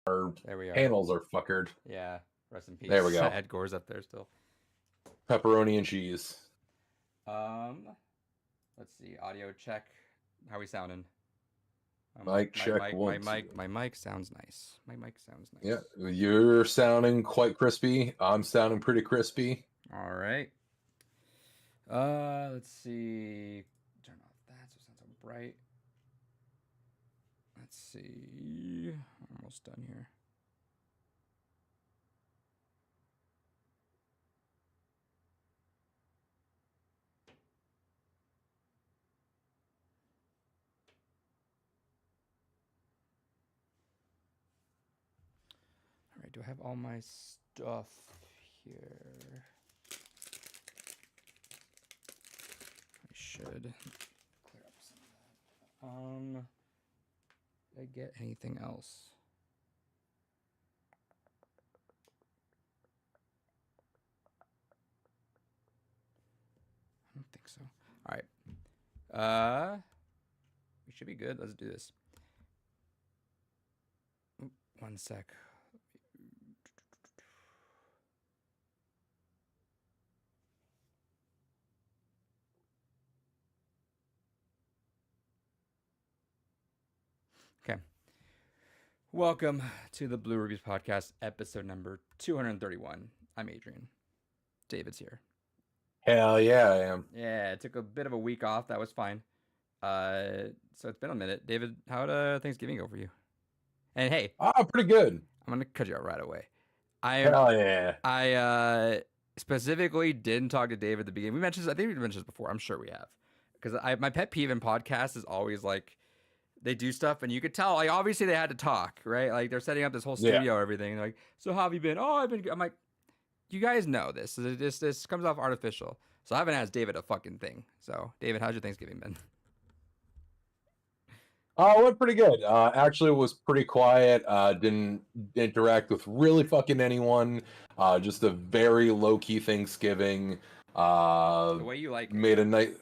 Our There we are. panels are fuckered. Yeah. Rest in There we peace. go. Ed Gore's up there still. Pepperoni and cheese. Um, let's see. Audio check. How we sounding? Mic check one, My two. mic sounds nice. My mic sounds Yeah, nice. you're sounding quite crispy. I'm sounding pretty crispy. All right. Let's see. Turn off that so it sounds so bright. Let's see. Almost done here. All right. Do I have all my stuff here? I should clear up some of that. Did I get anything else? I don't think so. All right. We should be good. Let's do this. Oop, one sec. Okay. Welcome to the Blue Reviews Podcast, episode number 231. I'm Adrian. David's here. Hell yeah, I am. Yeah, it took a bit of a week off. That was fine. So it's been a minute. David, how'd Thanksgiving go for you? And hey, Pretty good. I'm gonna cut you out right away. Hell yeah. I specifically didn't talk to David at the beginning. I think we mentioned this before. I'm sure we have. Because my pet peeve in podcasts is always like they do stuff and you could tell like obviously they had to talk, right? Like they're setting up this whole Yeah. studio, everything. They're like, so how have you been? Oh, I've been good. I'm like, you guys know this. This comes off artificial. So I haven't asked David a fucking thing. So David, how's your Thanksgiving been? It went pretty good. Actually, was pretty quiet. Didn't interact with really fucking anyone. Just a very low key Thanksgiving. The way you like it. Made a night.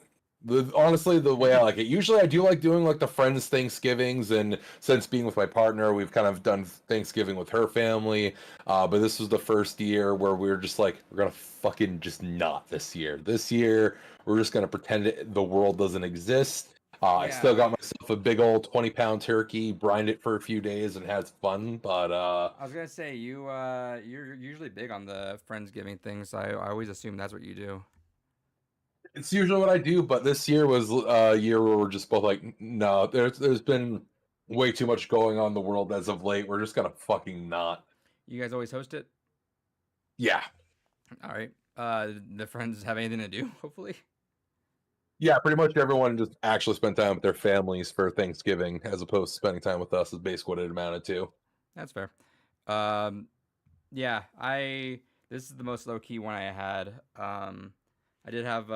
Honestly, the way I like it. Usually, I do like doing like the friends Thanksgivings, and since being with my partner, we've kind of done Thanksgiving with her family. But this was the first year where we were just like, we're gonna fucking just not this year. This year, we're just gonna pretend the world doesn't exist. I still Yeah. got myself a big old 20-pound turkey, brined it for a few days, and had fun. But I was gonna say you're usually big on the Friendsgiving thing, so I always assume that's what you do. it's usually what I do. But this year was a year where we're just both like, no, there's been way too much going on in the world as of late. We're just gonna fucking not. You guys always host it? Yeah. All right. The friends have anything to do, hopefully. Yeah, pretty much everyone just actually spent time with their families for Thanksgiving as opposed to spending time with us is basically what it amounted to. That's fair. Um, yeah, I this is the most low key one I had. I did have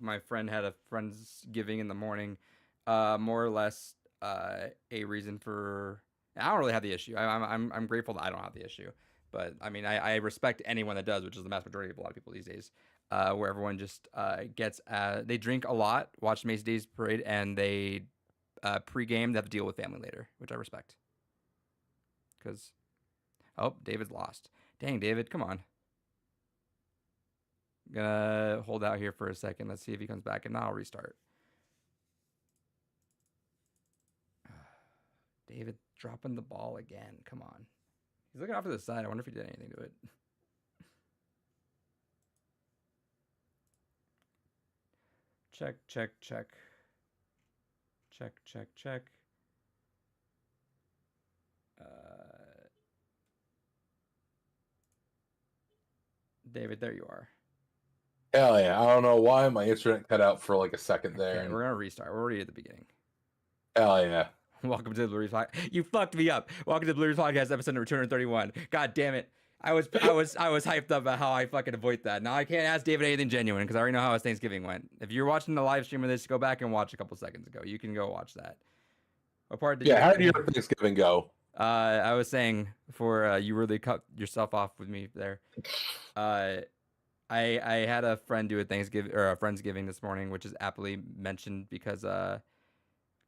my friend had a friendsgiving in the morning. More or less a reason for I don't really have the issue. I'm grateful that I don't have the issue, but I mean I respect anyone that does, which is the mass majority of a lot of people these days. Where everyone just gets they drink a lot, watch Macy Day's parade, and they pregame. They have to deal with family later, which I respect. Because David's lost. Dang, David, come on. I'm gonna hold out here for a second. Let's see if he comes back, and then I'll restart. David dropping the ball again. Come on. He's looking off to the side. I wonder if he did anything to it. Check, check, check. Check, check, check. David, there you are. Hell yeah. I don't know why my internet cut out for like a second there. Okay, we're gonna restart. We're already at the beginning. Hell yeah. Welcome to the Blue Reefs Podcast. You fucked me up. Welcome to the Blue Reefs Podcast, episode number 231. God damn it. I was hyped up about how I fucking avoid that. Now I can't ask David anything genuine because I already know how his Thanksgiving went. If you're watching the live stream of this, go back and watch a couple seconds ago. You can go watch that. What part did Yeah, you? how did your Thanksgiving go? I was saying before you really cut yourself off with me there. I had a friend do a Thanksgiving or a Friendsgiving this morning, which is aptly mentioned because I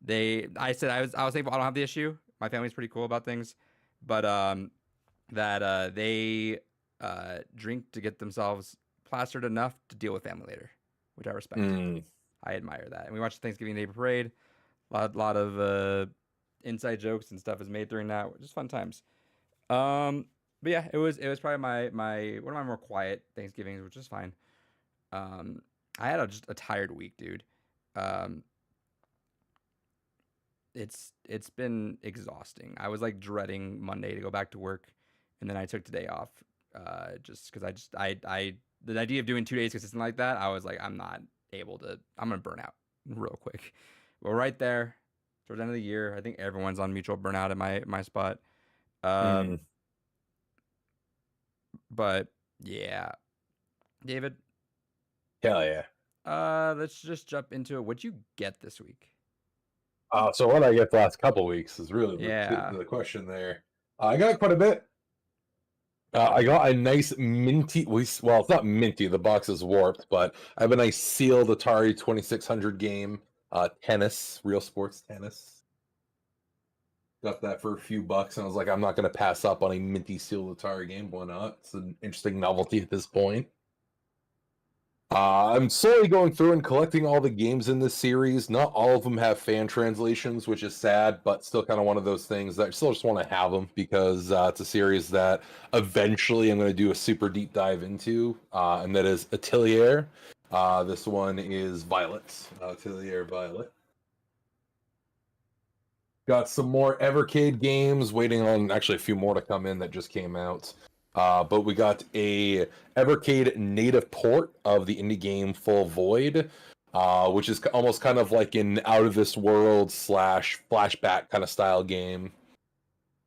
said I was thankful I don't have the issue. my family's pretty cool about things, but that they drink to get themselves plastered enough to deal with family later, which I respect. Mm. I admire that. And we watched the Thanksgiving Day parade. Lot of inside jokes and stuff is made during that, which is fun times. But yeah, it was probably my one of my more quiet Thanksgivings, which is fine. I had just a tired week, dude. Um, it's been exhausting. I was like dreading Monday to go back to work, and then I took today off, just because I the idea of doing 2 days consistent like that, I was like, I'm not able to. I'm gonna burn out real quick. We're right there towards the end of the year. I think everyone's on mutual burnout at my spot. Mm. But yeah, David, Hell yeah. let's just jump into it. What'd you get this week? So what I get the last couple weeks is really Yeah. the question there. I got quite a bit. I got a nice minty. Well, it's not minty. The box is warped, but I have a nice sealed Atari 2600 game. Tennis, real sports tennis. Got that for a few bucks, and I was like, I'm not going to pass up on a minty sealed Atari game. Why not? It's an interesting novelty at this point. I'm slowly going through and collecting all the games in this series. Not all of them have fan translations, which is sad, but still kind of one of those things that I still just want to have them because it's a series that eventually I'm going to do a super deep dive into, and that is Atelier. This one is Violet. Atelier Violet. Got some more Evercade games, waiting on actually a few more to come in that just came out. But we got a Evercade native port of the indie game Full Void, which is almost kind of like an out of this world / flashback kind of style game.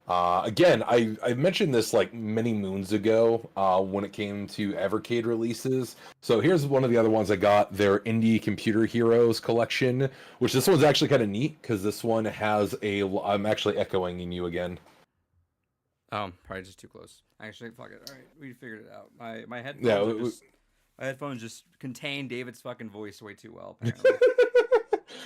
Again, I mentioned this like many moons ago when it came to Evercade releases. So here's one of the other ones I got, their Indie Computer Heroes collection, which this one's actually kind of neat because this one has I'm actually echoing in you again. Oh, probably just too close. Actually, fuck it. All right, we figured it out. My headphones my headphones just contain David's fucking voice way too well. Apparently.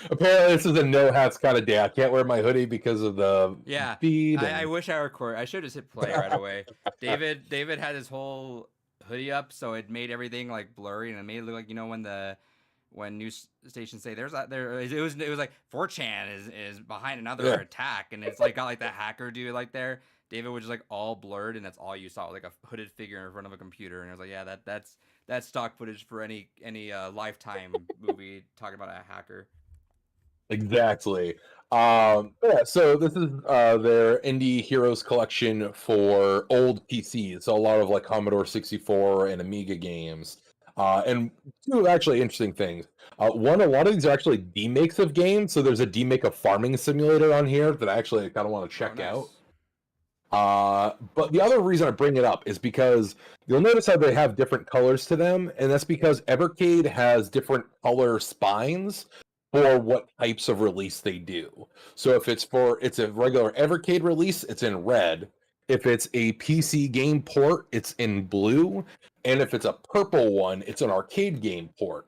Apparently, this is a no hats kind of day. I can't wear my hoodie because of the feed. I wish I record. I should just hit play right away. David had his whole hoodie up, so it made everything like blurry, and it made it look like when news stations say it was like 4chan is behind another attack, and it's like got like that hacker dude like there. David was just like all blurred, and that's all you saw, like a hooded figure in front of a computer. And I was like, yeah, that's stock footage for any Lifetime movie talking about a hacker. Exactly. Yeah, so this is their Indie Heroes collection for old PCs. So a lot of like Commodore 64 and Amiga games. And two actually interesting things. One, a lot of these are actually demakes of games. So there's a demake of Farming Simulator on here that I actually kind of want to check out. But the other reason I bring it up is because you'll notice how they have different colors to them, and that's because Evercade has different color spines for what types of release they do. So if it's a regular Evercade release, it's in red. If it's a PC game port, it's in blue. And if it's a purple one, it's an arcade game port.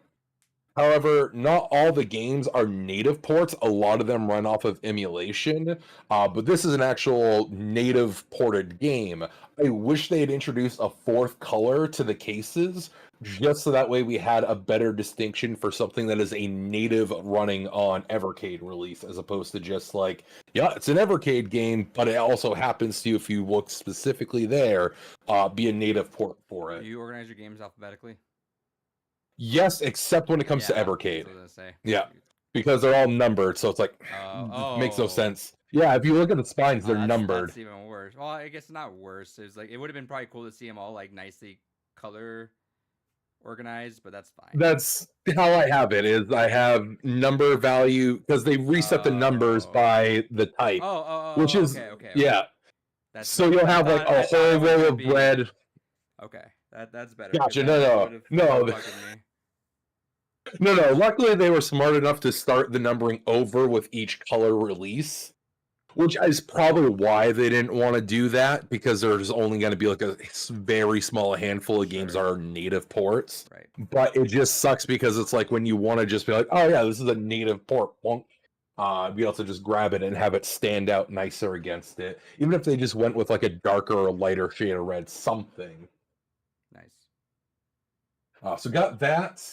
However, not all the games are native ports. A lot of them run off of emulation, but this is an actual native ported game. I wish they had introduced a fourth color to the cases, just so that way we had a better distinction for something that is a native running on Evercade release, as opposed to just like, yeah, it's an Evercade game, but it also happens to, if you look specifically there, be a native port for it. Do you organize your games alphabetically? Yes, except when it comes to Evercade. That's what I was gonna say. Yeah, because they're all numbered, so it's like makes no sense. Yeah, if you look at the spines, they're numbered. That's even worse. Well, I guess not worse. It's like it would have been probably cool to see them all like nicely color organized, but that's fine. That's how I have it. Is I have number value because they reset the numbers by the type. Which is okay. Yeah. So you'll have like a whole row of red. Okay, that's better. Gotcha. No. Luckily, they were smart enough to start the numbering over with each color release, which is probably why they didn't want to do that, because there's only going to be like a very small handful of games that are native ports. Right. But it just sucks because it's like when you want to just be like, oh yeah, this is a native port. be able to just grab it and have it stand out nicer against it. Even if they just went with like a darker or lighter shade of red, something. Nice. So got that.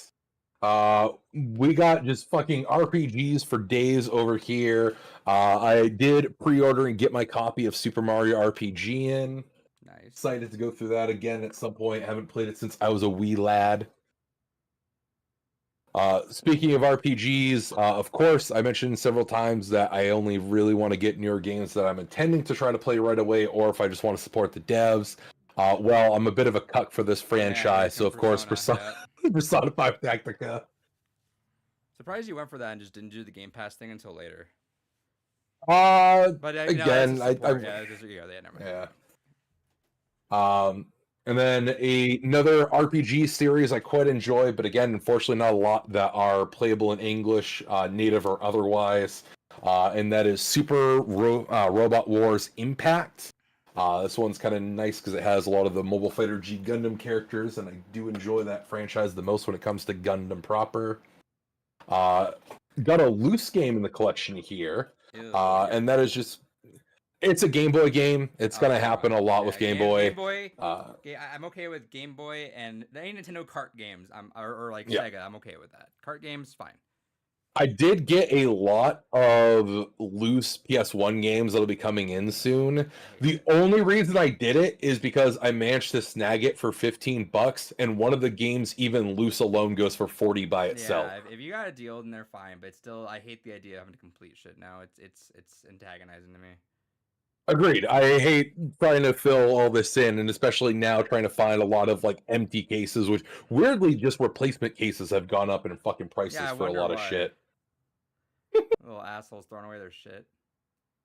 We got just fucking RPGs for days over here. I did pre-order and get my copy of Super Mario RPG in. Nice. Excited to go through that again at some point. Haven't played it since I was a wee lad. Speaking of RPGs, of course, I mentioned several times that I only really want to get newer games that I'm intending to try to play right away, or if I just want to support the devs. Well, I'm a bit of a cuck for this franchise, so of course, Persona 5 Tactica. Surprised you went for that and just didn't do the Game Pass thing until later. But again, yeah, never mind. Yeah. And then another RPG series I quite enjoy, but again, unfortunately, not a lot that are playable in English, native or otherwise. And that is Super Robot Wars Impact. This one's kind of nice because it has a lot of the Mobile Fighter G Gundam characters, and I do enjoy that franchise the most when it comes to Gundam proper. Got a loose game in the collection here, and that is just. It's a Game Boy game. It's gonna happen a lot with Game Boy. Game Boy. I'm okay with Game Boy and any Nintendo kart games. Or like Sega. I'm okay with that. Kart games, fine. I did get a lot of loose PS1 games that'll be coming in soon. The only reason I did it is because I managed to snag it for $15, and one of the games, even loose alone, goes for 40 by itself. Yeah, if you got a deal, then they're fine. But still, I hate the idea of having to complete shit now. It's antagonizing to me. Agreed. I hate trying to fill all this in, and especially now trying to find a lot of like empty cases, which weirdly just replacement cases have gone up in fucking prices for a lot of shit. Little assholes throwing away their shit.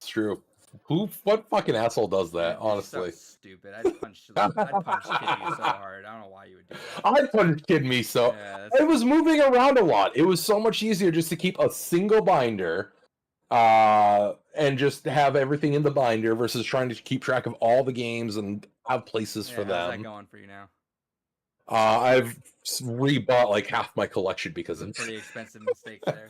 It's true. What fucking asshole does that? Honestly, so stupid. I'd punch Kid Me so hard. I don't know why you would do that. I'd punch Kid Me so. Yeah, it was moving around a lot. It was so much easier just to keep a single binder. And just have everything in the binder versus trying to keep track of all the games and have places for them. How's that going for you now? I've rebought like half my collection because of pretty expensive mistakes there.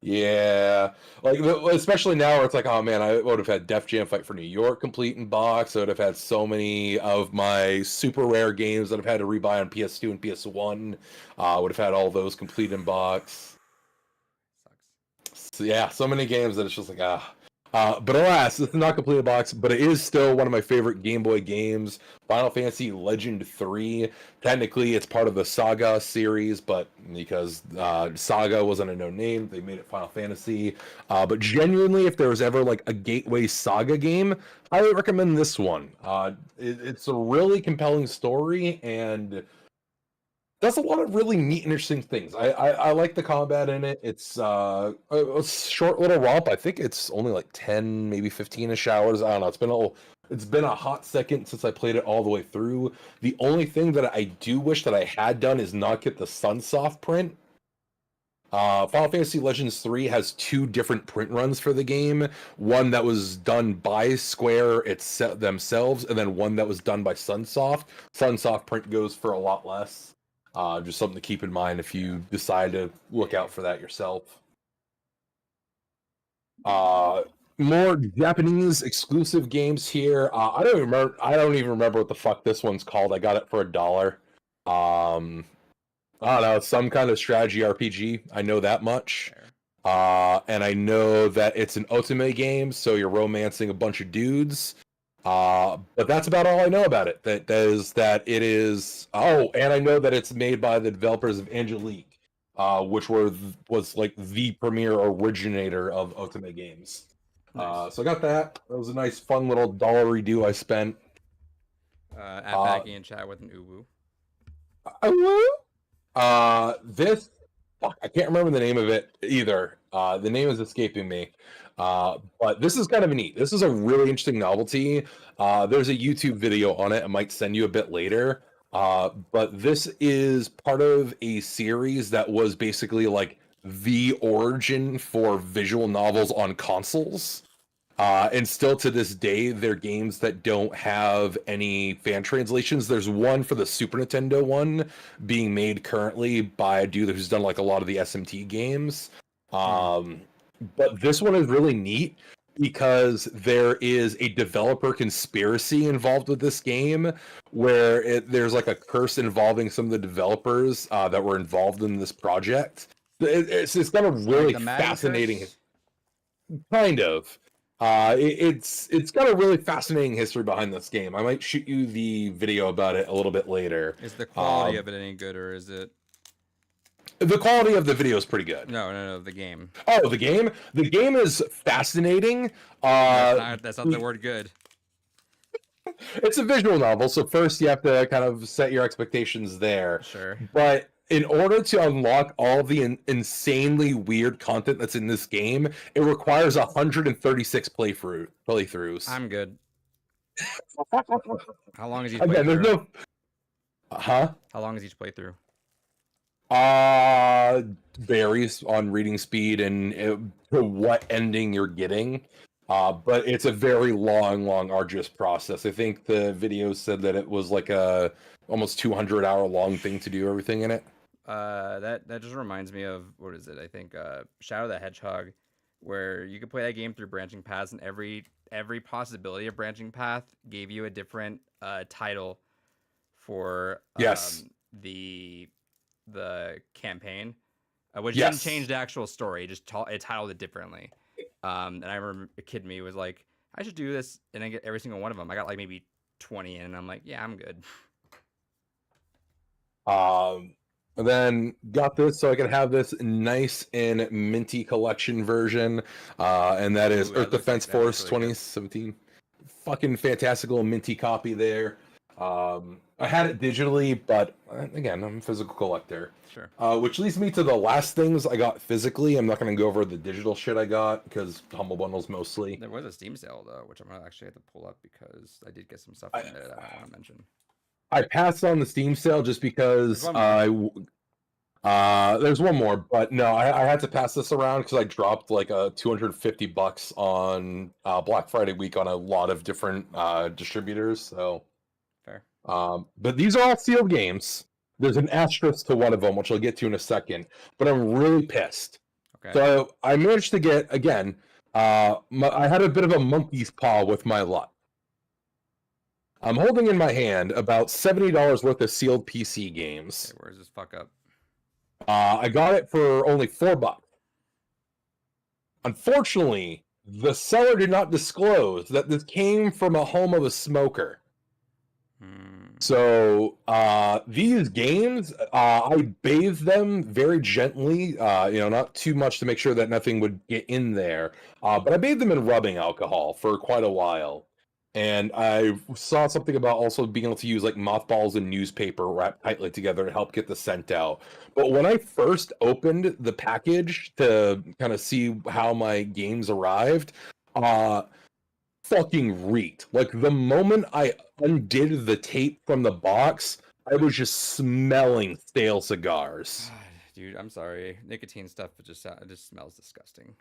Yeah, like especially now where it's like, oh man, I would have had Def Jam Fight for New York complete in box. I would have had so many of my super rare games that I've had to rebuy on PS2 and PS1. Would have had all those complete in box. So, yeah, so many games that it's just like, but alas, it's not complete in box, but it is still one of my favorite Game Boy games. Final Fantasy Legend 3. Technically, it's part of the Saga series, but because Saga wasn't a known name, they made it Final Fantasy. But genuinely, if there was ever like a gateway Saga game, I would recommend this one. It's a really compelling story and does a lot of really neat and interesting things. I like the combat in it. It's a short little romp. I think it's only like 10, maybe 15-ish hours. I don't know. It's been a hot second since I played it all the way through. The only thing that I do wish that I had done is not get the Sunsoft print. Final Fantasy Legends 3 has 2 different print runs for the game. One that was done by Square themselves, and then one that was done by Sunsoft. Sunsoft print goes for a lot less. Just something to keep in mind if you decide to look out for that yourself. More Japanese exclusive games here. I don't even remember what the fuck this one's called. I got it for $1. I don't know, some kind of strategy RPG. I know that much. And I know that it's an otome game, so you're romancing a bunch of dudes. But that's about all I know about it. That it is. Oh, and I know that it's made by the developers of Angelique, which was like the premier originator of otome games. Nice. So I got that. That was a nice, fun little dollar redo I spent. Backing in chat with an uwu. This. I can't remember the name of it either. The name is escaping me. But this is kind of neat. This is a really interesting novelty. There's a YouTube video on it. I might send you a bit later. But this is part of a series that was basically like the origin for visual novels on consoles. And still to this day, they're games that don't have any fan translations. There's one for the Super Nintendo one being made currently by a dude who's done like a lot of the SMT games. But this one is really neat because there is a developer conspiracy involved with this game where there's like a curse involving some of the developers that were involved in this project. It's got a really Like the Madden fascinating, curse? kind of. It's got a really fascinating history behind this game. I might shoot you the video about it a little bit later. Is the quality of it any good, or is it? The quality of the video is pretty good. No, the game. Oh, the game? The game is fascinating. That's not the word good. It's a visual novel, so first you have to kind of set your expectations there. Sure. But in order to unlock all the insanely weird content that's in this game, it requires 136 playthroughs. I'm good. How long is each Again, there's playthrough? no. Huh? How long is each playthrough? Varies on reading speed and to what ending you're getting. But it's a very long, arduous process. I think the video said that it was like a almost 200-hour long thing to do everything in it. That just reminds me of, what is it? I think Shadow the Hedgehog, where you could play that game through branching paths, and every possibility of branching path gave you a different title for Yes. the campaign, which Yes. didn't change the actual story. It titled it differently. And I remember a kid me was like, I should do this, and I get every single one of them. I got like maybe 20 in, and I'm like, yeah, I'm good. And then got this so I could have this nice and minty collection version. And that is Ooh, that Earth looks Defense like- that looks Force really good. 2017. Fucking fantastical minty copy there. I had it digitally, but again, I'm a physical collector. Sure. Which leads me to the last things I got physically. I'm not going to go over the digital shit I got because Humble Bundles mostly. There was a Steam sale though, which I'm gonna actually have to pull up because I did get some stuff from there that I want to mention. I passed on the Steam sale just because There's one there's one more, but no, I had to pass this around because I dropped like a $250 on Black Friday week on a lot of different distributors. So, Fair. but these are all sealed games. There's an asterisk to one of them, which I'll get to in a second. But I'm really pissed. Okay. So I managed to get again. I had a bit of a monkey's paw with my luck. I'm holding in my hand about $70 worth of sealed PC games. Okay, where's this fuck up? I got it for only $4. Unfortunately, the seller did not disclose that this came from a home of a smoker. So these games, I bathed them very gently, not too much to make sure that nothing would get in there. But I bathed them in rubbing alcohol for quite a while. And I saw something about also being able to use like mothballs and newspaper wrapped tightly together to help get the scent out. But when I first opened the package to kind of see how my games arrived, fucking reeked. Like the moment I undid the tape from the box, I was just smelling stale cigars. God, dude, I'm sorry. Nicotine stuff it just smells disgusting.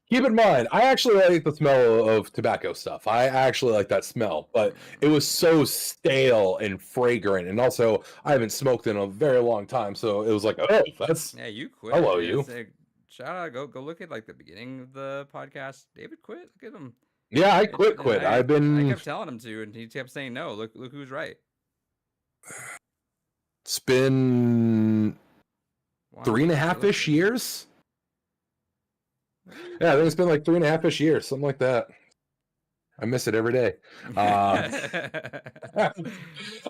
Keep in mind, I actually like the smell of tobacco stuff. I actually like that smell, but it was so stale and fragrant, and also I haven't smoked in a very long time, so it was like, oh, that's Yeah, you quit. Hello, dude. you. It's like, shout out, go look at like the beginning of the podcast. David quit. Look at him. yeah. I And- quit. and I I've been. kept telling him to, and he kept saying no. Look who's right. It's been Wow, 3.5-ish years. Yeah, I think it's been like 3.5-ish years, something like that. I miss it every day.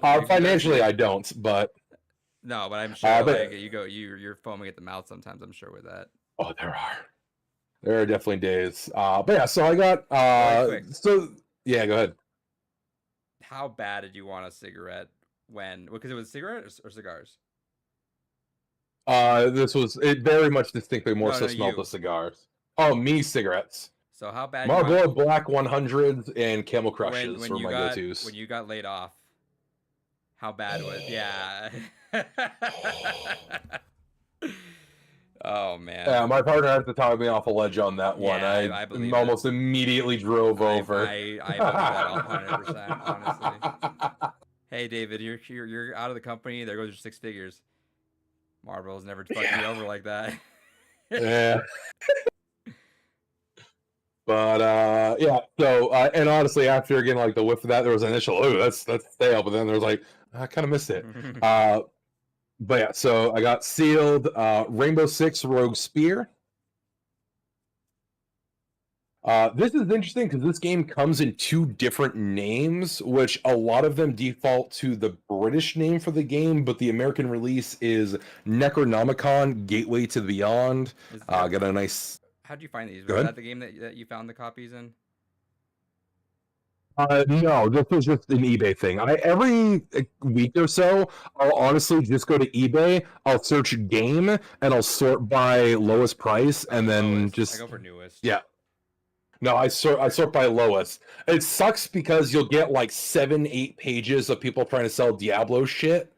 Financially, I don't, but No, but I'm sure but- like you're foaming at the mouth sometimes. I'm sure with that. oh, there are definitely days. But yeah, so I got Really quick. so yeah, go ahead. How bad did you want a cigarette when? Because it was cigarette or cigars. It very much distinctly more No, so no, smelled you. of cigars. Oh, me cigarettes. So how bad? you want- Marlboro Black 100s and Camel Crushes when were you my got go-tos. when you got laid off? How bad was? Yeah. Oh man. Yeah, my partner had to talk me off a ledge on that one. Yeah, I believe it. almost immediately drove over. I believe that 100%. Honestly. Hey David, you're out of the company. There goes your 6 figures. Marvel's never fucked me over like that. Yeah. But yeah. So and honestly, after getting like the whiff of that, there was an initial, oh, that's stale. But then there was like, I kind of missed it. But yeah, so I got sealed Rainbow Six Rogue Spear. This is interesting because this game comes in two different names, which a lot of them default to the British name for the game, but the American release is Necronomicon Gateway to Beyond. Got a nice. How'd you find these? Go Was ahead. that the game that you found the copies in? No, this was just an eBay thing. Every week or so, I'll honestly just go to eBay, I'll search game, and I'll sort by lowest price, and then Lowest. just I go for newest. yeah. No, I sort by lowest. It sucks because you'll get like 7, 8 pages of people trying to sell Diablo shit.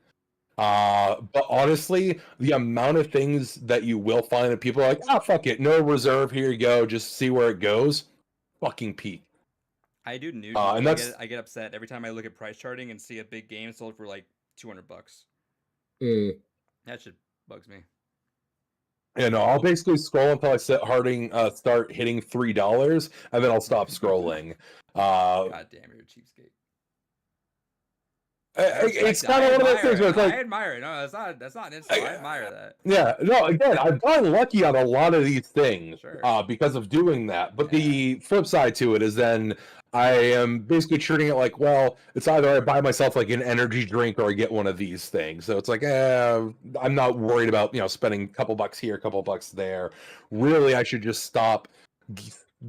But honestly, the amount of things that you will find that people are like, ah, fuck it, no reserve, here you go, just see where it goes. Fucking peak. I do nude. And that's I get upset every time I look at price charting and see a big game sold for like $200. That shit bugs me. you know, I'll basically scroll until I start hitting $3, and then I'll stop scrolling. God damn, you're a cheapskate. It's kind of one of those things where it's like I admire it. No, that's not an insult. I admire that. Yeah, no, again, I've gotten lucky on a lot of these things Sure. Because of doing that. But Yeah. the flip side to it is then I am basically treating it like, well, it's either I buy myself like an energy drink or I get one of these things. So it's like, I'm not worried about, spending a couple bucks here, a couple bucks there. Really, I should just stop,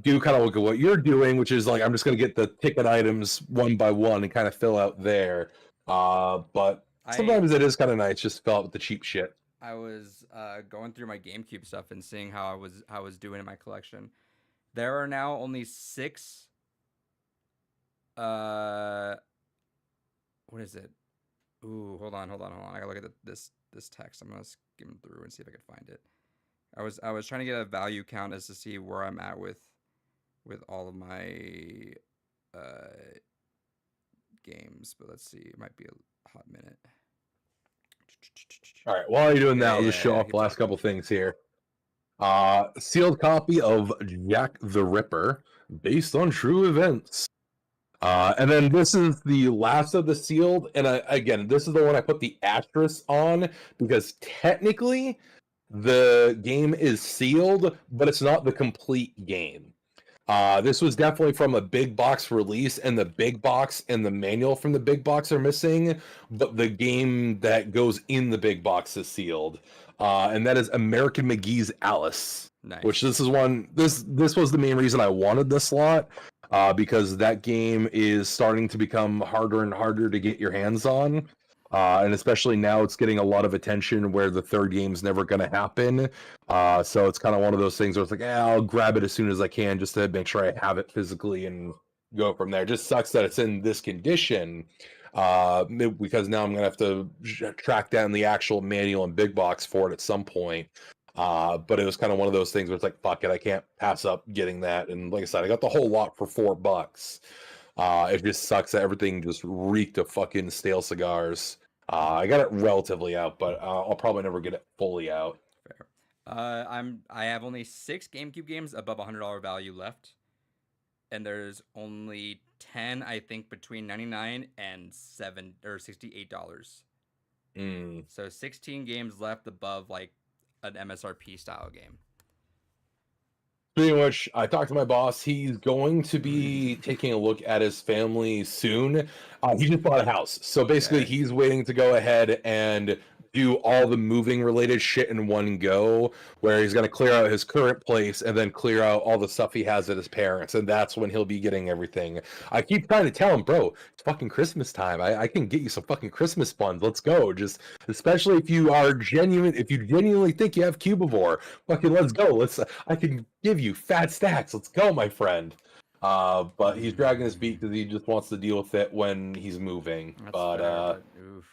do kind of look at what you're doing, which is like, I'm just going to get the ticket items one by one and kind of fill out there. But sometimes it is kind of nice just to fill out with the cheap shit. I was going through my GameCube stuff and seeing how I was doing in my collection. There are now only 6. What is it? Ooh, hold on. I gotta look at this text. I'm gonna skim through and see if I can find it. I was trying to get a value count as to see where I'm at with all of my games, but let's see. It might be a hot minute. All right, while you're doing that, I'll just show off the last couple things here. Sealed copy of Jack the Ripper, based on true events. And then this is the last of the sealed, and again, this is the one I put the asterisk on because technically the game is sealed, but it's not the complete game. This was definitely from a big box release, and the big box and the manual from the big box are missing, but the game that goes in the big box is sealed. And that is American McGee's Alice. Nice. Which this was the main reason I wanted this slot, because that game is starting to become harder and harder to get your hands on. And especially now it's getting a lot of attention where the third game's never going to happen. So it's kind of one of those things where it's like, I'll grab it as soon as I can just to make sure I have it physically and go from there. It just sucks that it's in this condition, because now I'm going to have to track down the actual manual and big box for it at some point. But it was kind of one of those things where it's like, fuck it, I can't pass up getting that. And like I said, I got the whole lot for $4. It just sucks that everything just reeked of fucking stale cigars. I got it relatively out, but I'll probably never get it fully out. Fair. I have only 6 GameCube games above $100 value left, and there's only 10, I think, between $99 and $68. So 16 games left above like an MSRP style game. Pretty much, I talked to my boss. He's going to be taking a look at his family soon. He just bought a house. So basically, he's waiting to go ahead and do all the moving related shit in one go, where he's going to clear out his current place and then clear out all the stuff he has at his parents. And that's when he'll be getting everything. I keep trying to tell him, bro, it's fucking Christmas time. I can get you some fucking Christmas funds. Let's go. Just especially if you genuinely think you have Cubivore, fucking let's go. I can give you fat stacks. Let's go, my friend. But he's dragging his feet because he just wants to deal with it when he's moving. Oof.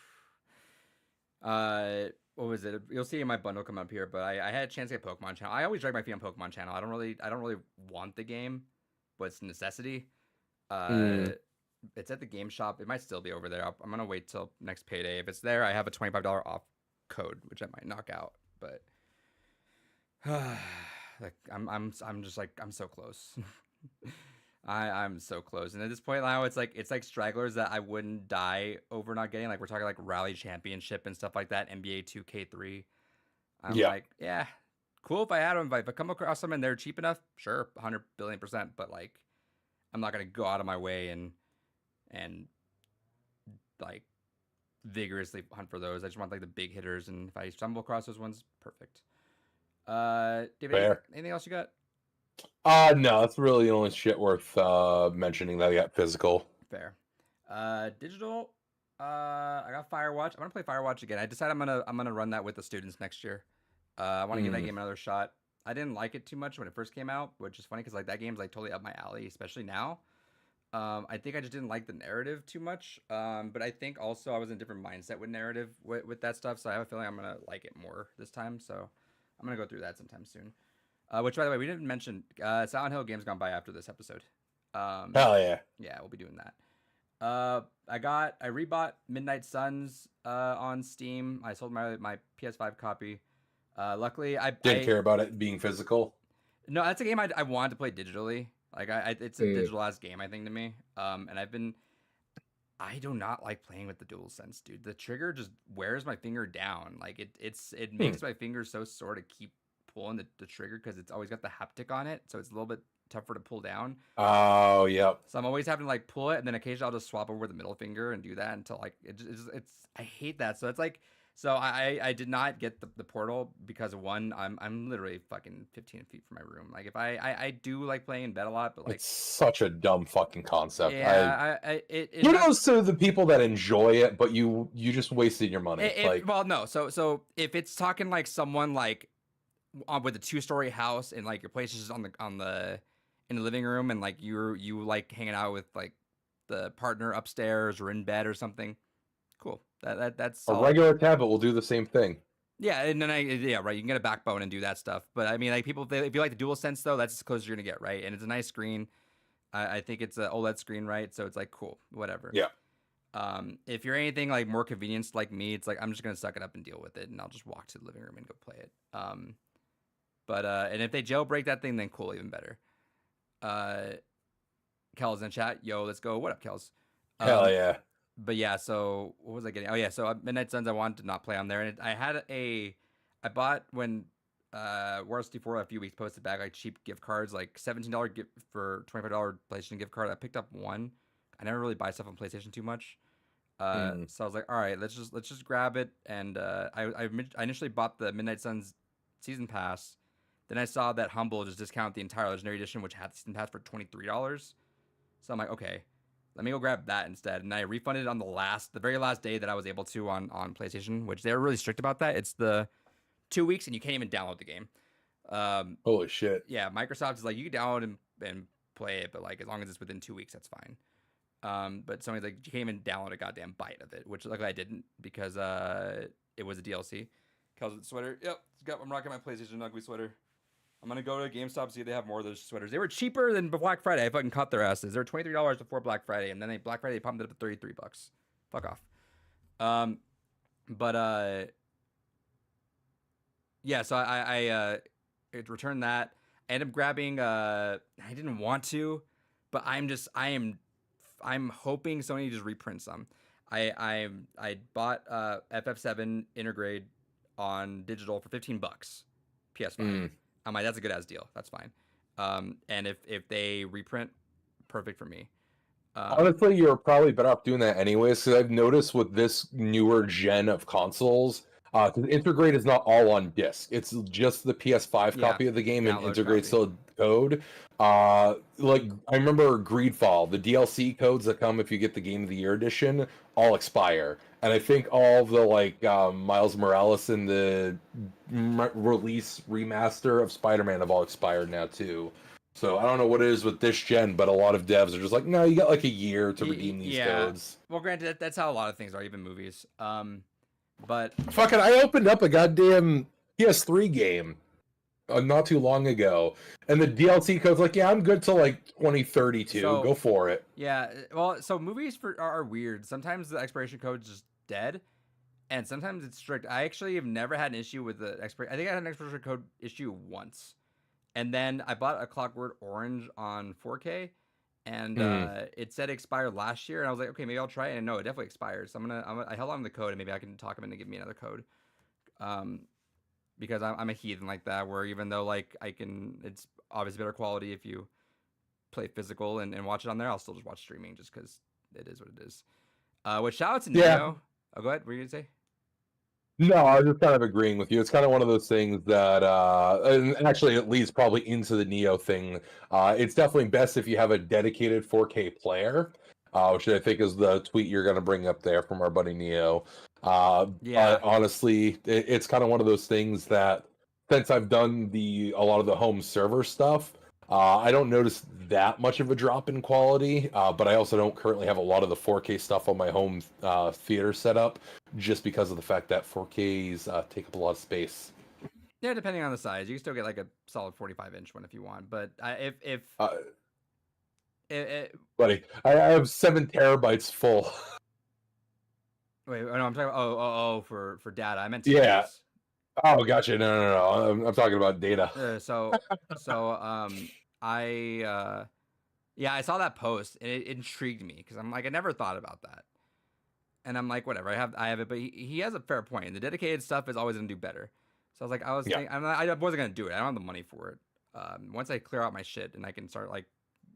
What was it? You'll see in my bundle come up here, but I had a chance to get Pokemon Channel. I always drag my feet on Pokemon Channel. I don't really want the game, but it's a necessity. It's at the game shop. It might still be over there. I'm gonna wait till next payday. If it's there, I have a $25 off code, which I might knock out. But like I'm just like I'm so close. I'm so close, and at this point now, it's like stragglers that I wouldn't die over not getting. Like we're talking like Rally Championship and stuff like that. NBA 2K3. I'm Yeah. like, yeah, cool if I had them. If I come across them and they're cheap enough, sure, 100 billion%. But like, I'm not gonna go out of my way and like vigorously hunt for those. I just want like the big hitters, and if I stumble across those ones, perfect. David, Fair. anything else you got? No, that's really the only shit worth mentioning that I got physical. Fair. Digital. I got Firewatch. I'm gonna play Firewatch again. I decided I'm gonna run that with the students next year. I want to give that game another shot. I didn't like it too much when it first came out, which is funny because like that game's like totally up my alley, especially now. I think I just didn't like the narrative too much. But I think also I was in a different mindset with narrative with that stuff, so I have a feeling I'm gonna like it more this time. So I'm gonna go through that sometime soon. Which, by the way, we didn't mention Silent Hill Games Gone By after this episode. Hell yeah. Yeah, we'll be doing that. I rebought Midnight Suns on Steam. I sold my PS5 copy. Luckily, Didn't care about it being physical. No, that's a game I wanted to play digitally. Like it's a digital ass game, I think, to me. And I do not like playing with the DualSense, dude. The trigger just wears my finger down. Like it makes my fingers so sore to keep pulling the trigger because it's always got the haptic on it, so it's a little bit tougher to pull down. Oh, yep. So I'm always having to like pull it, and then occasionally I'll just swap over the middle finger and do that until like it's I hate that. So it's like I did not get the Portal because one, I'm literally fucking 15 feet from my room. Like if I do like playing in bed a lot, but like It's such a dumb fucking concept. yeah, kudos to the people that enjoy it, but you just wasted your money. Well, no. So if it's talking like someone like with a 2-story house and like your place is just on the in the living room and like you like hanging out with like the partner upstairs or in bed or something, cool. That's a solid. regular tablet will do the same thing. Yeah, and then right. You can get a backbone and do that stuff. But I mean, like people, if you like the DualSense though, that's as close as you're gonna get, right? And it's a nice screen. I think it's an OLED screen, right? So it's like cool, whatever. Yeah. If you're anything like more convenienced like me, it's like I'm just gonna suck it up and deal with it, and I'll just walk to the living room and go play it. And if they jailbreak that thing, then cool, even better. Kel's in chat. Yo, let's go. What up, Kels? Hell yeah. But yeah, so what was I getting? Oh yeah, so Midnight Suns I wanted to not play on there, and I bought when War 64 a few weeks posted back like cheap gift cards, like $17 gift for $25 PlayStation gift card. I picked up one. I never really buy stuff on PlayStation too much. So I was like, all right, let's just grab it. And I initially bought the Midnight Suns season pass. Then I saw that Humble just discount the entire Legendary Edition, which had the season pass for $23. So I'm like, okay, let me go grab that instead. And I refunded it on the very last day that I was able to on PlayStation, which they were really strict about that. It's the 2 weeks and you can't even download the game. Holy shit. Yeah, Microsoft is like, you can download and play it, but like as long as it's within 2 weeks, that's fine. But Sony's like, you can't even download a goddamn bite of it, which luckily I didn't because it was a DLC. Calls it sweater. Yep, I'm rocking my PlayStation Ugly sweater. I'm gonna go to GameStop, see if they have more of those sweaters. They were cheaper than Black Friday. I fucking caught their asses. They were $23 before Black Friday, and then Black Friday they pumped it up to $33. Fuck off. Yeah. So I returned that. I ended up grabbing. I didn't want to, but I'm hoping Sony just reprints some. I bought FF7 Intergrade on digital for $15, PS5. I'm like, that's a good ass deal. That's fine. And if they reprint, perfect for me. Honestly, you're probably better off doing that anyways, because I've noticed with this newer gen of consoles, because Intergrade is not all on disc. It's just the PS5 copy of the game, and Intergrade's still code. Like I remember Greedfall, the DLC codes that come if you get the Game of the Year edition all expire, and I think all of the like Miles Morales and the release remaster of Spider-Man have all expired now too. So I don't know what it is with this gen, but a lot of devs are just like, no, you got like a year to redeem these codes. Well, granted, that's how a lot of things are, even movies. But fucking, I opened up a goddamn PS3 game not too long ago, and the DLC code's like, yeah, I'm good till like 2032. Go for it. Yeah, well, so movies are weird. Sometimes the expiration code's just dead, and sometimes it's strict. I actually have never had an issue with the expiration. I think I had an expiration code issue once, And then I bought a Clockwork Orange on 4K, and Hmm. it said it expired last year, and I was like, okay, maybe I'll try it. And no, it definitely expired. So I held on to the code, and maybe I can talk him into giving me another code. Um, because I'm a heathen like that, where even though like it's obviously better quality if you play physical and watch it on there, I'll still just watch streaming just because it is what it is. Which shout out to Yeah. Neo. Oh, go ahead. What were you gonna say? No, I was just kind of agreeing with you. It's kind of one of those things that, and actually, it leads probably into the Neo thing. It's definitely best if you have a dedicated 4K player, which I think is the tweet you're going to bring up there from our buddy Neo. Yeah, But honestly, it's kind of one of those things that since I've done a lot of the home server stuff, I don't notice that much of a drop in quality. But I also don't currently have a lot of the 4K stuff on my home theater setup just because of the fact that 4Ks take up a lot of space. yeah. Depending on the size, you can still get like a solid 45-inch one if you want. But if Uh, it, buddy, I have 7 terabytes full. wait, no, I'm talking. For data. I meant Yeah. TVs. Oh, gotcha. No. I'm talking about data. So yeah, I saw that post and it intrigued me because I'm like I never thought about that, and I'm like whatever I have it, but he has a fair point. The dedicated stuff is always gonna do better. So I was like Yeah. I wasn't gonna do it. I don't have the money for it. Once I clear out my shit and I can start like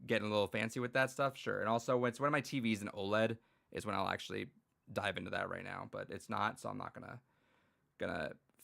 getting a little fancy with that stuff, sure. And also when it's one of my TVs in OLED is when I'll actually dive into that right now, but it's not, so I'm not gonna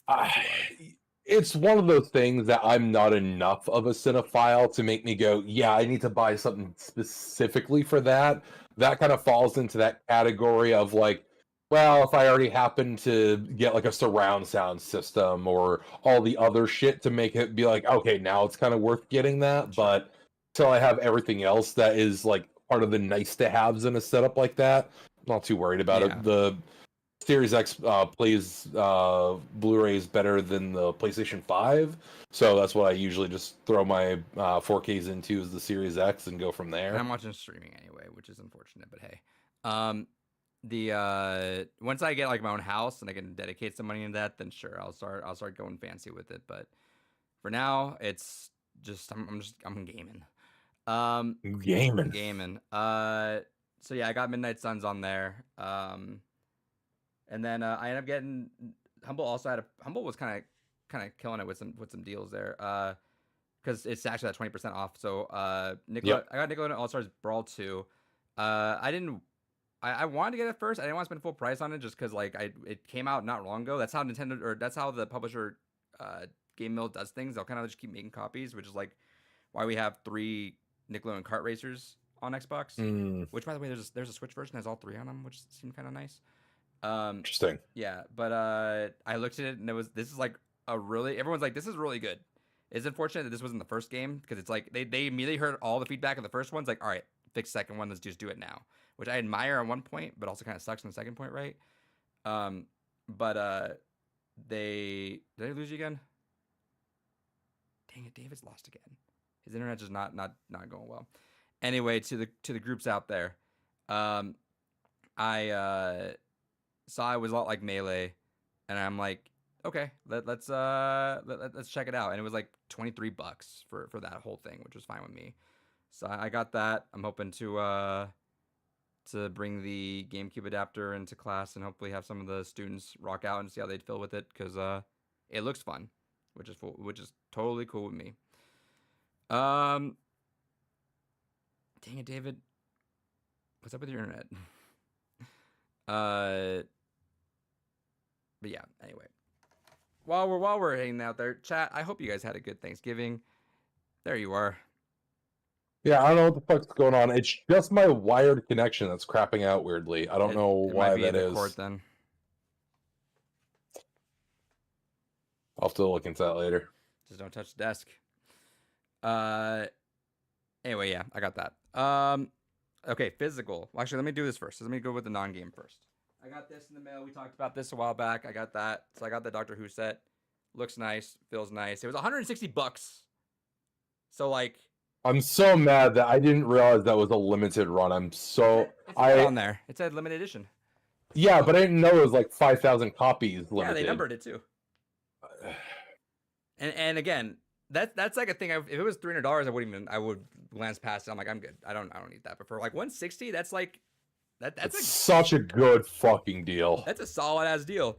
fight too hard. It's one of those things that I'm not enough of a cinephile to make me go, yeah, I need to buy something specifically for that. That kind of falls into that category of like, well, if I already happen to get like a surround sound system or all the other shit to make it be like, okay, now it's kind of worth getting that. Sure. But till I have everything else that is like part of the nice to haves in a setup like that, I'm not too worried about Yeah. it. The Series X plays Blu-rays better than the PlayStation 5, so that's what I usually just throw my 4Ks into is the Series X and go from And there. I'm watching streaming anyway, which is unfortunate, but hey. The once I get like my own house and I can dedicate some money into that, then sure, I'll start going fancy with it. But for now, it's just I'm gaming. Gaming. Gaming. So yeah, I got Midnight Suns on there. And then I ended up getting Humble. Also had Humble was kind of killing it with some deals there. Because it's actually at 20% off. So Nicola, Yep. I got Nicola All Stars Brawl 2. I wanted to get it first. I didn't want to spend full price on it just because like it came out not long ago. That's how Nintendo or that's how the publisher Game Mill does things. They'll kind of just keep making copies, which is like why we have 3 Nickelodeon kart racers on Xbox. Mm, Which by the way, there's a Switch version that has all 3 on them, which seemed kind of nice. interesting. Yeah, but I looked at it and this is like everyone's like this is really good. It's unfortunate that this wasn't the first game because it's like they immediately heard all the feedback of the first one's like, all right, fix the second one, let's just do it now. Which I admire on one point, but also kind of sucks on the second point, right? But did I lose you again? Dang it, David's lost again. His internet's just not going well. Anyway, to the groups out there, I saw it was a lot like Melee, and I'm like, okay, let's check it out. And it was like $23 for that whole thing, which was fine with me. So I got that. I'm hoping to bring the GameCube adapter into class and hopefully have some of the students rock out and see how they'd feel with it because it looks fun, which is totally cool with me. Dang it, David. What's up with your internet? But yeah, anyway. While we're hanging out there, chat, I hope you guys had a good Thanksgiving. There you are. Yeah, I don't know what the fuck's going on. It's just my wired connection that's crapping out weirdly. I don't know It why might be that the is. cord then. I'll have to look into that later. Just don't touch the desk. Anyway, yeah, I got that. Okay, physical. Well, actually, let me do this first. Let me go with the non-game first. I got this in the mail. We talked about this a while back. I got that. So I got the Doctor Who set. Looks nice. Feels nice. It was $160. So like, I'm so mad that I didn't realize that was a limited run. it's on there. It said limited edition. Yeah, but I didn't know it was like 5,000 copies limited. Yeah, they numbered it too. And again, that's like a thing. If it was $300, I would glance past it. I'm like, I'm good. I don't need that. But for like 160, that's like That's such a good fucking deal. that's a solid ass deal.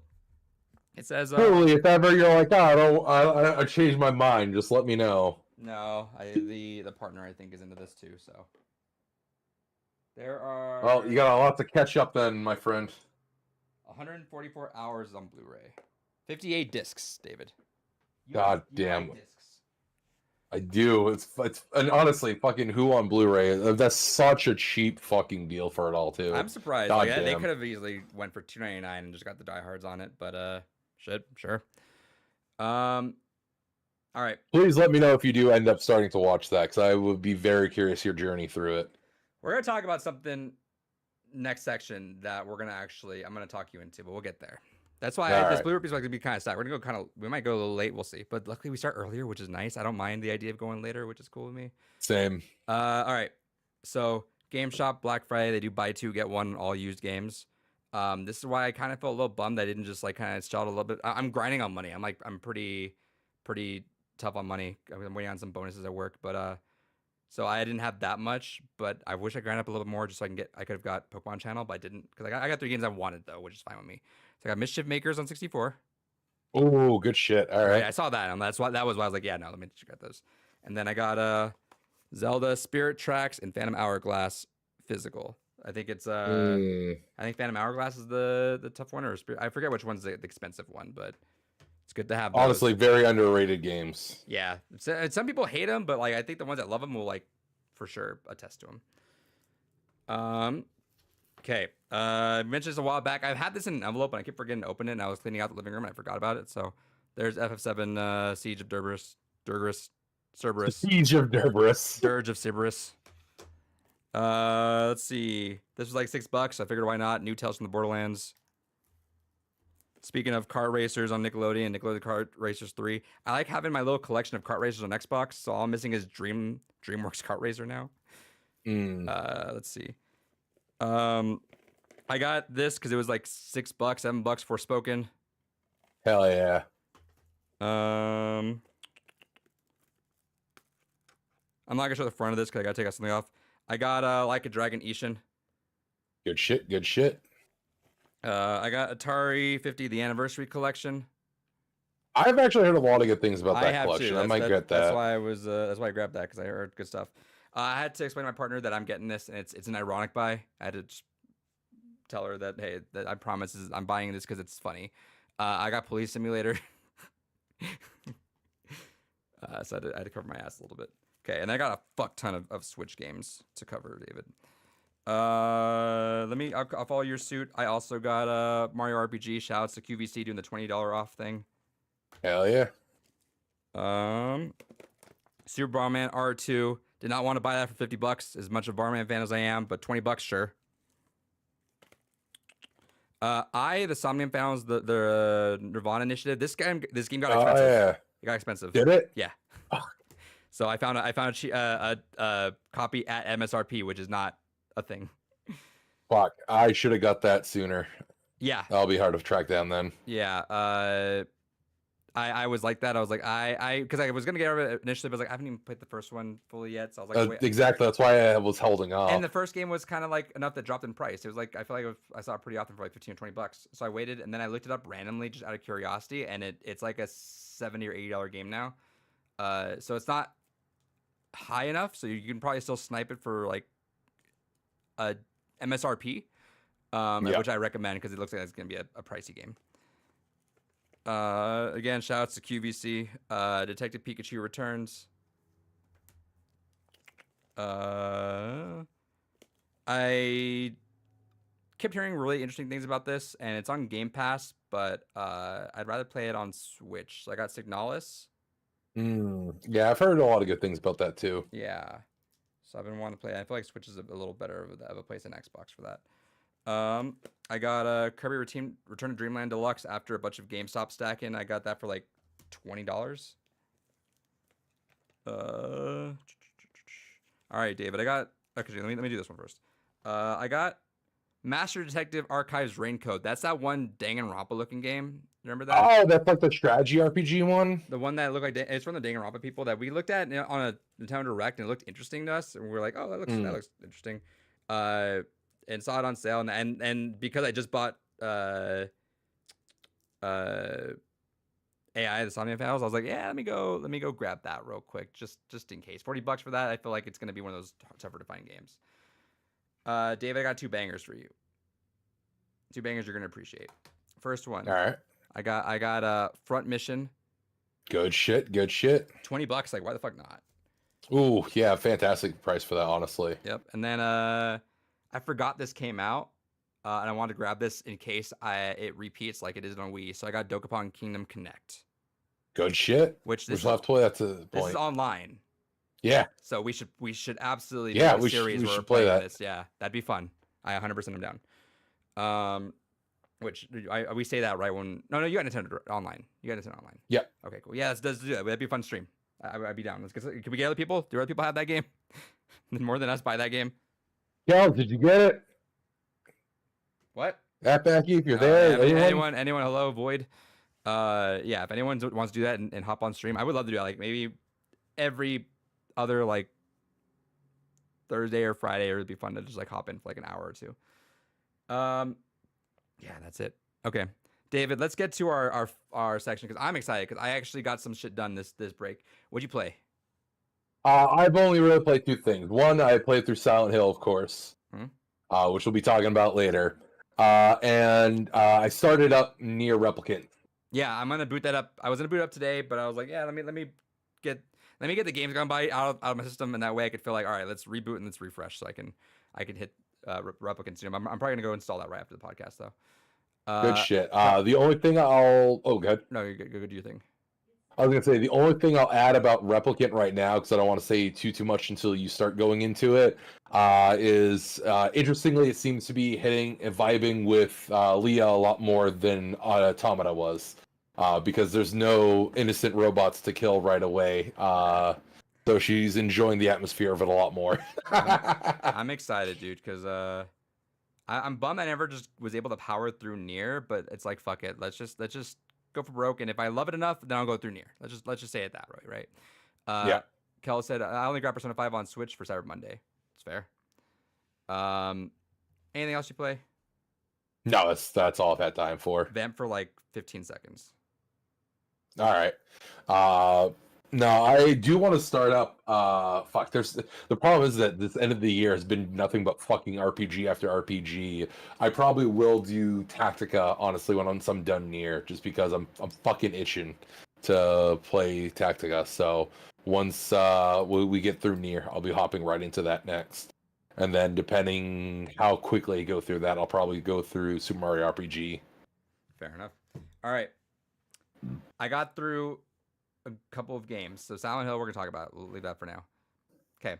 It says Truly, if ever you're like, oh, I changed my mind, just let me know. no, the partner I think is into this too. So there are Well, you got a lot to catch up then, my friend. 144 hours on Blu-ray, 58 discs, David. God You damn. like discs. I do. It's and honestly, fucking Who on Blu-ray? That's such a cheap fucking deal for it all too. I'm surprised. God Like, they damn. could have easily went for $2.99 and just got the diehards on it, but sure. All right. Please let me know if you do end up starting to watch that, because I would be very curious your journey through it. We're gonna talk about something next section that I'm gonna talk you into, but we'll get there. That's why this Alright. Blue is going to be kind of stacked. We're gonna go we might go a little late. We'll see. But luckily we start earlier, which is nice. I don't mind the idea of going later, which is cool with me. Same. All right. So Game Shop Black Friday, they do buy two get one all used games. This is why I kind of felt a little bummed I didn't just like kind of shell a little bit. I'm grinding on money. I'm pretty tough on money. I'm waiting on some bonuses at work, but so I didn't have that much. But I wish I grinded up a little bit more just so I could have got Pokemon Channel, but I didn't because I got 3 games I wanted though, which is fine with me. So I got Mischief Makers on 64. Oh, good shit. All right. I saw that, and that was why I was like, yeah, no, let me check out those. And then I got Zelda Spirit Tracks and Phantom Hourglass physical. I think it's I think Phantom Hourglass is the tough one, or Spirit. I forget which one's the expensive one, but it's good to have those. Honestly, very underrated games. Yeah, some people hate them, but like I think the ones that love them will like for sure attest to them. Okay. I mentioned this a while back. I've had this in an envelope, and I keep forgetting to open it. And I was cleaning out the living room, and I forgot about it. So there's FF7 Siege of Cerberus. Siege of Cerberus. Dirge of Cerberus. Let's see. This was like $6. I figured why not? New Tales from the Borderlands. Speaking of kart racers on Nickelodeon, Nickelodeon Kart Racers 3. I like having my little collection of kart racers on Xbox. So all I'm missing is DreamWorks Kart Racer now. Let's see. I got this because it was like $6, $7 Forspoken. Hell yeah. I'm not gonna show the front of this because I gotta take out something off. I got Like a Dragon Ishin. Good shit. Good shit. I got Atari 50 the Anniversary Collection. I've actually heard a lot of good things about I that have collection. too. I might get that. That's why that's why I grabbed that because I heard good stuff. I had to explain to my partner that I'm getting this, and it's an ironic buy. I had to just tell her that hey, that I promise I'm buying this because it's funny. I got Police Simulator. So I had to cover my ass a little bit. Okay, and I got a fuck ton of Switch games to cover, David. I'll follow your suit. I also got Mario RPG. Shouts to QVC doing the $20 off thing. Hell yeah. Super Barman R2. Did not want to buy that for $50. As much of a Barman fan as I am, but $20, sure. The Somnium fan was the Nirvana Initiative. This game got expensive. Oh yeah. It got expensive. Did it? Yeah. So I found a copy at MSRP, which is not a thing. Fuck. I should have got that sooner. Yeah. That'll be hard to track down then. Yeah. I was like that. I was like, because I was gonna get out of it initially, but I was like, I haven't even played the first one fully yet. So I was like, wait. Exactly. That's why I was holding off. And the first game was kind of like enough that dropped in price. It was like I feel like I saw it pretty often for like $15 or $20. So I waited, and then I looked it up randomly just out of curiosity, and it's like a $70 or $80 game now. So it's not high enough, so you can probably still snipe it for like a MSRP, which I recommend because it looks like it's gonna be a pricey game. Again, shout outs to QVC. Detective Pikachu Returns. I kept hearing really interesting things about this, and it's on Game Pass, but I'd rather play it on Switch. So I got Signalis. Yeah, I've heard a lot of good things about that too. Yeah. So I've been wanting to play. I feel like Switch is a little better of a place than Xbox for that. I got Kirby Return to Dreamland Deluxe after a bunch of GameStop stacking. I got that for like $20. All right, David. Okay, let me do this one first. I got Master Detective Archives Raincoat. That's that one Danganronpa looking game. Remember that? Oh, that's like the strategy RPG one. The one that looked like it's from the Danganronpa people that we looked at on a Nintendo Direct and it looked interesting to us, and we were like, oh, that looks interesting. And saw it on sale, and because I just bought AI the Somnium Files, I was like, yeah, let me go grab that real quick, just in case. $40 for that. I feel like it's gonna be one of those tougher to find games. Dave, I got 2 bangers for you. 2 bangers you're gonna appreciate. First one. All right. I got Front Mission. Good shit. Good shit. $20. Like, why the fuck not? Ooh, yeah, fantastic price for that, honestly. Yep. And then I forgot this came out, and I wanted to grab this in case it repeats like it is on Wii. So I got Dokapon Kingdom Connect. Good shit. Which we still have to play that to the point. This is online. Yeah. So we should absolutely do a series where we're play playing that. this. Yeah, that'd be fun. I 100% am down. Which we say that right when no you got Nintendo online. You got Nintendo online. Yeah. Okay, cool. Yeah, let's do that. That'd be a fun stream. I'd be down. Can we get other people? Do other people have that game? More than us buy that game? Kel, did you get it? What? At Becky, if you're there. Yeah, anyone, hello, Void. Yeah, if anyone wants to do that and hop on stream, I would love to do that. Like maybe every other like Thursday or Friday, or it'd be fun to just like hop in for like an hour or two. Yeah, that's it. Okay, David, let's get to our section because I'm excited because I actually got some shit done this break. What'd you play? I've only really played 2 things. One, I played through Silent Hill, of course, which we'll be talking about later. And I started up Nier Replicant. Yeah, I'm gonna boot that up. I was gonna boot it up today, but I was like, yeah, let me get the games gone by out of my system, and that way I could feel like, all right, let's reboot and let's refresh, so I can hit Replicant soon. I'm probably gonna go install that right after the podcast though. Good shit. The only thing good. No, you're good. Go do your thing. I was gonna say the only thing I'll add about Replicant right now, because I don't want to say too much until you start going into it, is interestingly it seems to be hitting and vibing with Leah a lot more than Automata was, because there's no innocent robots to kill right away. So she's enjoying the atmosphere of it a lot more. I'm excited, dude, because I'm bummed I never just was able to power through Nier, but it's like fuck it, let's just go for broke, and if I love it enough, then I'll go through Nier. Let's just say it that way, right? Yeah. Kel said I only got Persona 5 on Switch for Cyber Monday. It's fair. Anything else you play? No, that's all I've had time for. Vamp for like 15 seconds. All right. No, I do want to start up. The problem is that this end of the year has been nothing but fucking RPG after RPG. I probably will do Tactica, honestly, when I'm done Nier, just because I'm fucking itching to play Tactica. So once we get through Nier, I'll be hopping right into that next. And then depending how quickly I go through that, I'll probably go through Super Mario RPG. Fair enough. All right. I got through a couple of games. So Silent Hill, we're gonna talk about. We'll leave that for now. Okay,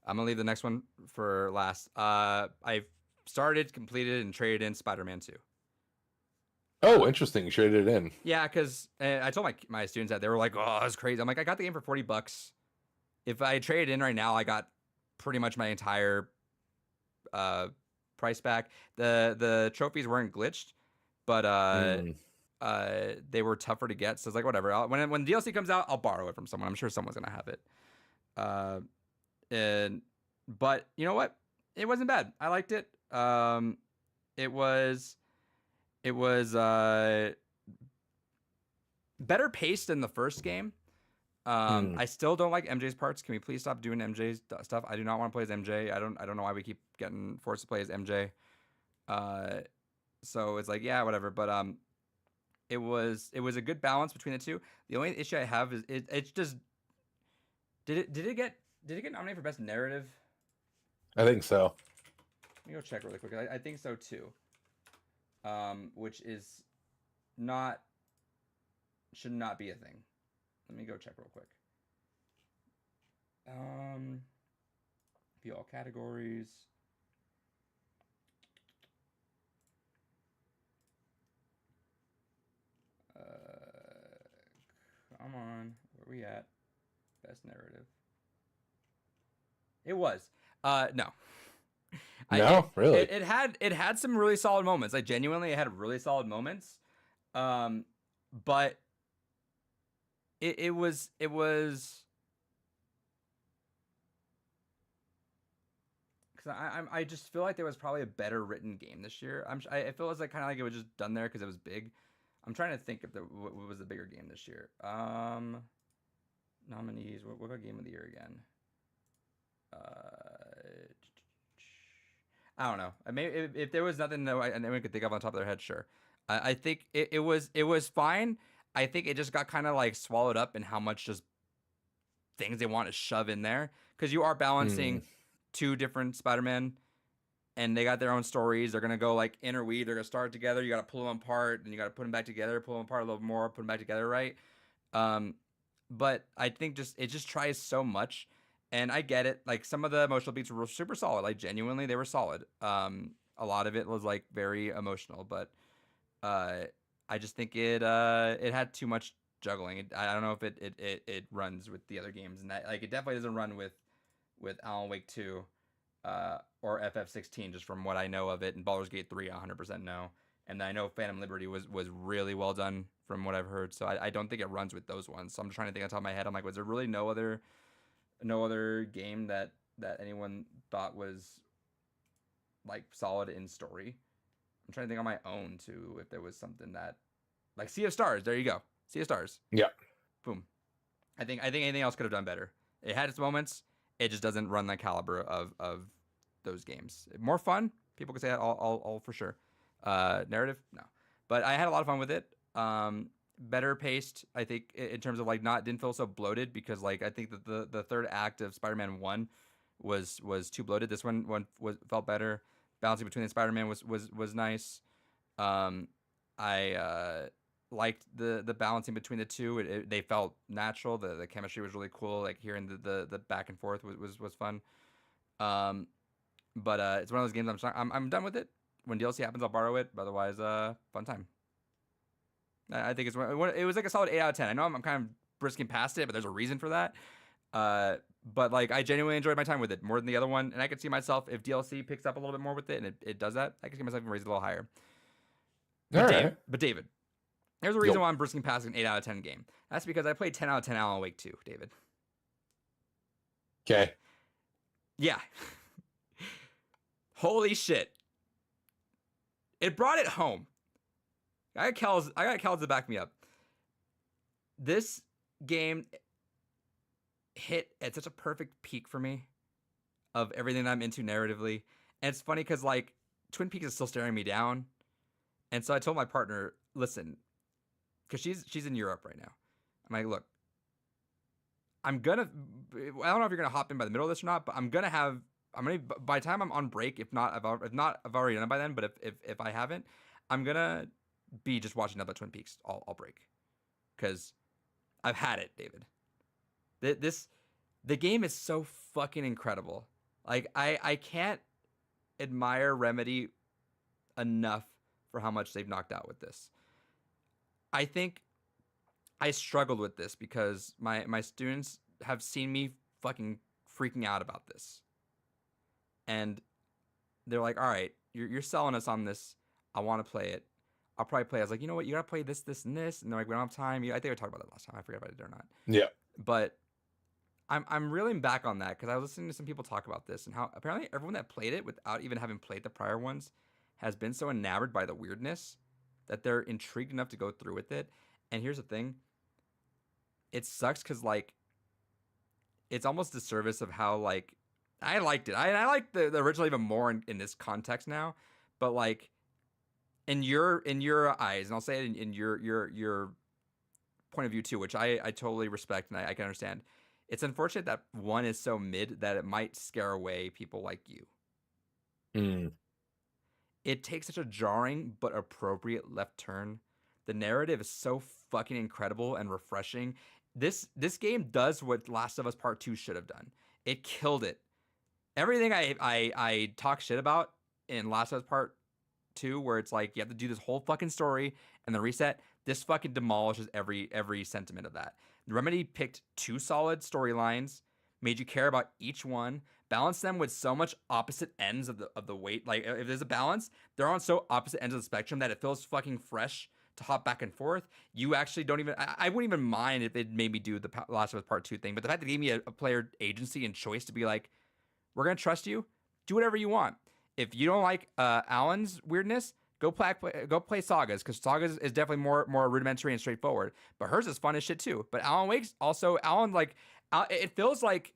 I'm gonna leave the next one for last. I've started, completed, and traded in Spider-Man 2. Oh, interesting. You traded it in. Yeah, because I told my students that they were like, "Oh, it's crazy." I'm like, I got the game for $40. If I traded in right now, I got pretty much my entire price back. The trophies weren't glitched, but they were tougher to get, so it's like whatever. When DLC comes out, I'll borrow it from someone. I'm sure someone's gonna have it. But you know what? It wasn't bad. I liked it. It was better paced than the first game. I still don't like MJ's parts. Can we please stop doing MJ's stuff? I do not want to play as MJ. I don't know why we keep getting forced to play as MJ. So it's like, yeah, whatever. But it was a good balance between the two. The only issue I have is it's just did it get nominated for best narrative? I think so. Let me go check really quick. I think so too. Which is should not be a thing. Let me go check real quick. View all categories. Come on, where are we at? Best narrative. It was. No. No, really. It had some really solid moments. Like genuinely, it had really solid moments. but it was because I just feel like there was probably a better written game this year. I feel like kind of like it was just done there because it was big. I'm trying to think of what was the bigger game this year. Nominees. What got game of the year again? I don't know. I mean, if there was nothing that anyone could think of on top of their head, sure. I think it was fine. I think it just got kind of like swallowed up in how much just things they want to shove in there because you are balancing two different Spider-Man and they got their own stories. They're gonna go like interweave. They're gonna start together. You got to pull them apart, and you got to put them back together. Pull them apart a little more. Put them back together, right? But I think it just tries so much, and I get it. Like some of the emotional beats were super solid. Like genuinely, they were solid. A lot of it was like very emotional, but I just think it had too much juggling. I don't know if it runs with the other games, and that, like it definitely doesn't run with Alan Wake 2 or FF16 just from what I know of it, and Baldur's Gate 3 100% no. And I know Phantom Liberty was really well done from what I've heard, so I don't think it runs with those ones. So I'm trying to think on top of my head. I'm like, was there really no other game that anyone thought was like solid in story? I'm trying to think on my own too if there was something that like Sea of Stars. There you go, Sea of Stars. Yeah. Boom. I think anything else could have done better. It had its moments. It just doesn't run the caliber of those games. More fun. People could say that all for sure. Narrative, no. But I had a lot of fun with it. Better paced, I think, in terms of like didn't feel so bloated because like I think that the third act of Spider-Man 1 was too bloated. This one felt better. Balancing between the Spider-Man was nice. I liked the balancing between the two. They felt natural. The chemistry was really cool. Like hearing the back and forth was fun. But it's one of those games I'm done with it. When DLC happens, I'll borrow it. But otherwise, fun time. I think it was like a solid 8 out of 10. I know I'm kind of brisking past it, but there's a reason for that. But like I genuinely enjoyed my time with it more than the other one, and I could see myself if DLC picks up a little bit more with it, and it does that. I could see myself even raise it a little higher. But David, there's a reason why I'm brisking past an 8 out of 10 game. That's because I played 10 out of 10 Alan Wake 2, David. Okay. Yeah. Holy shit. It brought it home. I got Kels to back me up. This game hit at such a perfect peak for me of everything that I'm into narratively. And it's funny because like Twin Peaks is still staring me down. And so I told my partner, listen, because she's in Europe right now. I'm like, look, I don't know if you're gonna hop in by the middle of this or not, but by the time I'm on break, if not, I've already done it by then. But if I haven't, I'm gonna be just watching nothing but Twin Peaks all break, because I've had it, David. The game is so fucking incredible. Like I can't admire Remedy enough for how much they've knocked out with this. I think I struggled with this because my students have seen me fucking freaking out about this. And they're like, all right, you're selling us on this. I want to play it. I'll probably play it. I was like, you know what? You got to play this, and this. And they're like, we don't have time. I think I talked about that last time. I forget if I did or not. Yeah. But I'm reeling back on that because I was listening to some people talk about this and how apparently everyone that played it without even having played the prior ones has been so enamored by the weirdness that they're intrigued enough to go through with it. And here's the thing. It sucks because, like, it's almost a disservice of how, like, I liked it. I like the original even more in this context now. But, like, in your eyes, and I'll say it in your point of view too, which I totally respect and I can understand. It's unfortunate that one is so mid that it might scare away people like you. It takes such a jarring but appropriate left turn. The narrative is so fucking incredible and refreshing. This game does what Last of Us Part 2 should have done. It killed it. Everything I talk shit about in Last of Us Part 2, where it's like you have to do this whole fucking story and then reset, this fucking demolishes every sentiment of that. Remedy picked two solid storylines, made you care about each one, balanced them with so much opposite ends of the weight. Like if there's a balance, they're on so opposite ends of the spectrum that it feels fucking fresh to hop back and forth. You actually don't even. I wouldn't even mind if it made me do the Last of Us Part 2 thing, but the fact that it gave me a player agency and choice to be like, we're gonna trust you. Do whatever you want. If you don't like Alan's weirdness, go play Sagas, because Sagas is definitely more rudimentary and straightforward. But hers is fun as shit too. But Alan Wake's also it feels like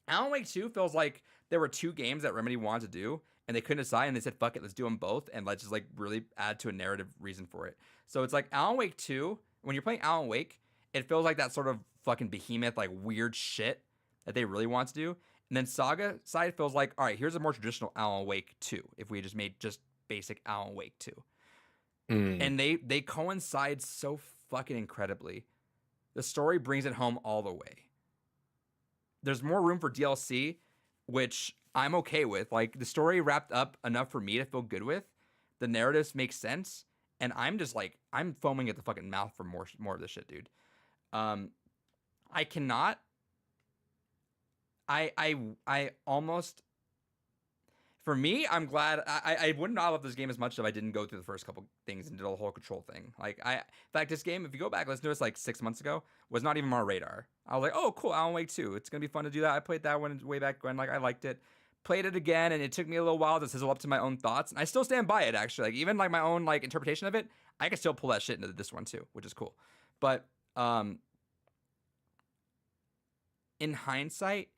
Alan Wake 2 feels like there were two games that Remedy wanted to do, and they couldn't decide, and they said, fuck it, let's do them both, and let's just like really add to a narrative reason for it. So it's like Alan Wake 2, when you're playing Alan Wake, it feels like that sort of fucking behemoth, like weird shit that they really want to do. And then Saga side feels like, all right, here's a more traditional Alan Wake 2, if we just made just basic Alan Wake 2. And they coincide so fucking incredibly. The story brings it home all the way. There's more room for DLC, which I'm okay with. Like, the story wrapped up enough for me to feel good with. The narratives make sense, and I'm just like, I'm foaming at the fucking mouth for more of this shit, dude. I cannot. I almost. For me, I'm glad. I would not love this game as much if I didn't go through the first couple things and did the whole control thing. Like, in fact, this game, if you go back, let's do this like 6 months ago, was not even on our radar. I was like, oh, cool, Alan Wake 2. It's gonna be fun to do that. I played that one way back when, like, I liked it. Played it again, and it took me a little while to sizzle up to my own thoughts, and I still stand by it. Actually, like, even like my own like interpretation of it, I can still pull that shit into this one too, which is cool. But in hindsight,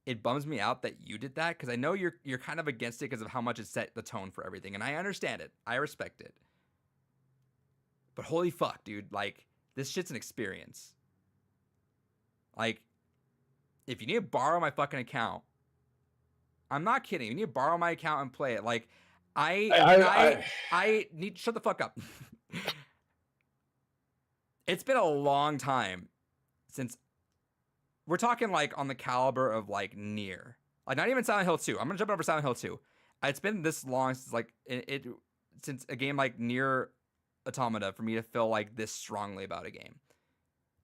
it bums me out that you did that, because I know you're kind of against it because of how much it set the tone for everything, and I understand it. I respect it. But holy fuck, dude, like, this shit's an experience. Like, if you need to borrow my fucking account, I'm not kidding. You need to borrow my account and play it. Like, I need shut the fuck up. It's been a long time since. We're talking like on the caliber of like Nier, like not even Silent Hill 2. I'm gonna jump over Silent Hill 2. It's been this long since like since a game like Nier Automata for me to feel like this strongly about a game.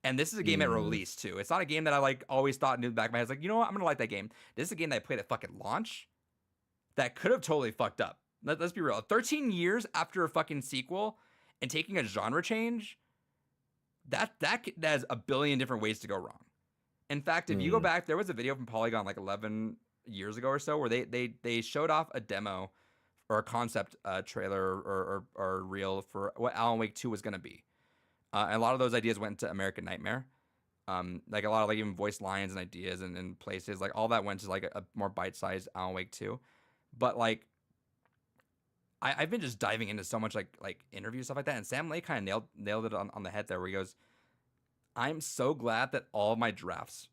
And this is a game at release too. It's not a game that I like always thought in the back of my head, like, you know what, I'm gonna like that game. This is a game that I played at fucking launch that could have totally fucked up. Let's be real. 13 years after a fucking sequel and taking a genre change, that has a billion different ways to go wrong. In fact, if you go back, there was a video from Polygon like 11 years ago or so where they showed off a demo or a concept trailer or reel for what Alan Wake 2 was going to be. And a lot of those ideas went to American Nightmare. Like a lot of like even voice lines and ideas and places, like all that went to like a more bite-sized Alan Wake 2. But like, I've been just diving into so much like interview stuff like that, and Sam Lake kind of nailed it on the head there, where he goes, I'm so glad that all of my drafts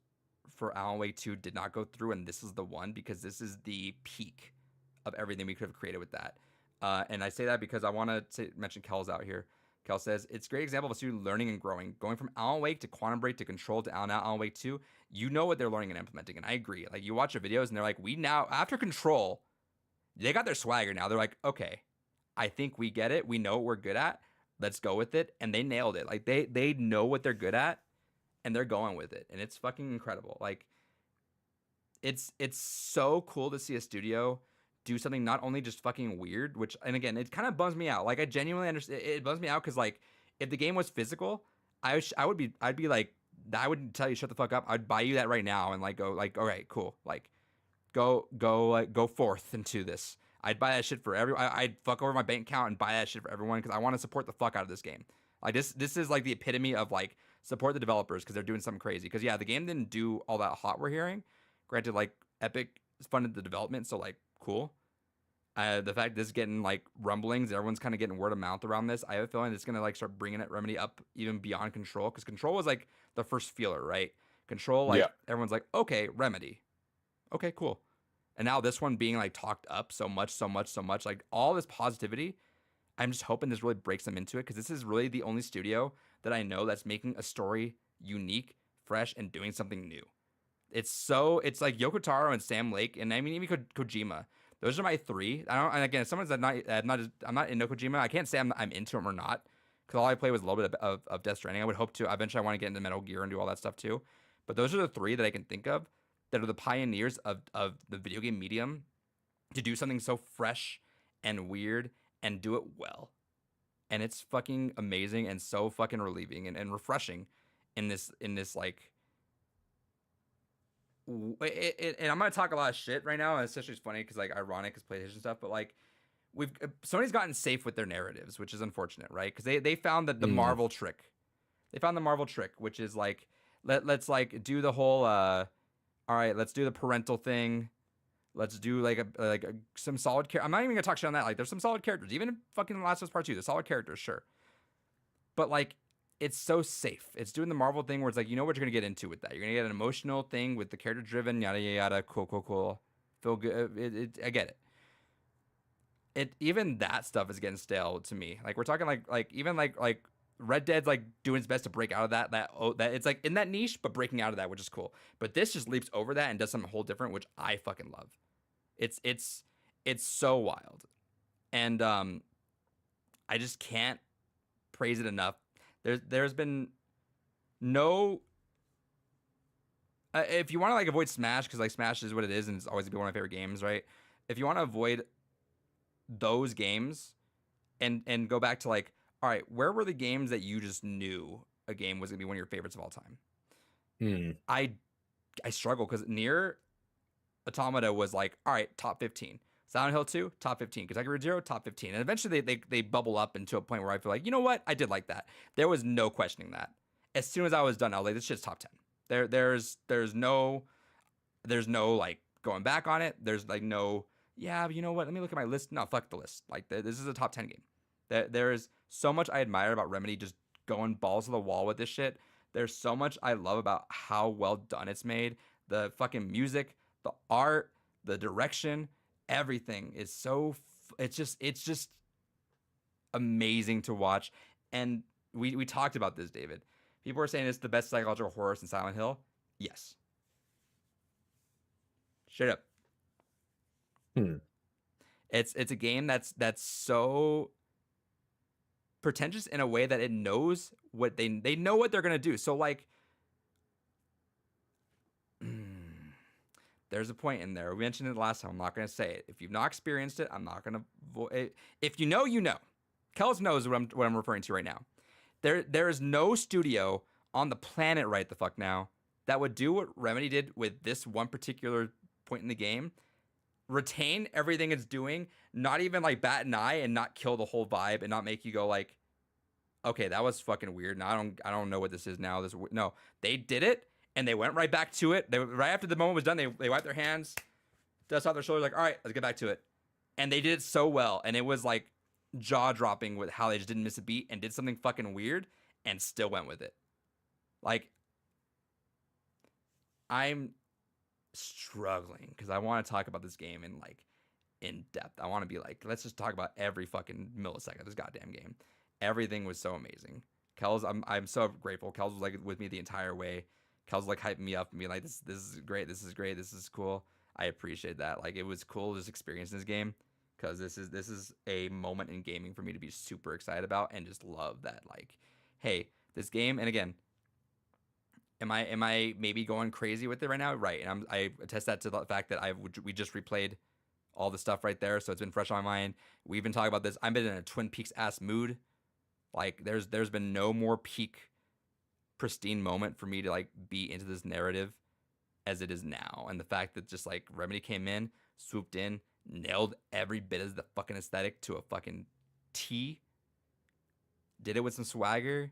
for Alan Wake 2 did not go through, and this is the one, because this is the peak of everything we could have created with that. And I say that because I want to mention Kel's out here. Kel says, it's a great example of a student learning and growing. Going from Alan Wake to Quantum Break to Control to Alan Wake 2, you know what they're learning and implementing. And I agree. Like, you watch the videos, and they're like, we now, after Control, they got their swagger now. They're like, okay, I think we get it. We know what we're good at. Let's go with it. And they nailed it. Like, they know what they're good at, and they're going with it. And it's fucking incredible. Like, it's so cool to see a studio do something not only just fucking weird, which, and again, it kind of bums me out. Like, I genuinely understand. It bums me out because, like, if the game was physical, I'd be like, I wouldn't tell you shut the fuck up. I'd buy you that right now and like go like, all right, cool, like go forth into this. I'd buy that shit for I'd fuck over my bank account and buy that shit for everyone because I want to support the fuck out of this game. Like, this is like the epitome of like support the developers because they're doing something crazy. Because yeah, the game didn't do all that hot. We're hearing, granted, like Epic funded the development, so like cool. The fact this is getting like rumblings, everyone's kind of getting word of mouth around this. I have a feeling it's gonna like start bringing it Remedy up even beyond Control, because Control was like the first feeler, right? Control, like everyone's like, okay, Remedy, okay, cool. And now this one being like talked up so much, like all this positivity. I'm just hoping this really breaks them into it, because this is really the only studio that I know that's making a story unique, fresh, and doing something new. It's like Yoko Taro and Sam Lake, and I mean even Kojima. Those are my three. And again, if someone's I'm not into Kojima, I can't say I'm into him or not, because all I played was a little bit of Death Stranding. I would hope to eventually I want to get into Metal Gear and do all that stuff too. But those are the three that I can think of that are the pioneers of the video game medium to do something so fresh and weird and do it well. and it's fucking amazing and so fucking relieving and refreshing in this like and I'm gonna talk a lot of shit right now, and it's just funny because like ironic because PlayStation stuff, but like Sony's gotten safe with their narratives, which is unfortunate, right? Because they found that the Marvel trick, they found the Marvel trick, which is like let's like do the whole all right, let's do the parental thing. Let's do like some solid character. I'm not even gonna talk shit on that. Like, there's some solid characters, even in fucking Last of Us Part 2. There's solid characters, sure, but like, it's so safe. It's doing the Marvel thing where it's like, you know what you're gonna get into with that. You're gonna get an emotional thing with the character driven, yada yada yada. Cool. Feel good. I get it. Even that stuff is getting stale to me. Like, we're talking like even like Red Dead's like doing its best to break out of that it's like in that niche, but breaking out of that, which is cool. But this just leaps over that and does something whole different, which I fucking love. It's so wild, and I just can't praise it enough. There's been no if you want to like avoid Smash, because like Smash is what it is and it's always been one of my favorite games, right? If you want to avoid those games and go back to like, all right, where were the games that you just knew a game was gonna be one of your favorites of all time? I struggle because Nier Automata was like, all right, top 15. Silent Hill 2, top 15. Kentucky Road Zero, top 15. And eventually they bubble up into a point where I feel like, you know what? I did like that. There was no questioning that. As soon as I was done, I was like, this shit's top 10. There's no like going back on it. There's like no, yeah, but you know what? Let me look at my list. No, fuck the list. Like, this is a top 10 game. There is so much I admire about Remedy just going balls to the wall with this shit. There's so much I love about how well done it's made. The fucking music, the art, the direction, everything is so it's just amazing to watch. And we talked about this, David. People are saying it's the best psychological horror since Silent Hill. Yes. Straight up. It's a game that's so pretentious in a way that it knows what they know what they're gonna do. So like, there's a point in there. We mentioned it last time. I'm not gonna say it. If you've not experienced it, I'm not gonna. If you know, you know. Kels knows what I'm referring to right now. There is no studio on the planet right the fuck now that would do what Remedy did with this one particular point in the game. Retain everything it's doing, not even like bat an eye and not kill the whole vibe and not make you go like, okay, that was fucking weird. Now I don't know what this is now. No, they did it and they went right back to it. Right after the moment was done, they wiped their hands, dust off their shoulders, like, all right, let's get back to it. And they did it so well, and it was like jaw dropping with how they just didn't miss a beat and did something fucking weird and still went with it. Like, I'm struggling because I want to talk about this game in depth. I want to be like, let's just talk about every fucking millisecond of this goddamn game. Everything was so amazing. Kels, I'm so grateful. Kels was like with me the entire way. Kels was like hyping me up and being like, this is great, this is great, this is cool. I appreciate that. Like, it was cool just experiencing this game because this is a moment in gaming for me to be super excited about and just love that. Like, hey, this game, and again, Am I maybe going crazy with it right now? Right, and I attest that to the fact that we just replayed all the stuff right there, so it's been fresh on my mind. We've been talking about this. I've been in a Twin Peaks ass mood. Like, there's been no more peak, pristine moment for me to like be into this narrative as it is now, and the fact that just like Remedy came in, swooped in, nailed every bit of the fucking aesthetic to a fucking T. Did it with some swagger.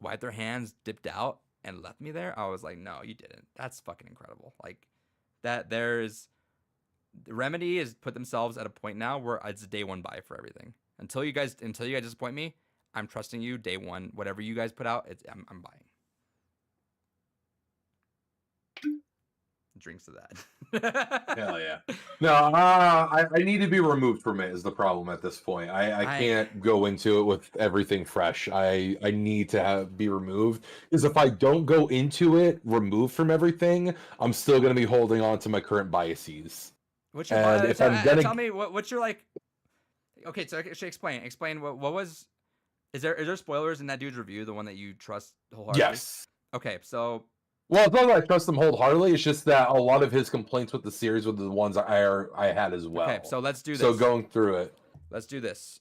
Wiped their hands, dipped out, and left me there. I was like, no, you didn't. That's fucking incredible. Like, that Remedy has put themselves at a point now where it's a day one buy for everything. Until you guys disappoint me, I'm trusting you day one. Whatever you guys put out, I'm buying. Drinks to that. Hell yeah. No, I need to be removed from it is the problem at this point. I can't go into it with everything fresh. I need to be removed. Because if I don't go into it removed from everything, I'm still going to be holding on to my current biases. What's your bias? Tell me what's your like. Okay, so actually explain what was. Is there spoilers in that dude's review? The one that you trust wholeheartedly? Yes. Okay, so. Well, it's not that I trust him wholeheartedly. It's just that a lot of his complaints with the series were the ones I had as well. Okay, so let's do this. So going through it. Let's do this.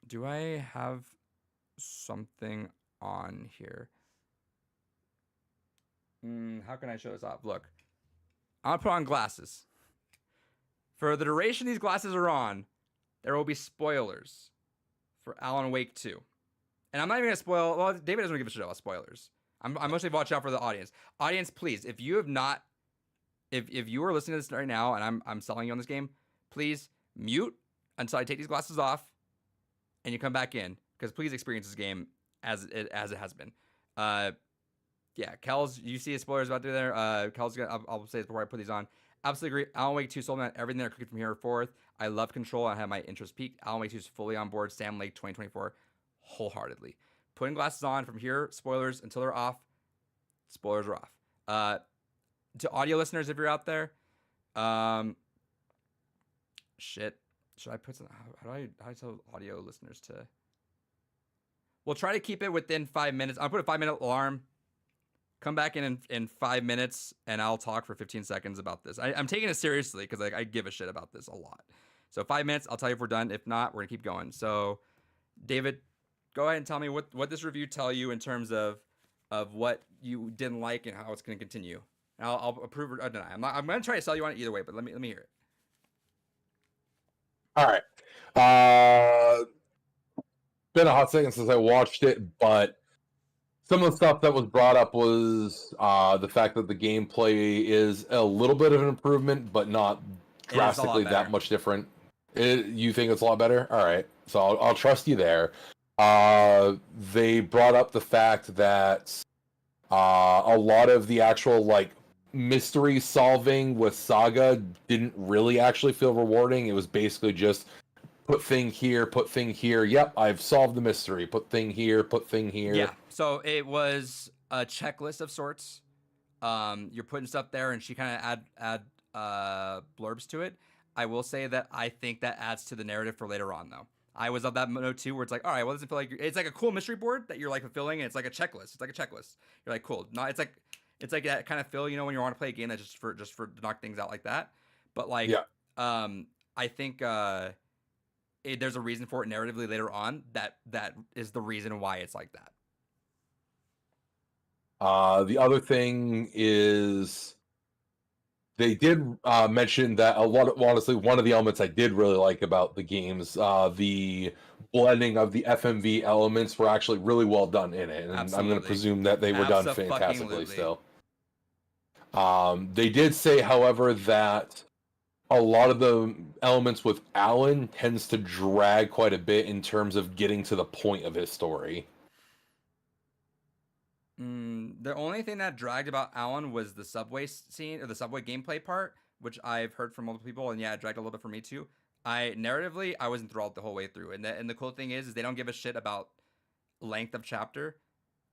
Do I have something on here? How can I show this off? Look, I'm gonna put on glasses. For the duration these glasses are on, there will be spoilers for Alan Wake 2. And I'm not even gonna spoil. Well, David doesn't give a shit about spoilers. I'm mostly watching out for the audience. Audience, please, if you have not, if you are listening to this right now, and I'm selling you on this game, please mute until I take these glasses off, and you come back in, because please experience this game as it has been. Yeah, Kel's, you see spoilers about there. Kel's gonna, I'll say this before I put these on. Absolutely agree. Alan Wake 2 sold me on everything that I could from here forth. I love Control. I have my interest peaked. Alan Wake 2 is fully on board. Sam Lake 2024, wholeheartedly. Putting glasses on from here. Spoilers until they're off. Spoilers are off. To audio listeners, if you're out there, shit. Should I put some? How do I tell audio listeners to? We'll try to keep it within 5 minutes. I'll put a 5-minute alarm. Come back in 5 minutes, and I'll talk for 15 seconds about this. I'm taking it seriously because I give a shit about this a lot. So 5 minutes, I'll tell you if we're done. If not, we're gonna keep going. So, David, go ahead and tell me what this review tell you in terms of what you didn't like and how it's gonna continue. And I'll approve or deny. I'm gonna try to sell you on it either way, but let me hear it. All right. Been a hot second since I watched it, but some of the stuff that was brought up was the fact that the gameplay is a little bit of an improvement, but not drastically that much different. You think it's a lot better? All right, so I'll trust you there. They brought up the fact that a lot of the actual like mystery solving with Saga didn't really actually feel rewarding. It was basically just put thing here, put thing here. Yep, I've solved the mystery. Put thing here, put thing here. Yeah. So it was a checklist of sorts. You're putting stuff there, and she kind of add blurbs to it. I will say that I think that adds to the narrative for later on, though. I was of that note too, where it's like, all right, well, it doesn't feel like it's like a cool mystery board that you're like fulfilling, and it's like a checklist. It's like a checklist. You're like, cool. No, it's like that kind of feel, you know, when you want to play a game that just for to knock things out like that. But like, yeah. I think there's a reason for it narratively later on. That is the reason why it's like that. The other thing is they did mention that honestly, one of the elements I did really like about the games, the blending of the FMV elements were actually really well done in it. And Absolutely. I'm going to presume that they were done fantastically still. They did say, however, that a lot of the elements with Alan tends to drag quite a bit in terms of getting to the point of his story. The only thing that dragged about Alan was the subway scene or the subway gameplay part, which I've heard from multiple people, and yeah, it dragged a little bit for me too. Narratively, I was enthralled the whole way through, and the cool thing is they don't give a shit about length of chapter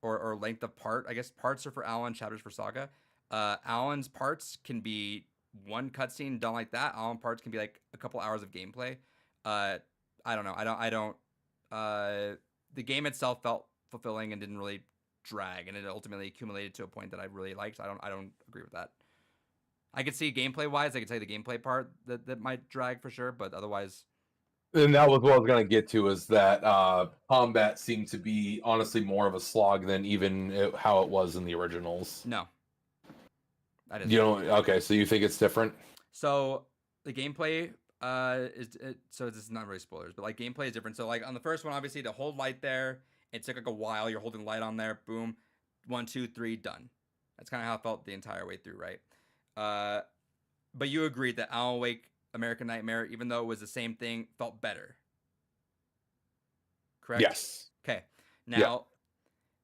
or length of part. I guess parts are for Alan, chapters for Saga. Alan's parts can be one cutscene done like that. Alan parts can be like a couple hours of gameplay. I don't know. I don't. The game itself felt fulfilling and didn't really drag, and it ultimately accumulated to a point that I really liked. I don't agree with that. I could see gameplay wise, I could tell you the gameplay part that might drag for sure, but otherwise. And that was what I was gonna get to, is that combat seemed to be honestly more of a slog than even how it was in the originals. No. You don't. Okay, so you think it's different? So the gameplay so it's not really spoilers, but like gameplay is different. So like on the first one, obviously to hold light there, it took like a while. You're holding light on there, boom, 1, 2, 3, done. That's kind of how it felt the entire way through, right? But you agreed that Alan Wake American Nightmare, even though it was the same thing, felt better. Correct? Yes. Okay. Now,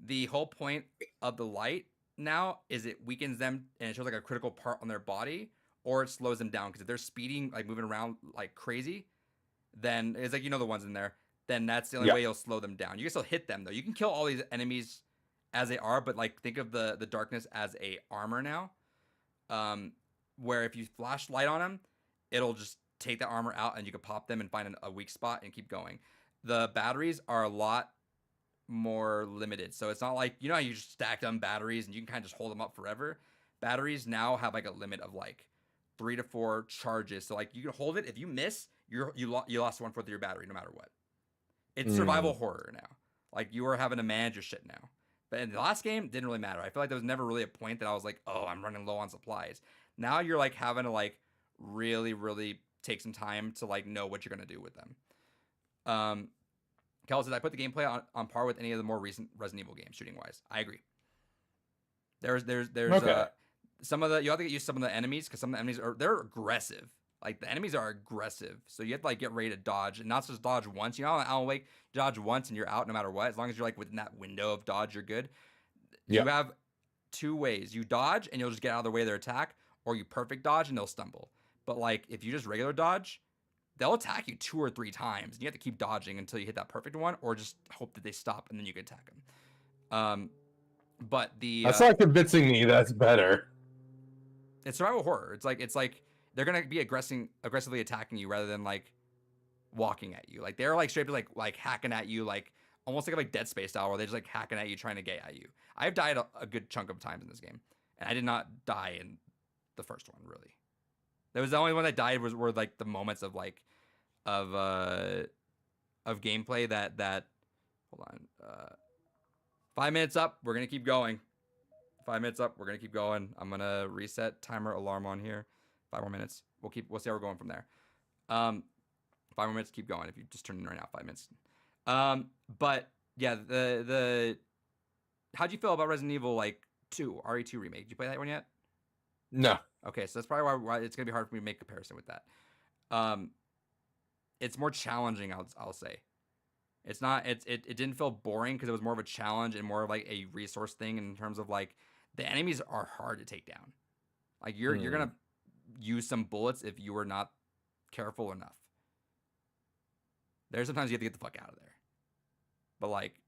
the whole point of the light now is it weakens them and it shows like a critical part on their body, or it slows them down, because if they're speeding, like moving around like crazy, then it's like, you know, the ones in there, then that's the only way you'll slow them down. You can still hit them though. You can kill all these enemies as they are, but like think of the darkness as a armor now, where if you flash light on them, it'll just take the armor out and you can pop them and find a weak spot and keep going. The batteries are a lot more limited, so it's not like, you know how you just stack them batteries and you can kind of just hold them up forever. Batteries now have like a limit of like 3 to 4 charges, so like you can hold it. If you miss, you lost 1/4 of your battery no matter what, It's survival horror now. Like you are having to manage your shit now. But in the last game, it didn't really matter. I feel like there was never really a point that I was like, oh, I'm running low on supplies. Now you're like having to like really, really take some time to like know what you're gonna do with them. Kel says I put the gameplay on par with any of the more recent Resident Evil games, shooting wise. I agree. There's Okay. Some of the you have to get used to some of the enemies because some of the enemies they're aggressive. Like the enemies are aggressive, so you have to like get ready to dodge and not just dodge once. You know, Alan Wake, dodge once and you're out no matter what. As long as you're like within that window of dodge, you're good. Yeah. You have two ways: you dodge and you'll just get out of the way of their attack, or you perfect dodge and they'll stumble. But like if you just regular dodge, they'll attack you 2 or 3 times, and you have to keep dodging until you hit that perfect one, or just hope that they stop and then you can attack them. But That's not convincing me. That's better. it's survival horror. It's like they're gonna be aggressively attacking you rather than like walking at you. Like they're like straight up like hacking at you, like almost like Dead Space style, where they're just like hacking at you, trying to get at you. I've died a good chunk of times in this game, and I did not die in the first one really. There was the only one that died were like the moments of like of gameplay that hold on 5 minutes up, we're gonna keep going. 5 minutes up, we're gonna keep going. I'm gonna reset timer alarm on here. 5 more minutes. We'll see how we're going from there. 5 more minutes, keep going. If you just turn in right now, 5 minutes. But yeah, the how'd you feel about Resident Evil like 2 RE2 remake? Did you play that one yet? No. Okay, so that's probably why it's gonna be hard for me to make a comparison with that. It's more challenging, I'll say. It's not it didn't feel boring because it was more of a challenge and more of like a resource thing in terms of like the enemies are hard to take down. Like you're gonna use some bullets if you are not careful enough. There's sometimes you have to get the fuck out of there. But like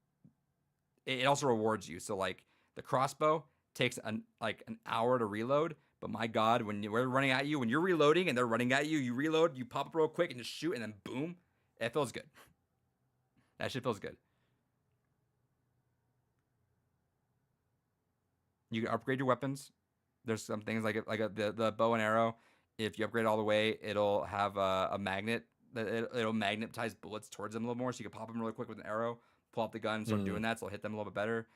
it also rewards you. So like the crossbow takes an hour to reload. But my God, when we're running at you, when you're reloading and they're running at you, you reload, you pop up real quick and just shoot, and then boom, it feels good. That shit feels good. You can upgrade your weapons. There's some things like the bow and arrow. If you upgrade all the way, it'll have a magnet. It'll magnetize bullets towards them a little more, so you can pop them really quick with an arrow, pull out the gun, and start doing that, so it'll hit them a little bit better.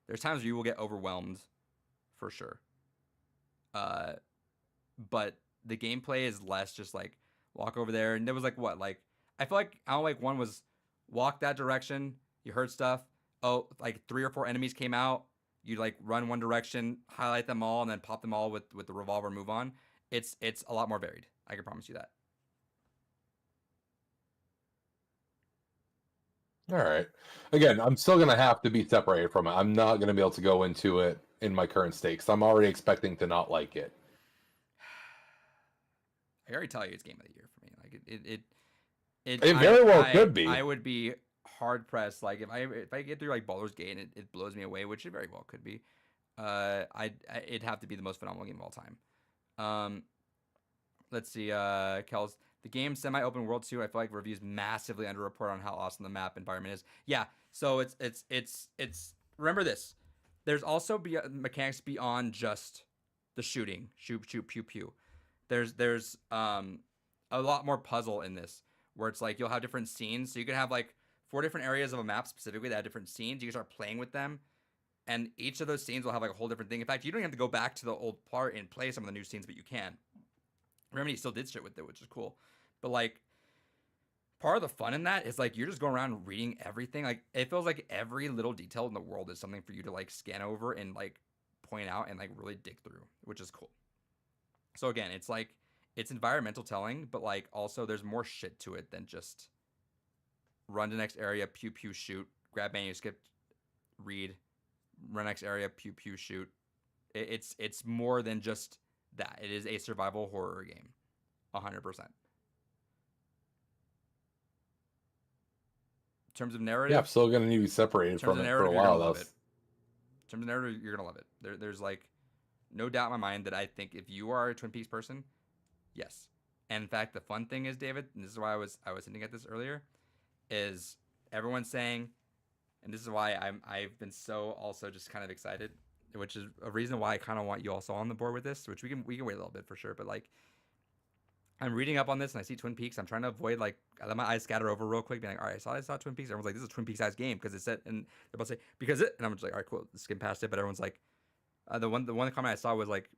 There's times where you will get overwhelmed, for sure. But the gameplay is less just like walk over there, and there was like what, like I feel like Alan Wake 1 was walk that direction, you heard stuff. Oh, like 3 or 4 enemies came out. You like run one direction, highlight them all, and then pop them all with the revolver, move on. It's a lot more varied. I can promise you that. All right. Again, I'm still going to have to be separated from it. I'm not going to be able to go into it in my current state because I'm already expecting to not like it. I already tell you it's game of the year for me. Like It very well could be. I would be hard pressed. Like if I get through like Baldur's Gate and it blows me away, which it very well could be. It'd have to be the most phenomenal game of all time. Let's see. Kel's the game semi-open world 2. I feel like reviews massively underreport on how awesome the map environment is. Yeah. So it's remember this. There's also mechanics beyond just the shooting, shoot, pew, pew. There's a lot more puzzle in this, where it's like you'll have different scenes. So you can have like 4 different areas of a map specifically that have different scenes. You can start playing with them, and each of those scenes will have like a whole different thing. In fact, you don't even have to go back to the old part and play some of the new scenes, but you can. Remedy still did shit with it, which is cool. But like part of the fun in that is like you're just going around reading everything. Like it feels like every little detail in the world is something for you to like scan over and like point out and like really dig through, which is cool. So again, it's like it's environmental telling, but like also there's more shit to it than just run to next area, pew pew shoot, grab manuscript, read, run next area, pew pew shoot. It's more than just that. It is a survival horror game, 100%. In terms of narrative, yeah, I'm still going to need to be separated from it for a while. In terms of narrative, you're gonna love it. There's like no doubt in my mind that I think if you are a Twin Peaks person, yes. And in fact, the fun thing is, David, and this is why I was hinting at this earlier, is everyone's saying, and this is why I've been so also just kind of excited, which is a reason why I kind of want you also on the board with this, which we can wait a little bit for sure, but like I'm reading up on this and I see Twin Peaks. I'm trying to avoid like I let my eyes scatter over real quick, being like, all right, I saw Twin Peaks. Everyone's like, this is a Twin Peaks sized game because it's set, and they're about to say because it, and I'm just like, all right, cool, skim past it. But everyone's like, the one comment I saw was like,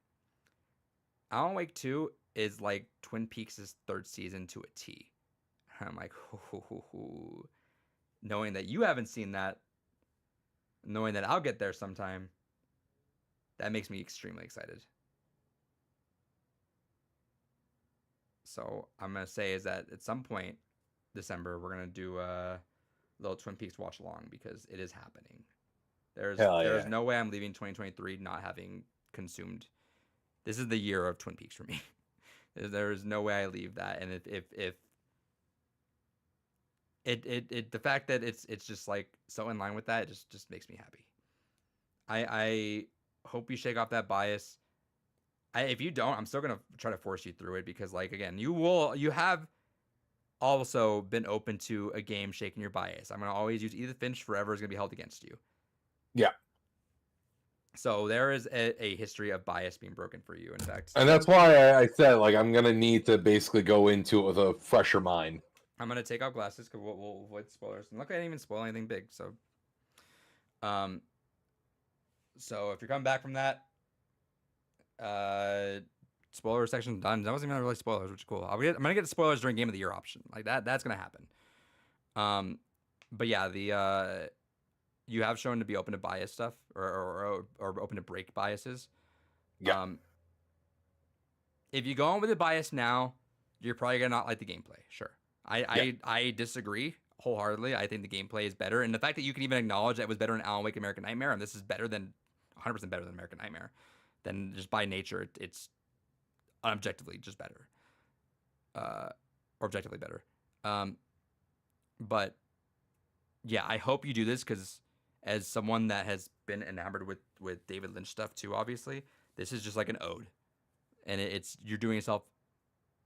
Alan Wake 2 is like Twin Peaks' third season to a T. And I'm like, knowing that you haven't seen that, knowing that I'll get there sometime, that makes me extremely excited. So I'm gonna say is that at some point December we're gonna do a little Twin Peaks watch along because it is happening. There's no way I'm leaving 2023 not having consumed. This is the year of Twin Peaks for me. There's no way I leave that. And if the fact that it's just like so in line with that, it just makes me happy. I hope you shake off that bias. If you don't, I'm still gonna try to force you through it because, like, again, you have also been open to a game shaking your bias. I'm gonna always use Edith Finch forever is gonna be held against you. Yeah. So there is a history of bias being broken for you, in fact. And that's why I said, like, I'm gonna need to basically go into it with a fresher mind. I'm gonna take out glasses because we'll avoid spoilers. And look, I didn't even spoil anything big. So if you're coming back from that, spoiler section's done. That wasn't even really spoilers, which is cool. I'm gonna get the spoilers during Game of the Year option. Like that's gonna happen. But yeah, you have shown to be open to bias stuff or open to break biases. Yeah. If you go on with a bias now, you're probably gonna not like the gameplay. Sure. I disagree wholeheartedly. I think the gameplay is better, and the fact that you can even acknowledge that it was better in Alan Wake American Nightmare, and this is better than 100% better than American Nightmare, then just by nature it's objectively just better, or objectively better. But yeah, I hope you do this because as someone that has been enamored with David Lynch stuff too, obviously, this is just like an ode, and you're doing yourself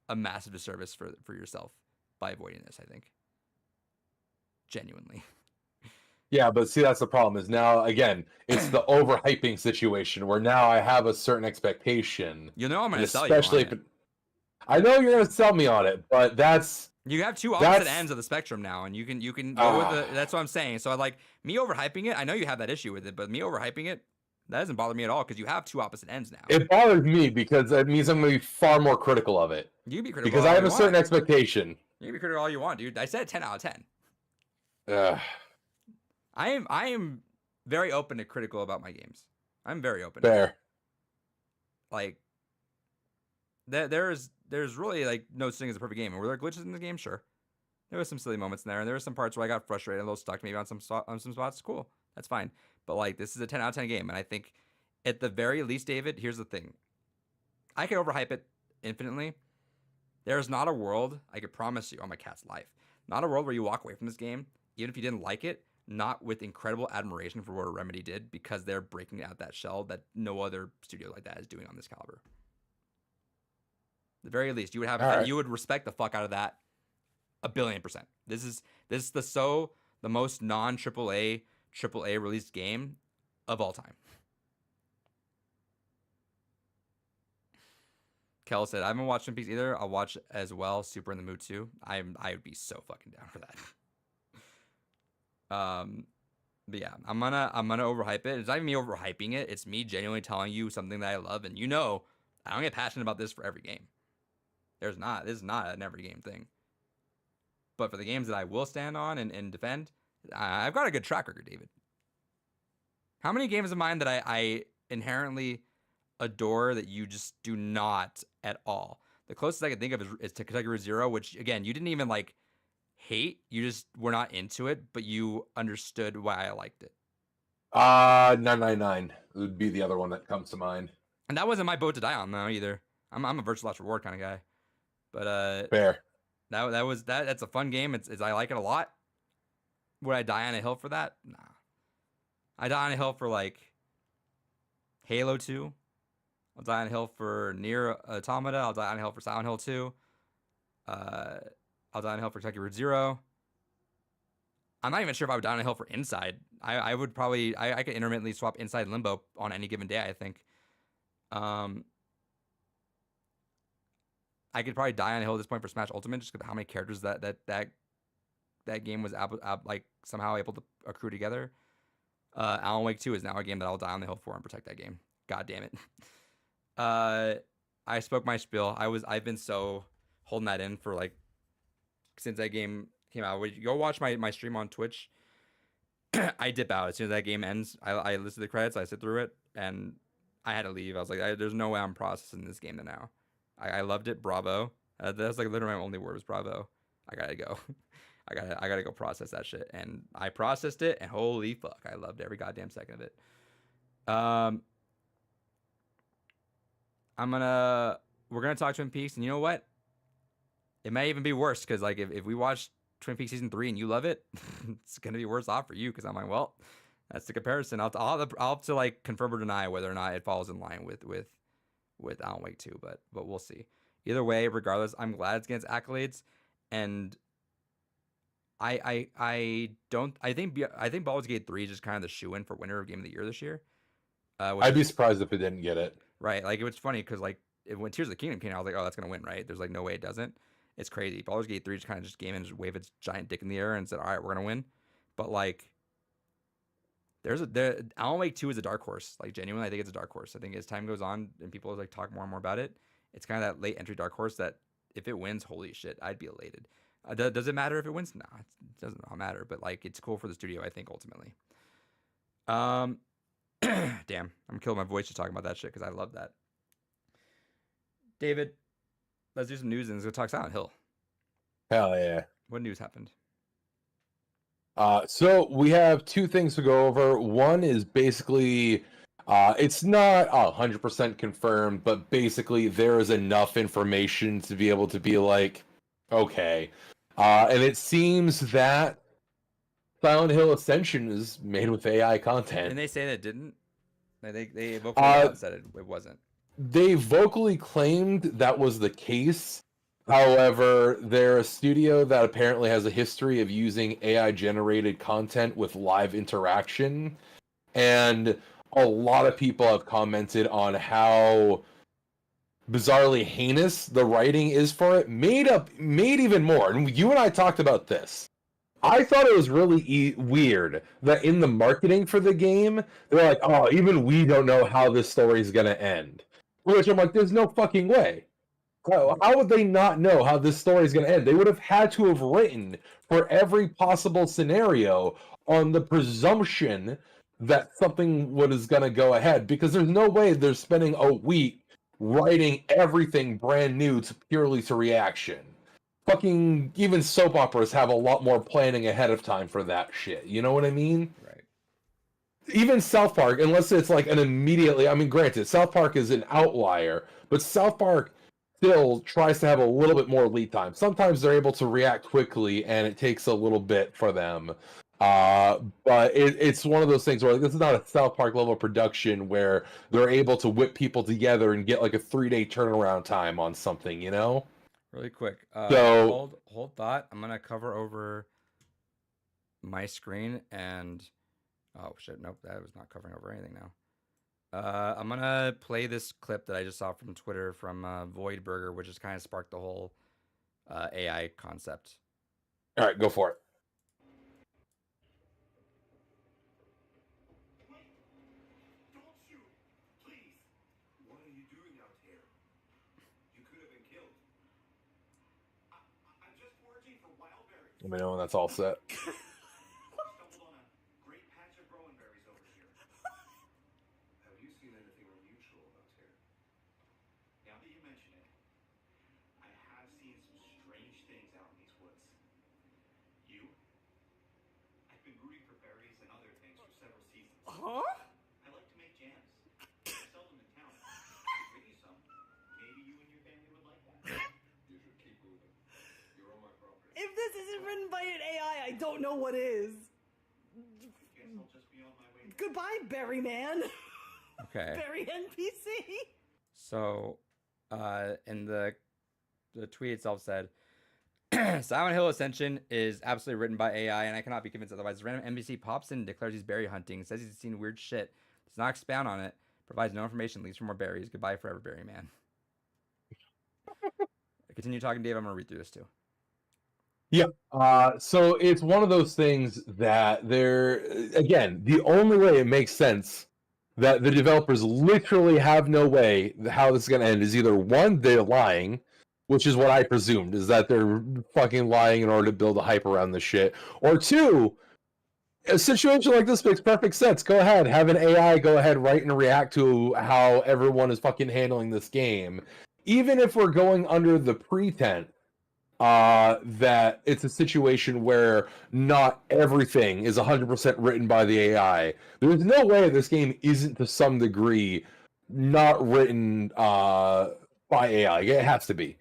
a massive disservice for yourself by avoiding this, I think. Genuinely. Yeah, but see, that's the problem is now, again, it's the overhyping situation where now I have a certain expectation. You know I'm going to sell you on it. I know you're going to sell me on it, but you have two opposite ends of the spectrum now, and you can go with the. That's what I'm saying. So like me overhyping it, I know you have that issue with it, but me overhyping it, that doesn't bother me at all because you have two opposite ends now. It bothers me because it means I'm going to be far more critical of it. You can be critical because I have a certain expectation. You can be critical all you want, dude. I said 10 out of 10. I am very open to critical about my games. I'm very open. Fair. Like there's really like no such thing as a perfect game. And were there glitches in the game? Sure. There was some silly moments in there, and there were some parts where I got frustrated, a little stuck maybe on some spots. Cool, that's fine. But like this is a 10 out of 10 game, and I think at the very least, David, here's the thing: I can overhype it infinitely. There's not a world, I could promise you on my cat's life, not a world where you walk away from this game, even if you didn't like it, not with incredible admiration for what Remedy did, because they're breaking out that shell that no other studio like that is doing on this caliber. At the very least, you would have you would respect the fuck out of that 1,000,000,000%. This is the most non-AAA released game of all time. Kel said, I haven't watched Twin Peaks either. I'll watch as well. Super in the mood too. I would be so fucking down for that. But yeah, I'm gonna overhype it. It's not even me overhyping it. It's me genuinely telling you something that I love, and I don't get passionate about this for every game. This is not an every game thing. But for the games that I will stand on and defend, I've got a good track record, David. How many games of mine that I inherently adore that you just do not at all? The closest I can think of is to Kentucky Route Zero, which again you didn't even like hate. You just were not into it, but you understood why I liked it. 999 would be the other one that comes to mind. And that wasn't my boat to die on though either. I'm a virtual last reward kind of guy. But fair. That's a fun game. I like it a lot. Would I die on a hill for that? Nah. I die on a hill for like Halo 2. I'll die on a hill for Nier Automata. I'll die on a hill for Silent Hill 2. I'll die on a hill for Kentucky Route Zero. I'm not even sure if I would die on a hill for Inside. I would probably I could intermittently swap Inside and Limbo on any given day, I think. I could probably die on a hill at this point for Smash Ultimate just because how many characters that game was like somehow able to accrue together. Alan Wake 2 is now a game that I'll die on the hill for and protect that game. God damn it. I spoke my spiel. I've been so holding that in for like since that game came out. Go watch my stream on Twitch. I dip out as soon as that game ends. I listen to the credits, I sit through it, and I had to leave. I was like, there's no way I'm processing this game now. I loved it. Bravo. That's like literally my only word was bravo. I gotta go. I gotta go process that shit. And I processed it, and holy fuck, I loved every goddamn second of it. We're gonna talk Twin Peaks, and you know what? It may even be worse because like if we watch Twin Peaks season 3 and you love it, it's gonna be worse off for you because I'm like, well, that's the comparison. I'll have to like confirm or deny whether or not it falls in line with Alan Wake 2, but we'll see. Either way, regardless, I'm glad it's getting its accolades, and I think Baldur's Gate 3 is just kind of the shoe-in for winner of Game of the Year this year. I'd be surprised if it didn't get it. Right, like it was funny because like when Tears of the Kingdom came out, I was like, oh, that's gonna win, right? There's like no way it doesn't. It's crazy. Baldur's Gate 3 just kind of just came and just waved its giant dick in the air and said, all right, we're gonna win. But like, Alan Wake 2 is a dark horse. Like genuinely, I think it's a dark horse. I think as time goes on and people like talk more and more about it, it's kind of that late entry dark horse that if it wins, holy shit, I'd be elated. Does it matter if it wins? Nah, it doesn't matter. But like, it's cool for the studio, I think, ultimately. Damn, I'm killing my voice just talking about that shit because I love that. David, let's do some news and let's go talk Silent Hill. Hell yeah. What news happened? So we have two things to go over. One is basically, it's not 100% confirmed, but basically there is enough information to be able to be like, okay. And it seems that Silent Hill Ascension is made with AI content. Didn't they say that it didn't? They vocally said it wasn't. They vocally claimed that was the case. However, they're a studio that apparently has a history of using AI-generated content with live interaction. And a lot of people have commented on how bizarrely heinous the writing is for it. Made even more. And you and I talked about this. I thought it was really weird that in the marketing for the game, they're like, oh, even we don't know how this story is going to end. Which I'm like, there's no fucking way. How would they not know how this story is going to end? They would have had to have written for every possible scenario on the presumption that something was going to go ahead, because there's no way they're spending a week writing everything brand new purely to reaction. Fucking even soap operas have a lot more planning ahead of time for that shit. You know what I mean? Right. Even South Park, unless it's like an immediately, I mean, granted, South Park is an outlier, but South Park still tries to have a little bit more lead time. Sometimes they're able to react quickly, and it takes a little bit for them. But it's one of those things where like, this is not a South Park level production where they're able to whip people together and get like a 3-day turnaround time on something, you know? Really quick. So hold thought. I'm gonna cover over my screen and oh shit, nope, that was not covering over anything now. I'm gonna play this clip that I just saw from Twitter from Void Burger, which has kind of sparked the whole AI concept. All right, go for it. Let me know when that's all set. Huh? I like to make jams. I sell them in town. Bring you some. Maybe you and your family would like that. You should keep moving. You're on my property. If this isn't written by an AI, I don't know what is. Guess I'll just be on my way. Goodbye, Berry Man. Okay. Berry NPC. So, and the tweet itself said, Silent Hill Ascension is absolutely written by AI, and I cannot be convinced otherwise. A random NPC pops in and declares he's berry hunting, says he's seen weird shit, does not expound on it, provides no information, leaves for more berries. Goodbye forever, Berry Man. Continue talking, Dave. I'm gonna read through this too. So it's one of those things that again, the only way it makes sense that the developers literally have no way how this is going to end is either one, they're lying, which is what I presumed, is that they're fucking lying in order to build a hype around this shit, or two, a situation like this makes perfect sense. Go ahead, have an AI go ahead, write and react to how everyone is fucking handling this game. Even if we're going under the pretense that it's a situation where not everything is 100% written by the AI. There's no way this game isn't to some degree not written by AI. It has to be.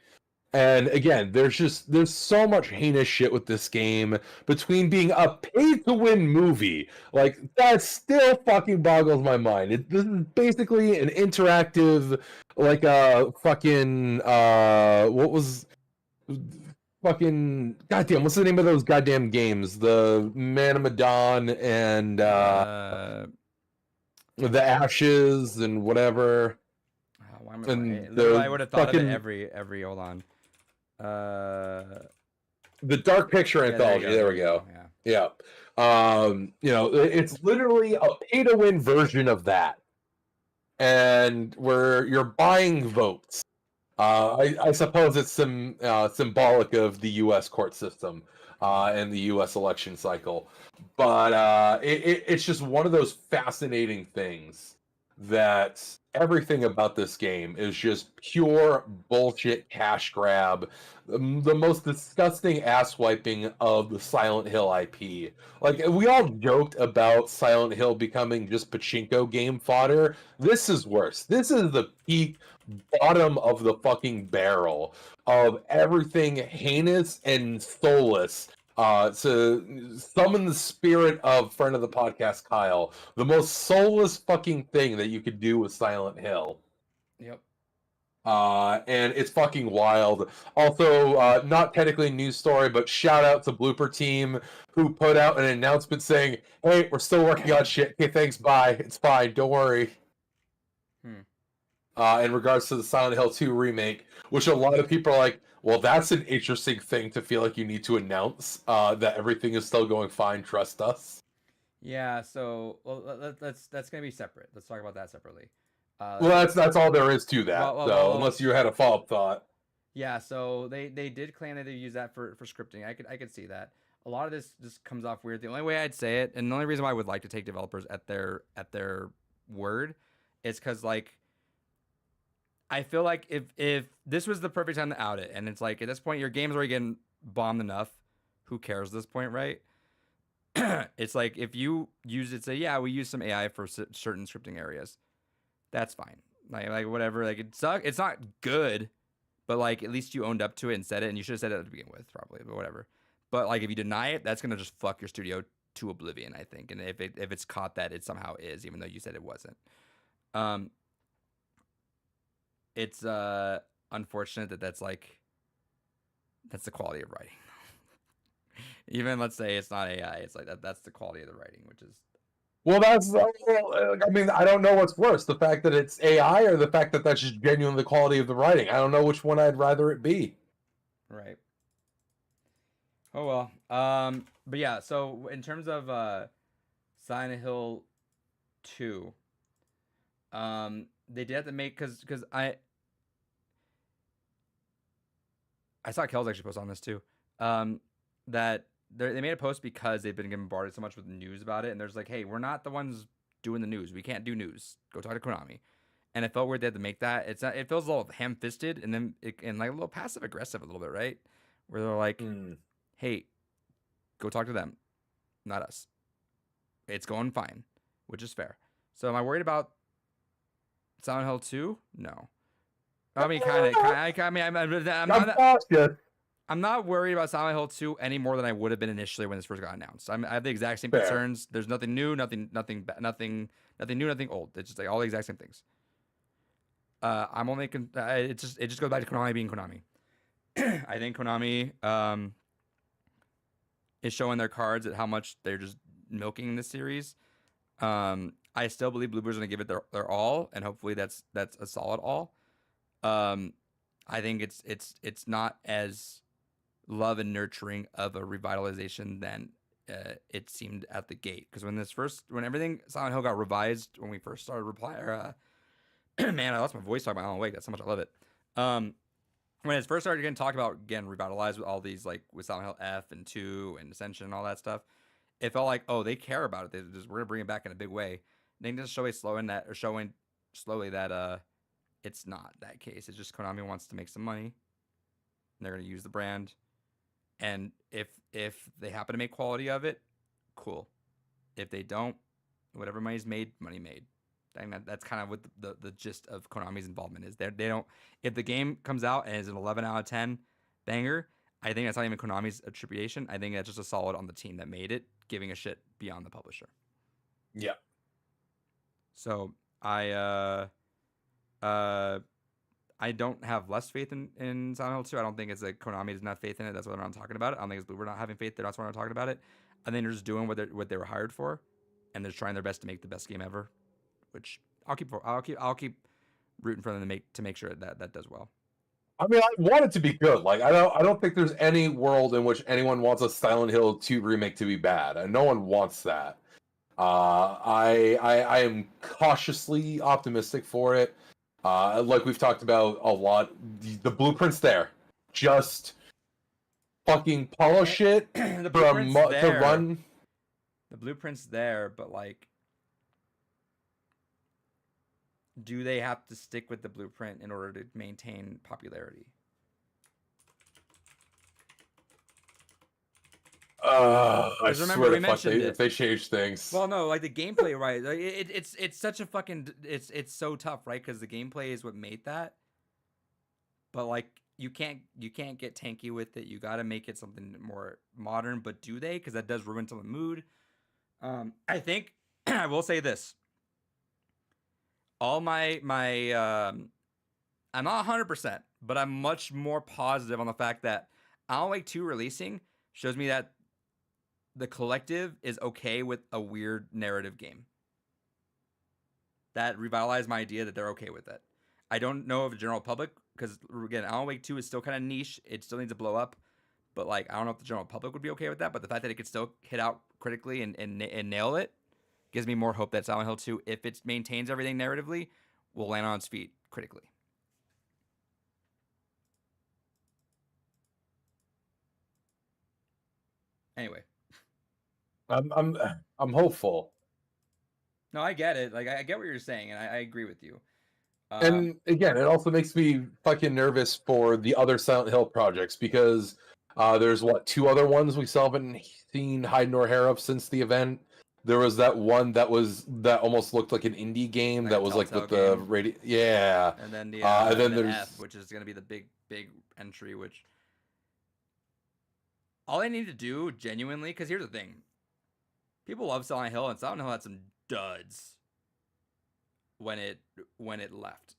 And again, there's so much heinous shit with this game, between being a pay-to-win movie. Like, that still fucking boggles my mind. This is basically an interactive, like a fucking what was fucking goddamn, what's the name of those goddamn games? The Man of Medan and the Ashes and whatever. Why am And I would have thought of fucking- it every. Hold on. The Dark Picture Yeah, Anthology. There we go. Yeah. Yeah. It's literally a pay-to-win version of that, and where you're buying votes. I suppose it's symbolic of the U.S. court system and the U.S. election cycle, but it's just one of those fascinating things that everything about this game is just pure bullshit cash grab, the most disgusting ass wiping of the Silent Hill IP. Like, we all joked about Silent Hill becoming just pachinko game fodder. This is worse. This is the peak bottom of the fucking barrel of everything heinous and soulless. To summon the spirit of friend of the podcast Kyle, the most soulless fucking thing that you could do with Silent Hill. Yep. And it's fucking wild. Also, not technically a news story, but shout out to Blooper Team, who put out an announcement saying, "Hey, we're still working on shit. Okay, thanks, bye. It's fine. Don't worry." In regards to the Silent Hill 2 remake, which a lot of people are like, well, that's an interesting thing to feel like you need to announce, that everything is still going fine, trust us. Yeah. So, well, that's gonna be separate. Let's talk about that separately. Well, that's all there is to that, well, unless you had a follow-up thought. Yeah. So they did claim that they use that for scripting. I could see that. A lot of this just comes off weird. The only way I'd say it, and the only reason why I would like to take developers at their word, is because, like, I feel like if this was the perfect time to out it, and it's like, at this point your game's already getting bombed enough, who cares at this point, right? It's like, if you use it, say, yeah, we use some AI for certain scripting areas, that's fine. Like whatever. Like, it's not good, but like, at least you owned up to it and said it, and you should have said it to begin with, probably, but whatever. But like, if you deny it, that's gonna just fuck your studio to oblivion, I think. And if it's caught that it somehow is, even though you said it wasn't. It's unfortunate that that's the quality of writing. Even, let's say it's not AI, it's like that's the quality of the writing, which is, Well, I mean, I don't know what's worse, the fact that it's AI or the fact that that's just genuinely the quality of the writing. I don't know which one I'd rather it be. right. Oh well. But yeah, so in terms of Silent Hill 2, they did have to make, because I saw Kel's actually post on this too. That they made a post because they've been getting bombarded so much with news about it, and there's like, hey, we're not the ones doing the news. We can't do news. Go talk to Konami. And it felt weird they had to make that. It feels a little ham-fisted, and then and like a little passive aggressive a little bit, right? Where they're like, hey, go talk to them, not us. It's going fine, which is fair. So am I worried about Silent Hill 2? No. I mean, I'm not worried about Silent Hill 2 any more than I would have been initially when this first got announced. I have the exact same Fair. concerns. There's nothing new, nothing new, nothing old. It's just like all the exact same things. I'm only it just goes back to Konami being Konami. I think Konami is showing their cards at how much they're just milking this series. I still believe Bloober's going to give it their all, and hopefully that's a solid all. I think it's not as love and nurturing of a revitalization than it seemed at the gate. Because when everything Silent Hill got revised, when we first started man, I lost my voice talking about Alan Wake. That's how much I love it. When it first started getting talked about, again, revitalized with all these, like, with Silent Hill F and 2 and Ascension and all that stuff, it felt like, oh, they care about it. We're gonna bring it back in a big way. They just showing slowly that it's not that case. It's just Konami wants to make some money. And they're gonna use the brand, and if they happen to make quality of it, cool. If they don't, whatever money's made, money made. I think that's kind of what the gist of Konami's involvement is. They don't. If the game comes out and is an 11 out of 10 banger, I think that's not even Konami's attribution. I think that's just a solid on the team that made it, giving a shit beyond the publisher. Yeah. So I don't have less faith in Silent Hill 2. I don't think it's like Konami doesn't have faith in it. That's why they're not talking about it. I don't think it's Bloober not having faith. That's why they're not talking about it. I think they're just doing what they were hired for, and they're trying their best to make the best game ever. Which I'll keep rooting for them to make sure that does well. I mean, I want it to be good. Like, I don't think there's any world in which anyone wants a Silent Hill 2 remake to be bad, and no one wants that. I am cautiously optimistic for it. Like we've talked about a lot, the blueprint's there. Just fucking polish it The for a blueprint's to there. run. The blueprint's there, but like, do they have to stick with the blueprint in order to maintain popularity? I 'Cause remember, swear we to fuck, mentioned it. if they change things. Well, no, like the gameplay, right? Like, it's such a fucking it's so tough, right? Because the gameplay is what made that. But like, you can't get tanky with it. You got to make it something more modern. But do they? Because that does ruin some of the mood. I think I will say this. All my I'm not 100%, but I'm much more positive on the fact that Alan Wake 2 releasing shows me that the collective is okay with a weird narrative game. That revitalized my idea that they're okay with it. I don't know if the general public, because again, Alan Wake 2 is still kind of niche. It still needs to blow up. But like, I don't know if the general public would be okay with that. But the fact that it could still hit out critically and nail it gives me more hope that Silent Hill 2, if it maintains everything narratively, will land on its feet critically. Anyway. I'm hopeful. No, I get it. Like, I get what you're saying, and I agree with you. And again, it also makes me fucking nervous for the other Silent Hill projects because there's two other ones we still haven't seen hide nor hair of since the event. There was that one that almost looked like an indie game Like that a was like with Telltale the game. radio. Yeah. And then and then there's there's F, which is going to be the big entry, which all they need to do genuinely, because here's the thing. People love Silent Hill, and Silent Hill had some duds when it left.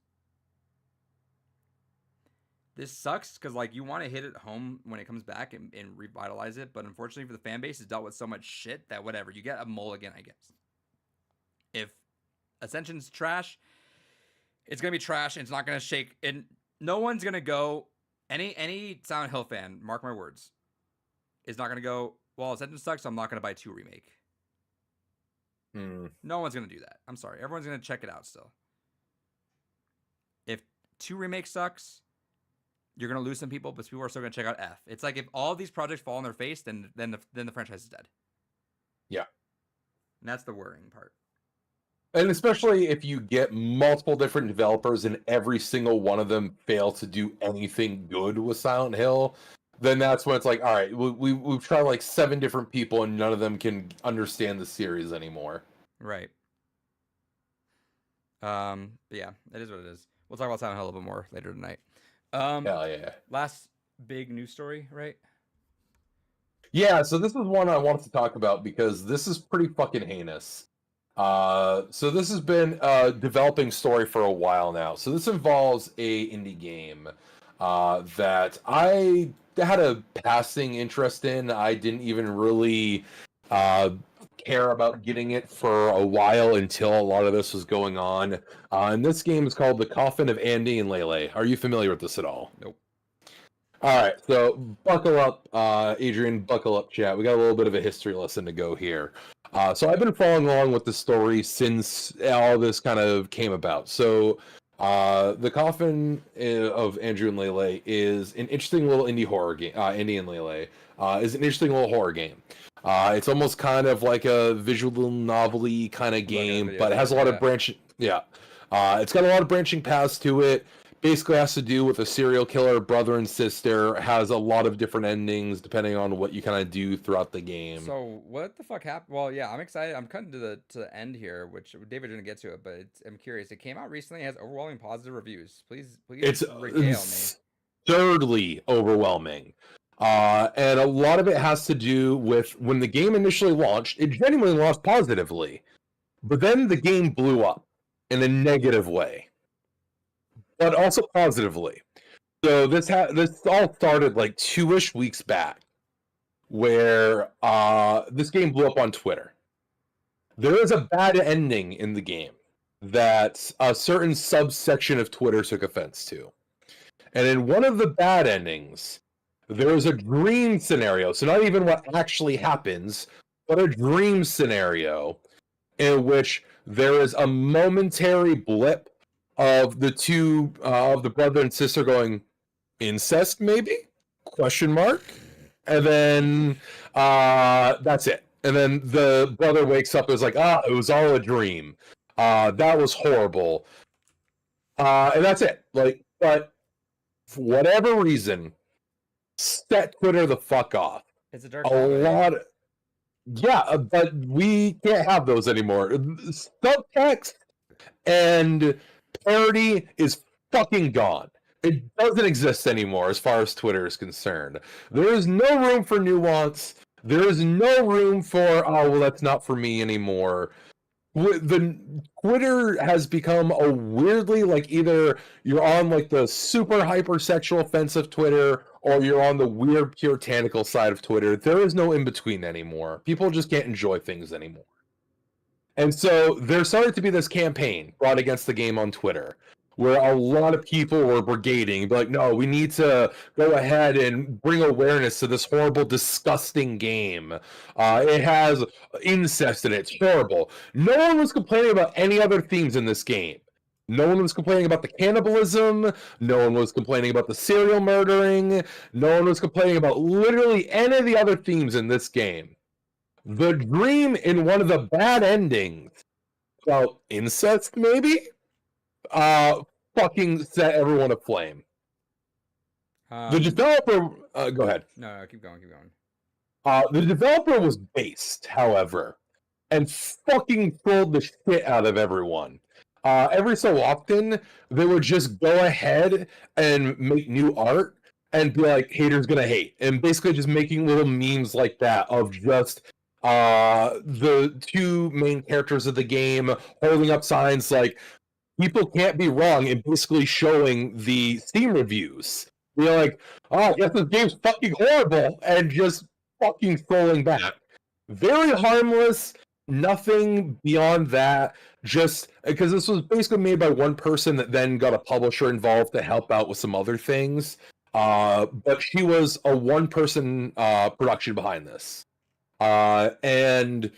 This sucks because like you want to hit it home when it comes back and revitalize it, but unfortunately for the fan base, it's dealt with so much shit that whatever, you get a mulligan, I guess. If Ascension's trash, it's gonna be trash, and it's not gonna shake. And no one's gonna go. Any Silent Hill fan, mark my words, is not gonna go, well, Ascension sucks, so I'm not gonna buy 2 remake. No one's gonna do that. I'm sorry. Everyone's gonna check it out still. If 2 remake sucks, you're gonna lose some people, but people are still gonna check out F. It's like if all these projects fall on their face, then the franchise is dead. Yeah. And that's the worrying part. And especially if you get multiple different developers and every single one of them fail to do anything good with Silent Hill, then that's when it's like, all right, we've tried like 7 different people and none of them can understand the series anymore. Right. But yeah, it is what it is. We'll talk about Silent Hill a little bit more later tonight. Hell yeah. Last big news story, right? Yeah, so this is one I wanted to talk about because this is pretty fucking heinous. So this has been a developing story for a while now. So this involves a indie game that I had a passing interest in. I didn't even really care about getting it for a while until a lot of this was going on. And this game is called The Coffin of Andy and Lele. Are you familiar with this at all? Nope. All right, so buckle up, Adrian, buckle up, chat. We got a little bit of a history lesson to go here. So I've been following along with the story since all this kind of came about. So The Coffin of Andrew and Lele is an interesting little indie horror game. Andy and Lele is an interesting little horror game. It's almost kind of like a visual novel-y kind of game, video but it has a game, lot yeah. of branching. Yeah, it's got a lot of branching paths to it. Basically has to do with a serial killer brother and sister. Has a lot of different endings depending on what you kind of do throughout the game. So what the fuck happened? Well, yeah, I'm excited. I'm cutting to the end here, which David didn't get to it, but I'm curious. It came out recently. It has overwhelming positive reviews. Please It's regale me. absurdly overwhelming. And a lot of it has to do with when the game initially launched, it genuinely launched positively. But then the game blew up in a negative way, but also positively. So this all started like 2-ish weeks back, where this game blew up on Twitter. There is a bad ending in the game that a certain subsection of Twitter took offense to. And in one of the bad endings, there is a dream scenario. So not even what actually happens, but a dream scenario in which there is a momentary blip of the two, of the brother and sister going, incest maybe? Question mark. And then that's it. And then the brother wakes up and is like, it was all a dream. That was horrible. And that's it. Like, but for whatever reason, set Twitter the fuck off. It's a dark A comedy. lot of, yeah, but we can't have those anymore. Subtext and parody is fucking gone. It doesn't exist anymore as far as Twitter is concerned. There is no room for nuance. There is no room for, oh, well, that's not for me anymore. The Twitter has become a weirdly, like, either you're on like the super hypersexual offensive Twitter or you're on the weird puritanical side of Twitter. There is no in between anymore. People just can't enjoy things anymore. And so there started to be this campaign brought against the game on Twitter where a lot of people were brigading, like, no, we need to go ahead and bring awareness to this horrible, disgusting game. It has incest in it. It's horrible. No one was complaining about any other themes in this game. No one was complaining about the cannibalism. No one was complaining about the serial murdering. No one was complaining about literally any of the other themes in this game. The dream in one of the bad endings about incest, maybe? Fucking set everyone aflame. The developer, go ahead. No, keep going. The developer was based, however, and fucking trolled the shit out of everyone. Every so often, they would just go ahead and make new art and be like, haters gonna hate. And basically just making little memes like that of just the two main characters of the game holding up signs like, people can't be wrong, and basically showing the Steam reviews. You're like, oh, I guess this game's fucking horrible, and just fucking trolling back. Very harmless, nothing beyond that. Just because this was basically made by one person that then got a publisher involved to help out with some other things. But she was a one-person production behind this. And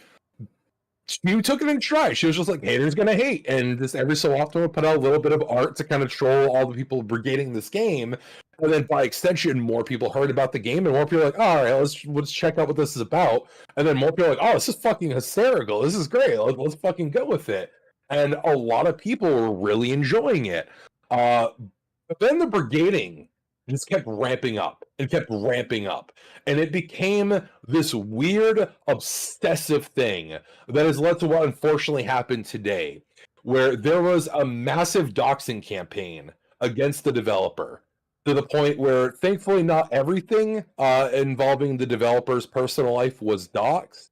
she took it in stride. She was just like, haters gonna hate, and just every so often would put out a little bit of art to kind of troll all the people brigading this game, and then by extension, more people heard about the game, and more people were like, all right, let's check out what this is about, and then more people were like, oh, this is fucking hysterical, this is great, let's fucking go with it, and a lot of people were really enjoying it. But then the brigading just kept ramping up and kept ramping up. And it became this weird, obsessive thing that has led to what unfortunately happened today, where there was a massive doxing campaign against the developer, to the point where, thankfully, not everything involving the developer's personal life was doxed.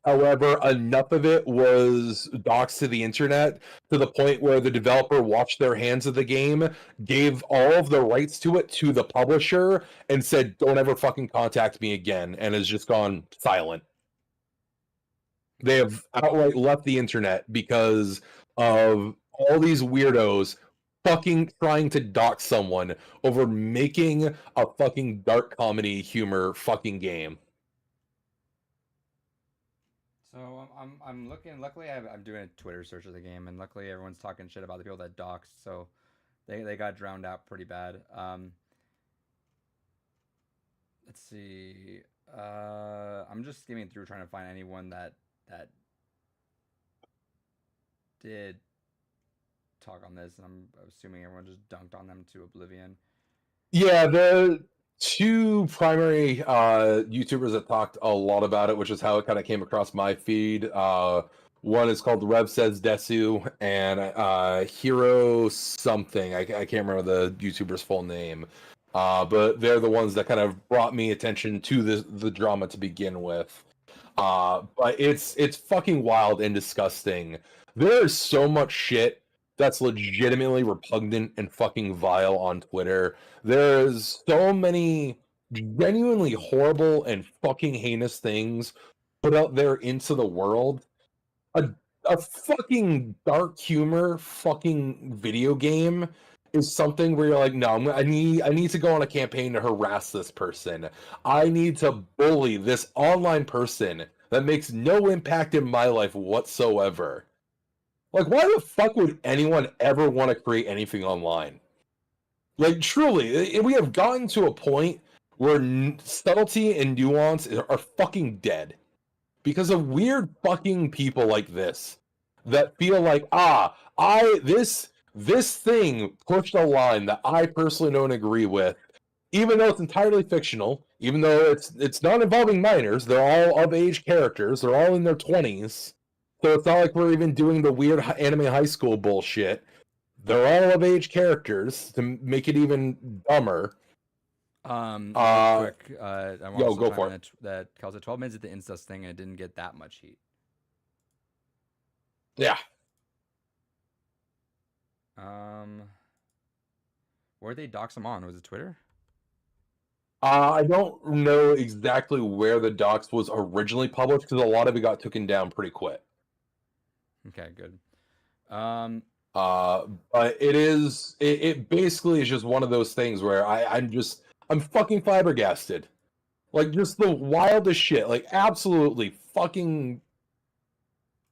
However, enough of it was doxed to the internet to the point where the developer washed their hands of the game, gave all of the rights to it to the publisher, and said, don't ever fucking contact me again, and has just gone silent. They have outright left the internet because of all these weirdos fucking trying to dox someone over making a fucking dark comedy humor fucking game. So I'm looking. Luckily, I'm doing a Twitter search of the game, and luckily everyone's talking shit about the people that doxed. So they got drowned out pretty bad. Let's see. I'm just skimming through trying to find anyone that did talk on this, and I'm assuming everyone just dunked on them to oblivion. Yeah, the two primary YouTubers that talked a lot about it, which is how it kind of came across my feed. One is called Rev Says Desu, and Hero something. I can't remember the YouTuber's full name. But they're the ones that kind of brought me attention to the drama to begin with. But it's fucking wild and disgusting. There is so much shit that's legitimately repugnant and fucking vile on Twitter. There's so many genuinely horrible and fucking heinous things put out there into the world. A a fucking dark humor fucking video game is something where you're like, no, I need to go on a campaign to harass this person. I need to bully this online person that makes no impact in my life whatsoever. Like, why the fuck would anyone ever want to create anything online? Like, truly, we have gotten to a point where subtlety and nuance are fucking dead because of weird fucking people like this that feel like, this thing pushed a line that I personally don't agree with, even though it's entirely fictional, even though it's not involving minors. They're all of age characters. They're all in their 20s. So it's not like we're even doing the weird anime high school bullshit. They're all of age characters to make it even dumber. Real quick, I want yo, to go for that calls it 12 minutes at the incest thing, and it didn't get that much heat. Yeah. Where they dox them on? Was it Twitter? I don't know exactly where the docs was originally published because a lot of it got taken down pretty quick. Okay, good. But it basically is just one of those things where I'm fucking flabbergasted. Like, just the wildest shit. Like, absolutely fucking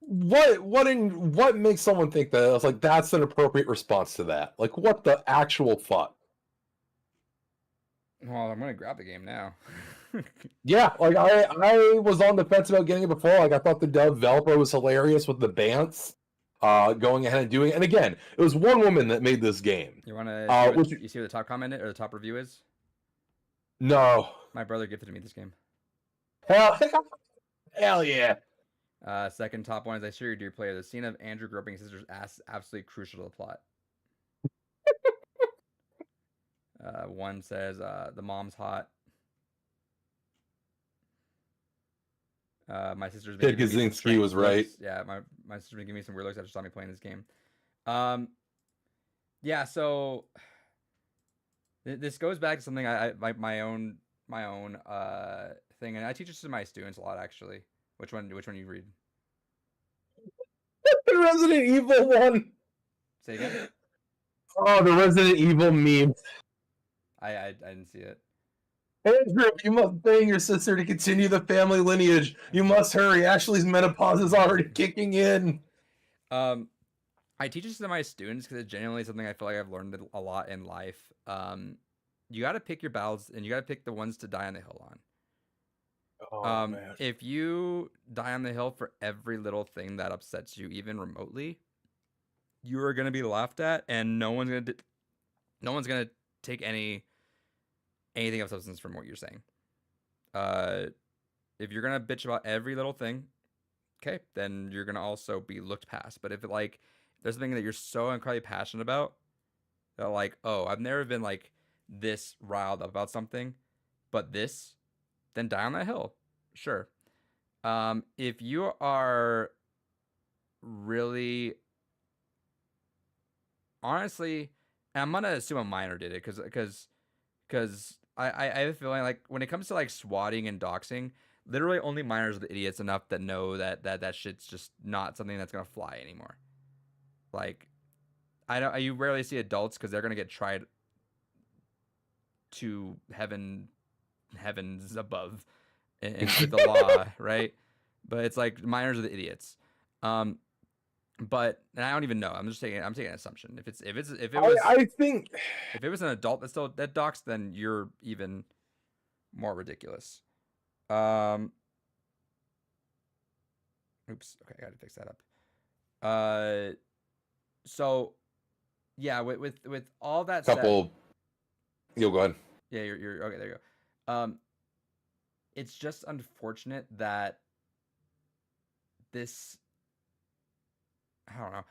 what makes someone think that it's like that's an appropriate response to that? Like, what the actual fuck? Well, I'm gonna grab the game now. Yeah, like I was on the fence about getting it before. Like, I thought the developer was hilarious with the Bants going ahead and doing it. And again, it was one woman that made this game. You wanna see which- you see what the top comment or the top review is? No. My brother gifted me this game. Hell yeah. Second top one is I assure you, dear player, the scene of Andrew groping his sister's ass is absolutely crucial to the plot. One says the mom's hot. My sister's been Ted giving me some Kaczynski strange was right. looks. Yeah, my sister's been giving me some weird looks after she saw me playing this game. Yeah, so this goes back to something I my own thing, and I teach this to my students a lot actually. Which one you read? The Resident Evil one. Say again. Oh, the Resident Evil meme. I didn't see it. Andrew, you must bang your sister to continue the family lineage. You must hurry. Ashley's menopause is already kicking in. I teach this to my students because it's genuinely something I feel like I've learned a lot in life. You got to pick your battles, and you got to pick the ones to die on the hill on. Oh, man. If you die on the hill for every little thing that upsets you, even remotely, you are gonna be laughed at, and no one's gonna take anything of substance from what you're saying. If you're gonna bitch about every little thing, okay, then you're gonna also be looked past. But if there's something that you're so incredibly passionate about, that like, oh, I've never been like this riled up about something, but this, then die on that hill. Sure. If you are really, honestly, and I'm gonna assume a minor did it because I have a feeling like when it comes to like swatting and doxing, literally only minors are the idiots enough that know that shit's just not something that's gonna fly anymore. Like, I don't. You rarely see adults because they're gonna get tried to heavens above, and with the law, right? But it's like minors are the idiots. But and I don't even know. I'm taking an assumption. If I think it was an adult that docs, then you're even more ridiculous. Oops. Okay, I gotta fix that up. So yeah, with all that said, couple. You'll go ahead. yeah, you're okay. There you go. It's just unfortunate that this. I don't know.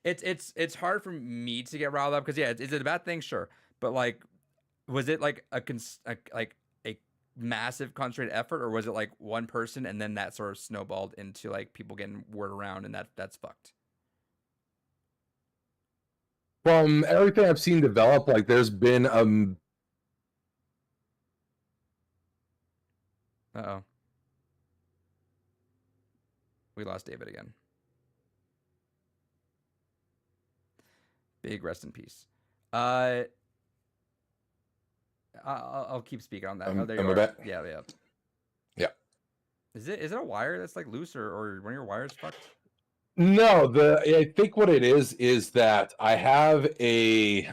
It's hard for me to get riled up because yeah, is it a bad thing? Sure, but like, was it like a massive concentrated effort, or was it like one person and then that sort of snowballed into like people getting word around and that's fucked? From everything I've seen develop, like there's been Uh-oh. We lost David again. Big rest in peace. I'll keep speaking on that. Oh, there you am I are. back? Yeah. Yeah. Is it a wire that's like loose or one of your wires fucked? No, I think what it is that I have a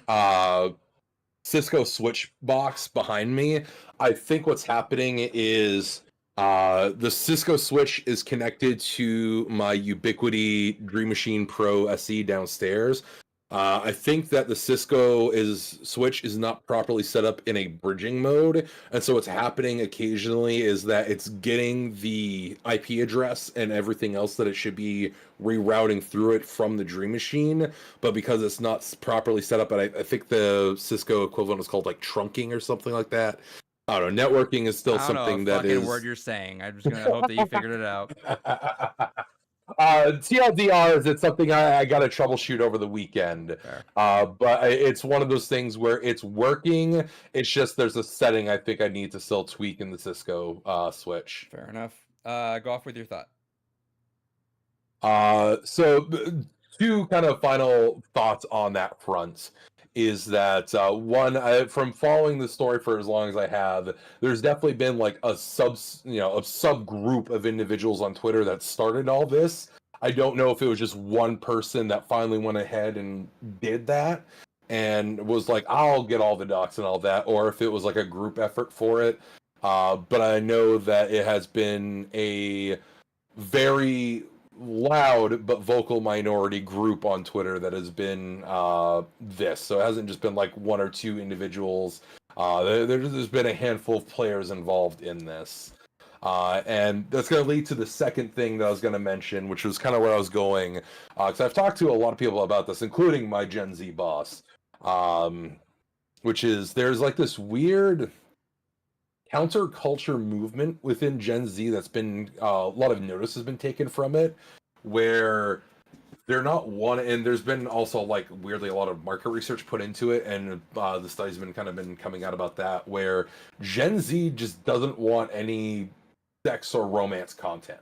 Cisco switch box behind me. I think what's happening is the Cisco switch is connected to my Ubiquiti Dream Machine Pro SE downstairs. I think that the Cisco switch is not properly set up in a bridging mode, and so what's happening occasionally is that it's getting the IP address and everything else that it should be rerouting through it from the Dream Machine, but because it's not properly set up, and I think the Cisco equivalent is called like trunking or something like that. I don't know. Networking is still I don't something know a that fucking is. word you're saying. I'm just gonna hope that you figured it out. TLDR is it's something I got to troubleshoot over the weekend. Fair. But it's one of those things where it's working. It's just there's a setting I think I need to still tweak in the Cisco switch. Fair enough. Go off with your thought. So two kind of final thoughts on that front is that one, from following the story for as long as I have, there's definitely been like a subgroup of individuals on Twitter that started all this. I don't know if it was just one person that finally went ahead and did that and was like, I'll get all the docs and all that, or if it was like a group effort for it. But I know that it has been a very loud but vocal minority group on Twitter that has been this. So it hasn't just been like one or two individuals. There's been a handful of players involved in this. And that's going to lead to the second thing that I was going to mention, which was kind of where I was going. Because I've talked to a lot of people about this, including my Gen Z boss. Which is there's like this weird counterculture movement within Gen Z that's been a lot of notice has been taken from it, where they're not one, and there's been also like weirdly a lot of market research put into it, and the studies been coming out about that, where Gen Z just doesn't want any sex or romance content.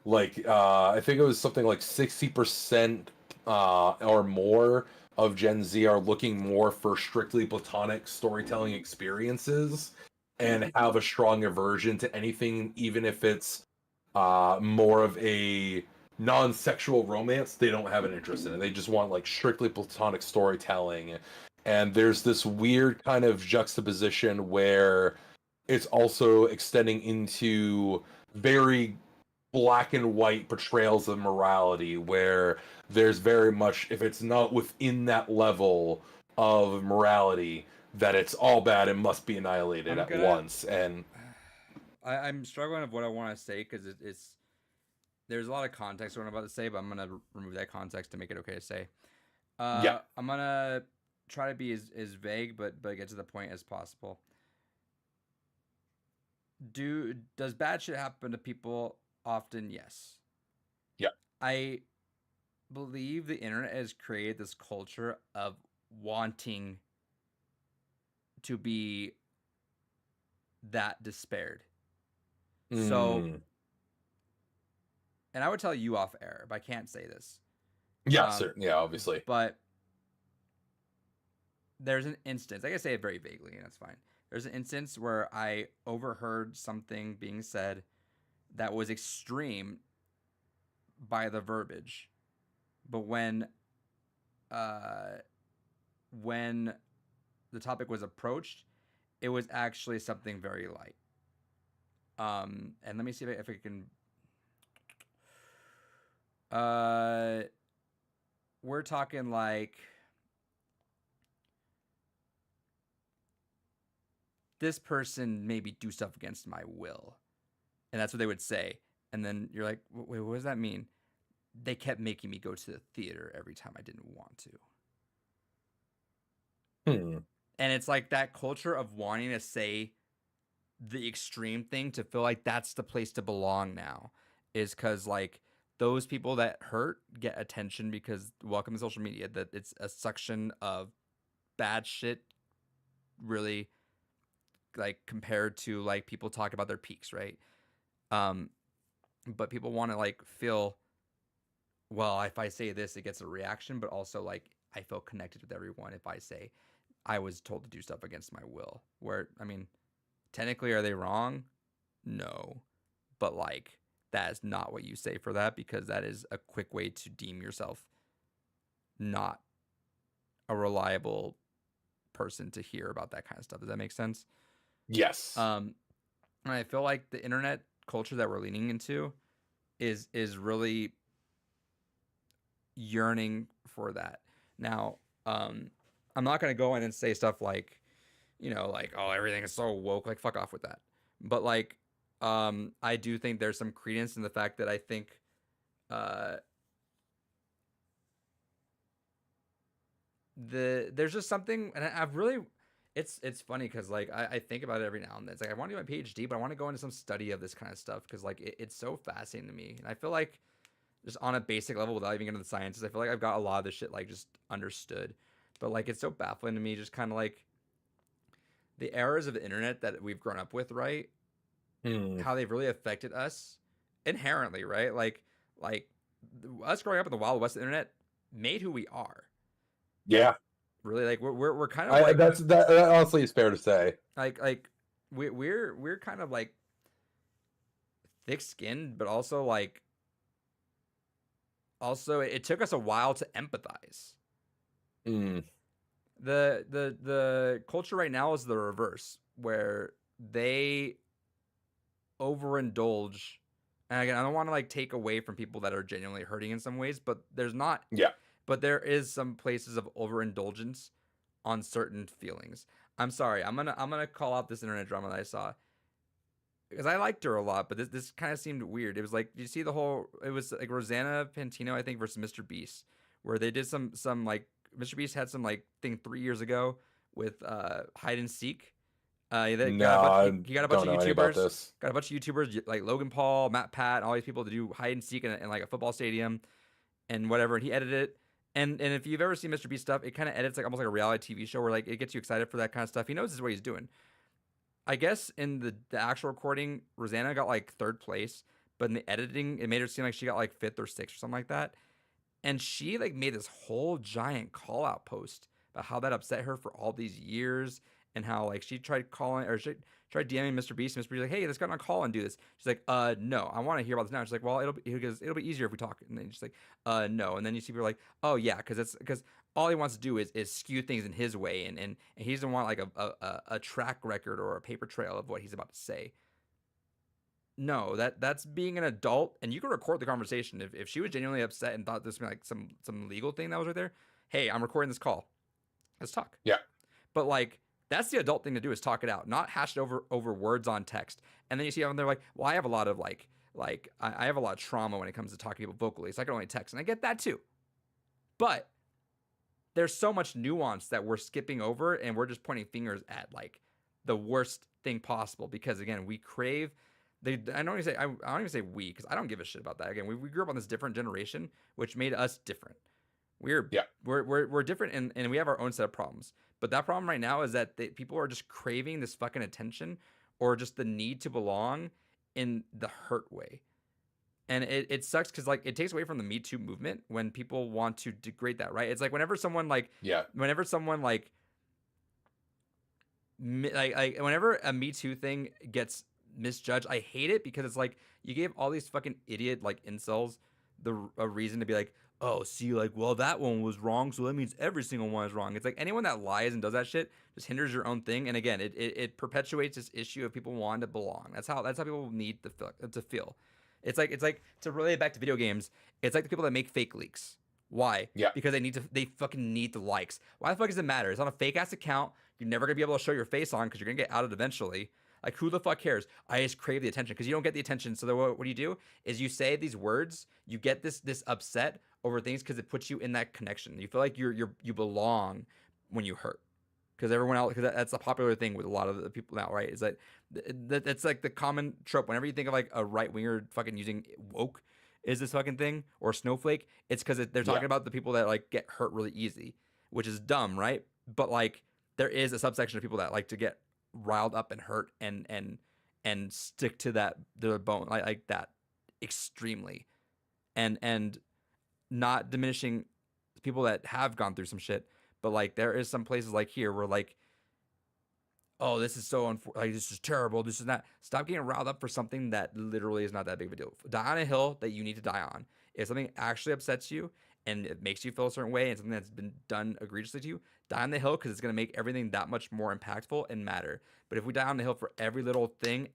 Like I think it was something like 60% or more of Gen Z are looking more for strictly platonic storytelling experiences and have a strong aversion to anything, even if it's more of a non-sexual romance. They don't have an interest in it. They just want like strictly platonic storytelling. And there's this weird kind of juxtaposition where it's also extending into very black and white portrayals of morality, where there's very much, if it's not within that level of morality, that it's all bad and must be annihilated at once. And I'm struggling with what I want to say because it's there's a lot of context to what I'm about to say, but I'm gonna remove that context to make it okay to say. Yeah. I'm gonna try to be as vague but get to the point as possible. Does bad shit happen to people often? Yes. Yeah. I believe the internet has created this culture of wanting to be that despaired. So, Mm. and I would tell you off air, but I can't say this. Yeah, Um, certainly. Yeah, obviously. But there's an instance, I can say it very vaguely, and that's fine. There's an instance where I overheard something being said that was extreme by the verbiage, but when the topic was approached, it was actually something very light. And let me see if I can. We're talking like this person maybe do stuff against my will, and that's what they would say. And then you're like, wait, what does that mean? They kept making me go to the theater every time I didn't want to. Hmm. And it's like that culture of wanting to say the extreme thing to feel like that's the place to belong now is because like those people that hurt get attention because welcome to social media, that it's a suction of bad shit really like compared to like people talk about their peaks, right? But people want to like feel, well, if I say this, it gets a reaction, but also like I feel connected with everyone if I say I was told to do stuff against my will. Where, I mean, technically, are they wrong? No. But like, that is not what you say for that because that is a quick way to deem yourself not a reliable person to hear about that kind of stuff. Does that make sense? Yes. And I feel like the internet culture that we're leaning into is really yearning for that. Now, I'm not gonna go in and say stuff like, like, oh, everything is so woke, like fuck off with that. But like, I do think there's some credence in the fact that I think there's just something, and I've really it's funny because like I think about it every now and then. It's like I want to do my PhD, but I want to go into some study of this kind of stuff because like it's so fascinating to me, and I feel like just on a basic level without even getting into the sciences, I feel like I've got a lot of this shit like just understood. But like it's so baffling to me, just kind of like the errors of the internet that we've grown up with, right? Hmm. How they've really affected us inherently, right? Like us growing up in the Wild West of the internet made who we are. Yeah. Really, like we're kind of like that honestly is fair to say. like we're kind of like thick-skinned, but also like it took us a while to empathize. Hmm. The culture right now is the reverse, where they overindulge. And again, I don't want to like take away from people that are genuinely hurting in some ways, but there's not. Yeah. But there is some places of overindulgence on certain feelings. I'm sorry. I'm gonna call out this internet drama that I saw because I liked her a lot, but this kind of seemed weird. It was like, did you see the whole? It was like Rosanna Pantino, I think, versus Mr. Beast, where they did some like Mr. Beast had some like thing 3 years ago with hide and seek. He got he got a bunch of don't know any about YouTubers. this. Got a bunch of YouTubers like Logan Paul, Matt Pat, and all these people to do hide and seek in like a football stadium and whatever. And he edited it. And if you've ever seen Mr. Beast stuff, it kind of edits like almost like a reality TV show where like it gets you excited for that kind of stuff. He knows this is what he's doing. I guess in the actual recording, Rosanna got like 3rd place, but in the editing, it made her seem like she got like 5th or 6th or something like that. And she like made this whole giant call out post about how that upset her for all these years and how like she tried calling or she tried DMing Mr. Beast. Mr. Beast like, hey, let's get on a call and do this. She's like, no, I want to hear about this now. She's like, well, it'll be easier if we talk. And then she's like, no. And then you see people like, oh yeah, because all he wants to do is skew things in his way, and he doesn't want like a track record or a paper trail of what he's about to say. No, that's being an adult, and you can record the conversation. If she was genuinely upset and thought this was like some legal thing that was right there, hey, I'm recording this call. Let's talk. Yeah. But like that's the adult thing to do is talk it out, not hash it over words on text. And then you see how they're like, well, I have a lot of like I have a lot of trauma when it comes to talking to people vocally, so I can only text, and I get that too. But there's so much nuance that we're skipping over, and we're just pointing fingers at like the worst thing possible because again, we crave. I don't even say we because I don't give a shit about that. Again, we grew up on this different generation, which made us different. We're different, and we have our own set of problems. But that problem right now is that people are just craving this fucking attention or just the need to belong in the hurt way. And it sucks because like it takes away from the Me Too movement when people want to degrade that, right? It's like whenever someone like whenever a Me Too thing gets misjudged, I hate it because it's like you gave all these fucking idiot like incels a reason to be like, oh, see, like, well, that one was wrong, so that means every single one is wrong. It's like anyone that lies and does that shit just hinders your own thing. And again, it perpetuates this issue of people wanting to belong. That's how people need to feel. It's like to relate it back to video games. It's like the people that make fake leaks. Why? Yeah. Because they fucking need the likes. Why the fuck does it matter? It's on a fake ass account. You're never gonna be able to show your face on because you're gonna get outed eventually. Like, who the fuck cares? I just crave the attention because you don't get the attention. So what do? Is you say these words, you get this upset over things because it puts you in that connection. You feel like you belong when you hurt. Because everyone else, because that's a popular thing with a lot of the people now, right? Is that that's like the common trope. Whenever you think of like a right winger fucking using woke is this fucking thing or snowflake, it's because they're talking about the people that like get hurt really easy, which is dumb, right? But like there is a subsection of people that like to get riled up and hurt and stick to their bone like that extremely, and not diminishing people that have gone through some shit. But like there is some places like here where like, oh, this is so like this is terrible. This is not. Stop getting riled up for something that literally is not that big of a deal. Die on a hill that you need to die on. If something actually upsets you and it makes you feel a certain way and something that's been done egregiously to you, die on the hill because it's gonna make everything that much more impactful and matter. But if we die on the hill for every little thing,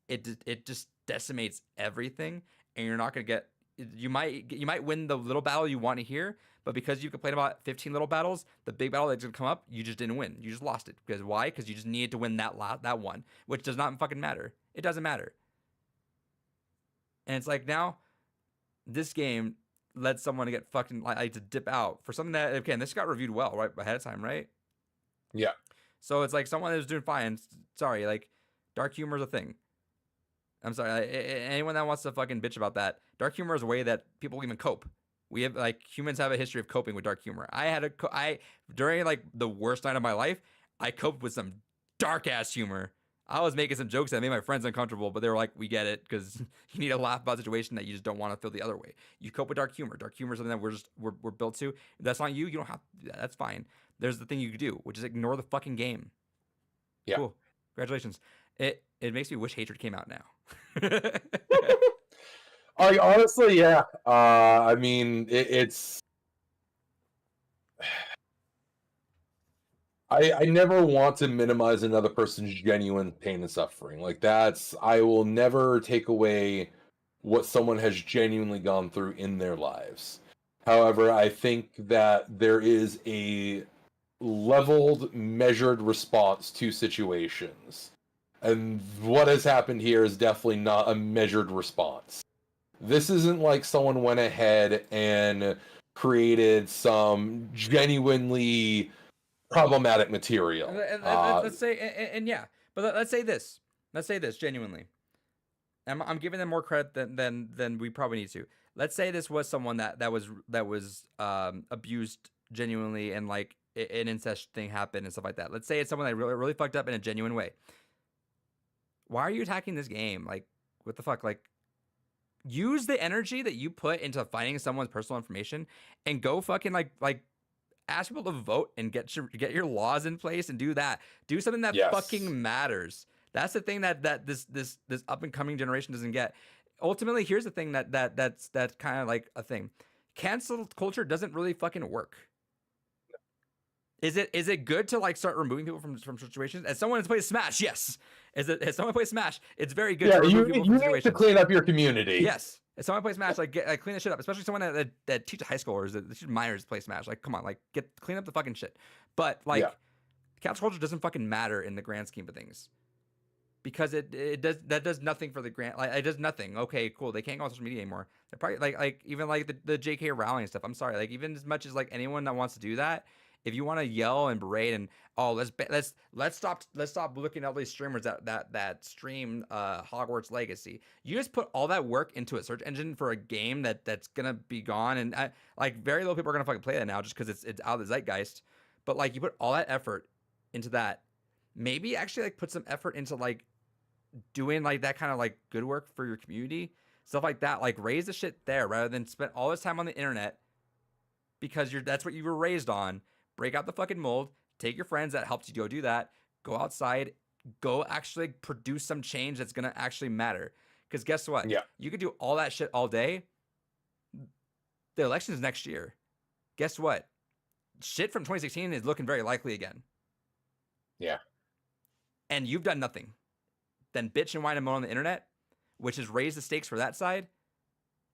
it just decimates everything, and you're not gonna get. You might win the little battle you want to hear, but because you complain about 15 little battles, the big battle that's gonna come up, you just didn't win. You just lost it. Because why? Because you just needed to win that one, which does not fucking matter. It doesn't matter. And it's like now, this game led someone to get fucking like to dip out for something that again this got reviewed well right ahead of time, right? Yeah. So it's like someone who's doing fine. Sorry, like dark humor is a thing. I'm sorry. Anyone that wants to fucking bitch about that, dark humor is a way that people even cope. We have like humans have a history of coping with dark humor. I during like the worst night of my life, I coped with some dark ass humor. I was making some jokes that made my friends uncomfortable, but they were like, "We get it," because you need to laugh about a situation that you just don't want to feel the other way. You cope with dark humor. Dark humor is something that we're built to. If that's not you, you don't have to do that. That's fine. There's the thing you could do, which is ignore the fucking game. Yeah. Cool. Congratulations. It makes me wish Hatred came out now. I honestly, yeah. I mean, it's. I never want to minimize another person's genuine pain and suffering. Like I will never take away what someone has genuinely gone through in their lives. However, I think that there is a leveled, measured response to situations. And what has happened here is definitely not a measured response. This isn't like someone went ahead and created some genuinely problematic material. Let's say, and yeah, but let's say this. Let's say this genuinely. I'm giving them more credit than we probably need to. Let's say this was someone that was abused genuinely and like an incest thing happened and stuff like that. Let's say it's someone that really fucked up in a genuine way. Why are you attacking this game? Like, what the fuck? Like, use the energy that you put into finding someone's personal information and go fucking like ask people to vote and get your laws in place and do that. Do something that fucking matters. That's the thing that this up and coming generation doesn't get. Ultimately, here's the thing that's kind of like a thing. Cancel culture doesn't really fucking work. Is it good to like start removing people from situations? As someone who's played Smash, yes. As someone who plays Smash, it's very good to remove people from situations. You need to clean up your community. Yes. If someone plays Smash, like clean the shit up. Especially someone that teaches high schoolers, that teaches minors to play Smash. Like, come on, like clean up the fucking shit. But like, cancel culture doesn't fucking matter in the grand scheme of things. Because it does nothing for the grand, like it does nothing. Okay, cool. They can't go on social media anymore. They're probably like even like the J.K. Rowling and stuff. I'm sorry, like even as much as like anyone that wants to do that, if you want to yell and berate and let's stop looking at all these streamers that stream Hogwarts Legacy. You just put all that work into a search engine for a game that's gonna be gone, and like very little people are gonna fucking play that now just because it's out of the zeitgeist. But like you put all that effort into that, maybe actually like put some effort into like doing like that kind of like good work for your community, stuff like that. Like raise the shit there rather than spend all this time on the internet because that's what you were raised on. Break out the fucking mold. Take your friends that helped you go do that. Go outside. Go actually produce some change that's gonna actually matter. Because guess what? Yeah. You could do all that shit all day. The election is next year. Guess what? Shit from 2016 is looking very likely again. Yeah. And you've done nothing. Then bitch and whine and moan on the internet, which has raised the stakes for that side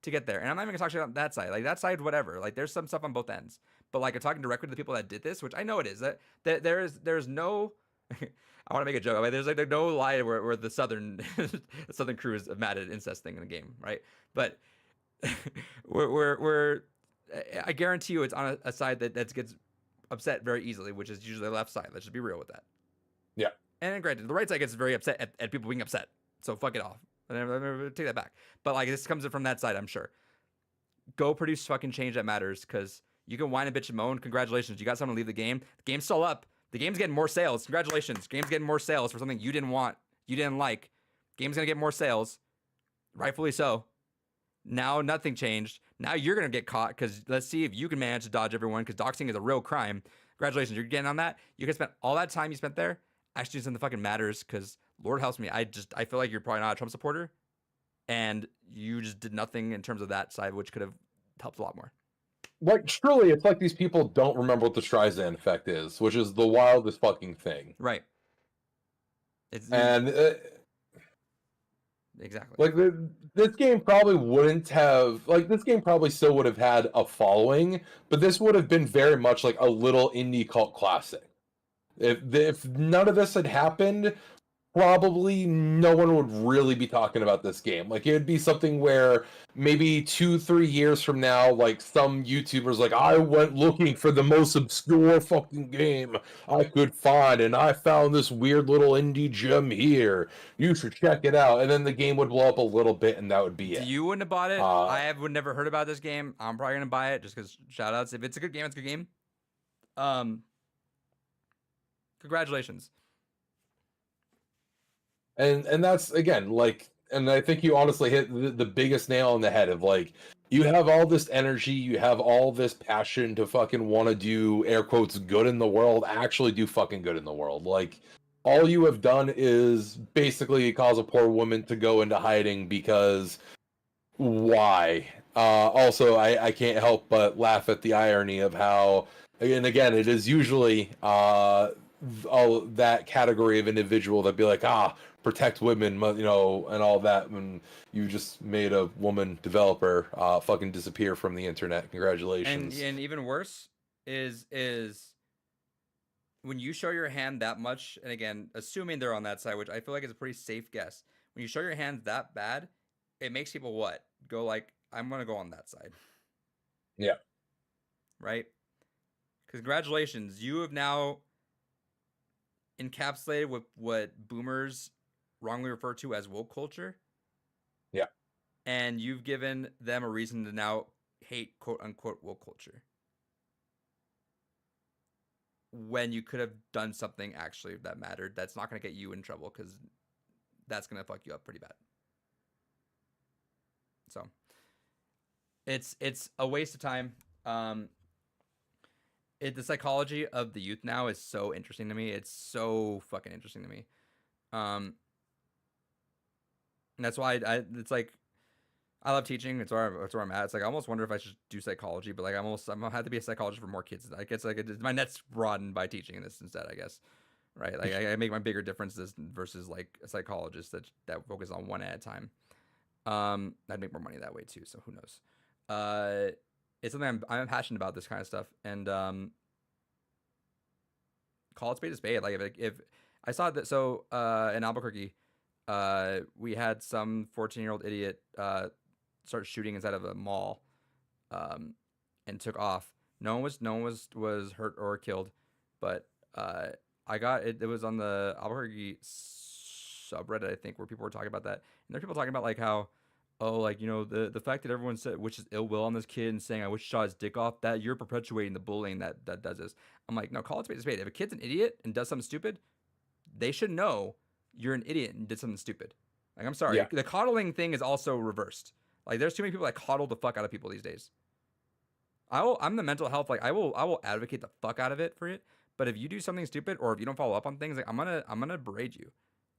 to get there. And I'm not even gonna talk shit on that side. Like that side, whatever. Like there's some stuff on both ends. But like I'm talking directly to the people that did this, which I know it is. That there's no I want to make a joke. I mean, there's no lie where the southern the southern crew is mad at incest thing in the game, right? But we're I guarantee you it's on a side that gets upset very easily, which is usually the left side. Let's just be real with that. Yeah. And granted, the right side gets very upset at people being upset. So fuck it off. And take that back. But like this comes from that side, I'm sure. Go produce fucking change that matters because you can whine and bitch and moan. Congratulations. You got someone to leave the game. The game's still up. The game's getting more sales. Congratulations. Game's getting more sales for something you didn't want, you didn't like. Game's gonna get more sales. Rightfully so. Now nothing changed. Now you're gonna get caught because let's see if you can manage to dodge everyone because doxing is a real crime. Congratulations, you're getting on that. You can spend all that time you spent there actually doing something that fucking matters because Lord helps me. I feel like you're probably not a Trump supporter and you just did nothing in terms of that side, which could have helped a lot more. Like truly, it's like these people don't remember what the Streisand effect is, which is the wildest fucking thing. Right. It's And exactly. like this game probably wouldn't have this game probably still would have had a following, but this would have been very much like a little indie cult classic. If none of this had happened, probably no one would really be talking about this game. Like it would be something where maybe 2-3 years from now, like some YouTubers like, I went looking for the most obscure fucking game I could find and I found this weird little indie gem here. You should check it out. And then the game would blow up a little bit and that would be it. You wouldn't have bought it. Would never heard about this game. I'm probably gonna buy it just because shout outs. If it's a good game, it's a good game. Congratulations. And that's again and I think you honestly hit the biggest nail on the head of like you have all this energy, you have all this passion to fucking want to do air quotes good in the world, actually do fucking good in the world. Like all you have done is basically cause a poor woman to go into hiding because why? Also I can't help but laugh at the irony of how and again it is usually all that category of individual that be like protect women, you know, and all that when you just made a woman developer fucking disappear from the internet. Congratulations. And even worse is when you show your hand that much, and again, assuming they're on that side, which I feel like is a pretty safe guess. When you show your hand that bad, it makes people what? Go like, I'm gonna go on that side. Yeah. Right? Congratulations, you have now encapsulated with what boomers wrongly refer to as woke culture. Yeah. And you've given them a reason to now hate quote unquote woke culture. When you could have done something actually that mattered, that's not going to get you in trouble because that's going to fuck you up pretty bad. So it's a waste of time. The psychology of the youth now is so interesting to me. It's so fucking interesting to me. And that's why it's like I love teaching. It's where I'm at. It's like I almost wonder if I should do psychology, but like I'm gonna have to be a psychologist for more kids. I guess like my net's broadened by teaching this instead. I guess, right? Like I make my bigger differences versus like a psychologist that focus on one at a time. I'd make more money that way too. So who knows? It's something I'm passionate about, this kind of stuff, and call it spade a spade. Like if I saw that, so in Albuquerque, we had some 14-year-old idiot start shooting inside of a mall, and took off. No one was hurt or killed, but I got it. It was on the Albuquerque subreddit, I think, where people were talking about that, and there are people talking about like how, oh, like, you know, the fact that everyone said which is ill will on this kid and saying I wish he shot his dick off, that you're perpetuating the bullying that does this. I'm like, no, call it spade a spade. If a kid's an idiot and does something stupid, they should know you're an idiot and did something stupid. Like, I'm sorry. Yeah. The coddling thing is also reversed. Like, there's too many people that coddle the fuck out of people these days. I'm the mental health, like I will advocate the fuck out of it for it. But if you do something stupid or if you don't follow up on things, like I'm gonna berate you.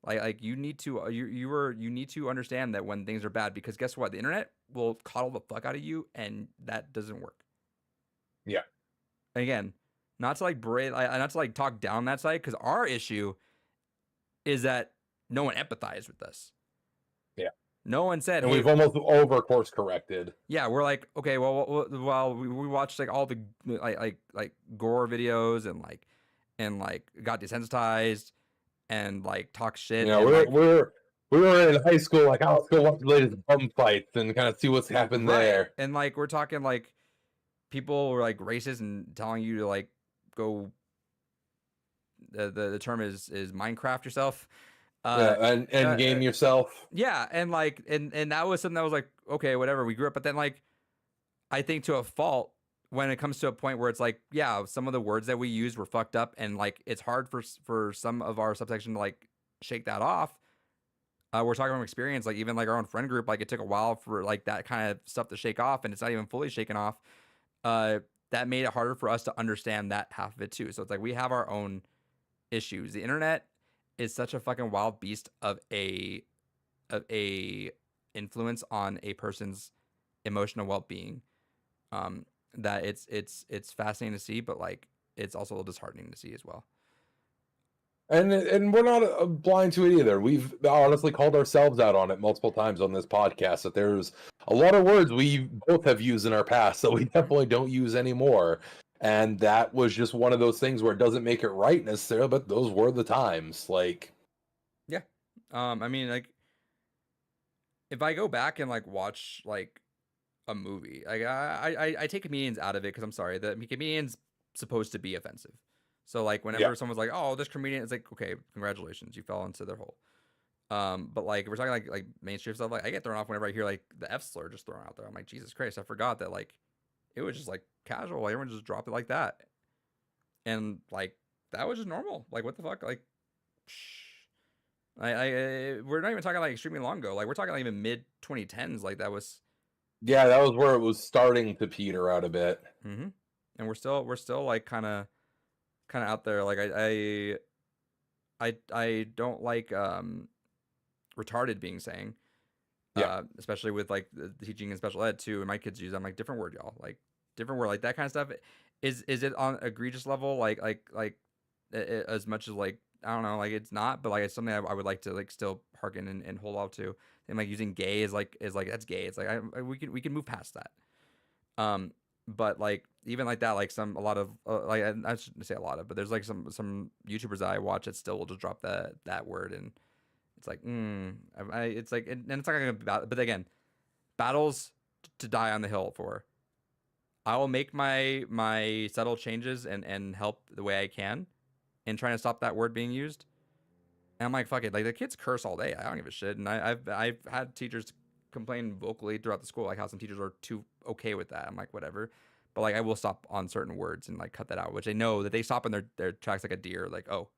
Like you need to you need to understand that when things are bad, because guess what? The internet will coddle the fuck out of you, and that doesn't work. Yeah. Again, not to like berate, not to like talk down that side, because our issue is that no one empathized with us. Yeah. No one said, And hey, we've almost over course corrected. yeah, we're like, okay, well, we watched like all the like gore videos and got desensitized and like talk shit. You know, and, we're like, we're we were in high school, like, oh, let's go watch the latest bum fights and kind of see what's happened right. there. And like we're talking like people were like racist and telling you to like go. The term is Minecraft yourself. Yeah, and game yourself. Yeah, and like and that was something that was like, okay, whatever, we grew up. But then like I think to a fault, when it comes to a point where it's like, yeah, some of the words that we used were fucked up, and like it's hard for some of our subsection to like shake that off. We're talking from experience, like even like our own friend group, like it took a while for like that kind of stuff to shake off, and it's not even fully shaken off. That made it harder for us to understand that half of it too. So it's like we have our own issues. The internet is such a fucking wild beast of a influence on a person's emotional well-being, that it's fascinating to see, but like it's also a little disheartening to see as well. And we're not blind to it either. We've honestly called ourselves out on it multiple times on this podcast, that there's a lot of words we both have used in our past that we definitely don't use anymore. And that was just one of those things where it doesn't make it right necessarily, but those were the times. Like, I mean, like if I go back and like watch like a movie, like I take comedians out of it, because I'm sorry, the comedian's supposed to be offensive. So like whenever someone's like, oh, this comedian, it's like, okay, congratulations, you fell into their hole. But like we're talking like mainstream stuff, like I get thrown off whenever I hear like the F slur just thrown out there. I'm like, Jesus Christ, I forgot that like it was just like casual, everyone just dropped it like that, and like that was just normal. Like what the fuck, like we're not even talking like extremely long ago. Like we're talking like even mid 2010s. Like that was yeah, that was where it was starting to peter out a bit. and we're still like kind of out there. Like I don't like retarded being saying, especially with like the teaching in special ed too. And my kids use, I'm like, different word, y'all, like different word, like that kind of stuff. Is it on egregious level? Like as much as like, I don't know, like it's not, but like it's something I would like to like still hearken and hold off to. And like using gay is like that's gay. It's like we can move past that. But like even like that, like a lot of like I shouldn't say a lot of, but there's like some YouTubers that I watch that still will just drop that word, and it's like it's like, and it's not gonna be bad. But again, battles to die on the hill for. I will make my subtle changes and help the way I can in trying to stop that word being used. And I'm like, fuck it, like the kids curse all day. I don't give a shit. And I've had teachers complain vocally throughout the school, like how some teachers are too okay with that. I'm like, whatever. But like I will stop on certain words and like cut that out, which they know that they stop in their tracks like a deer. Like, oh,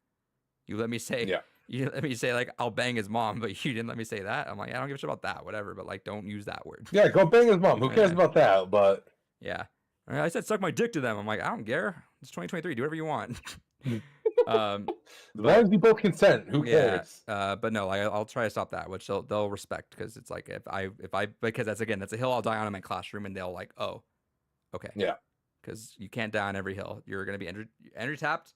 you let me say you let me say like I'll bang his mom, but you didn't let me say that. I'm like, I don't give a shit about that, whatever. But like, don't use that word. Yeah, go bang his mom. Who cares about that? But yeah, I said suck my dick to them. I'm like, I don't care. It's 2023. Do whatever you want. as long as you both consent, who cares? But no, like I'll try to stop that, which they'll respect, because it's like if I because that's a hill I'll die on in my classroom, and they'll like, oh, okay, Yeah, because you can't die on every hill. You're gonna be energy tapped,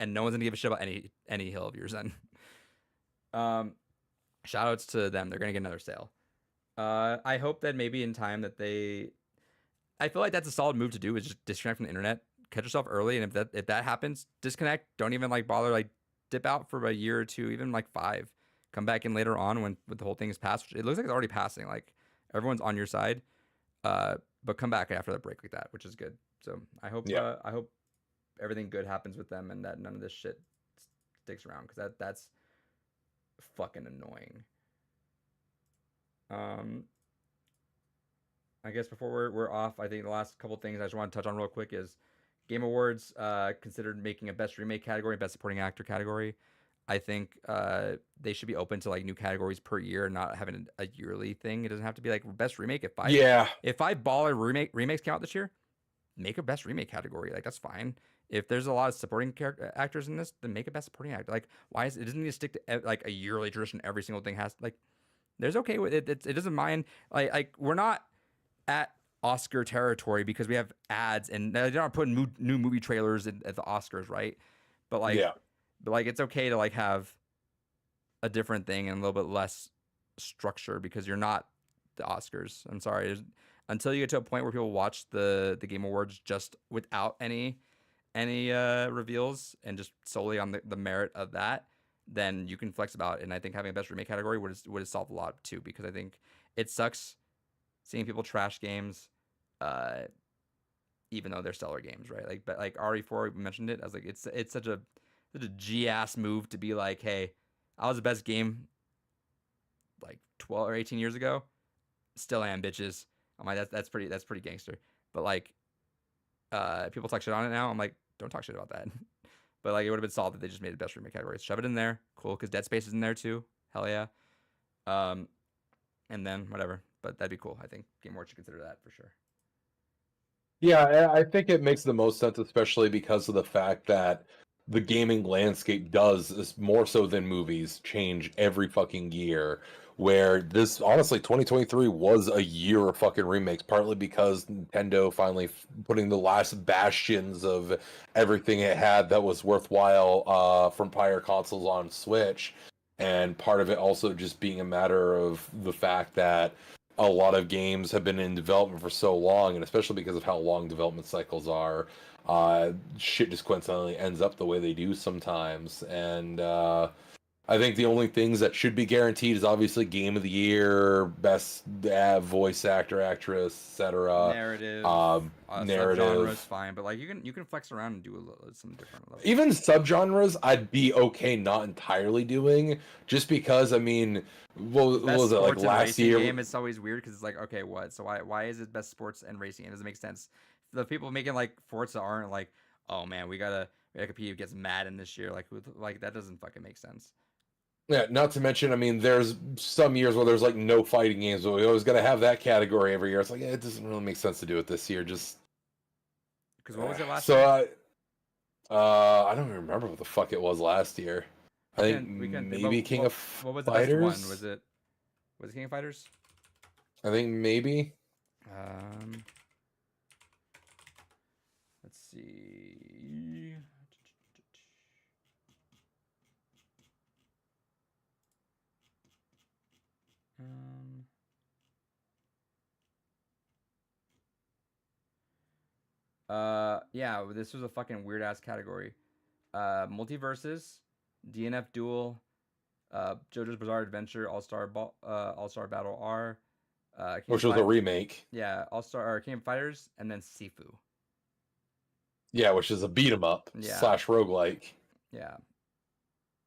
and no one's gonna give a shit about any hill of yours then. Shout outs to them. They're gonna get another sale. I hope that maybe in time that I feel like that's a solid move to do, is just disconnect from the internet. Catch yourself early, and if that happens, disconnect. Don't even like bother, like dip out for a year or two, even like 5. Come back in later on when the whole thing is passed. It looks like it's already passing. Like everyone's on your side. But come back after that break like that, which is good. So I hope everything good happens with them, and that none of this shit sticks around, because that's fucking annoying. I guess before we're off, I think the last couple things I just want to touch on real quick is Game Awards considered making a Best Remake category, Best Supporting Actor category. I think they should be open to like new categories per year, not having a yearly thing. It doesn't have to be like best remake. Yeah, If I baller remakes came out this year, make a best remake category. Like that's fine. If there's a lot of supporting character actors in this, then make a best supporting actor. Like why is it doesn't need to stick to like a yearly tradition? Every single thing has like there's okay with it. It doesn't mind like we're not at Oscar territory because we have ads and they're not putting new movie trailers at the Oscars, right? But like yeah. but like it's okay to like have a different thing and a little bit less structure because you're not the Oscars. I'm sorry. Until you get to a point where people watch the Game Awards just without any reveals and just solely on the merit of that, then you can flex about it. And I think having a best remake category would have solved a lot too, because I think it sucks seeing people trash games, even though they're stellar games, right? Like, but like RE4, we mentioned it. I was like, it's such a G ass move to be like, hey, I was the best game like 12 or 18 years ago. Still am, bitches. I'm like, that's pretty gangster. But like, people talk shit on it now. I'm like, don't talk shit about that. But like, it would have been solid if they just made the best remake category. Shove it in there, cool. Because Dead Space is in there too. Hell yeah. And then whatever. But that'd be cool. I think Game Awards should consider that for sure. Yeah, I think it makes the most sense, especially because of the fact that the gaming landscape does, more so than movies, change every fucking year. Where this, honestly, 2023 was a year of fucking remakes, partly because Nintendo finally putting the last bastions of everything it had that was worthwhile from prior consoles on Switch. And part of it also just being a matter of the fact that a lot of games have been in development for so long, and especially because of how long development cycles are, shit just coincidentally ends up the way they do sometimes. And I think the only things that should be guaranteed is obviously Game of the Year, Best Voice Actor, Actress, etc. Narrative, Narrative. subgenre is fine, but like you can flex around and do some different levels. Even subgenres, I'd be okay not entirely doing, just because I mean, what was it like Sports and last racing year? game, it's always weird because it's like, okay, what? So why is it best sports and racing? It doesn't make sense. The people making like Forza aren't like, oh man, we gotta compete against Madden this year. Like that doesn't fucking make sense. Yeah, not to mention, I mean, there's some years where there's like no fighting games, but we always got to have that category every year. It's like, yeah, it doesn't really make sense to do it this year. Just Because what was it last so year? I don't even remember what the fuck it was last year. I think maybe King of what was the Fighters. best one? Was it King of Fighters? I think maybe. Let's see. Yeah, this was a fucking weird ass category. Multiverses, DNF Duel, JoJo's Bizarre Adventure, All Star Battle R, Which was a remake. Yeah, King of Fighters, and then Sifu. Yeah, which is a beat 'em up / roguelike. Yeah.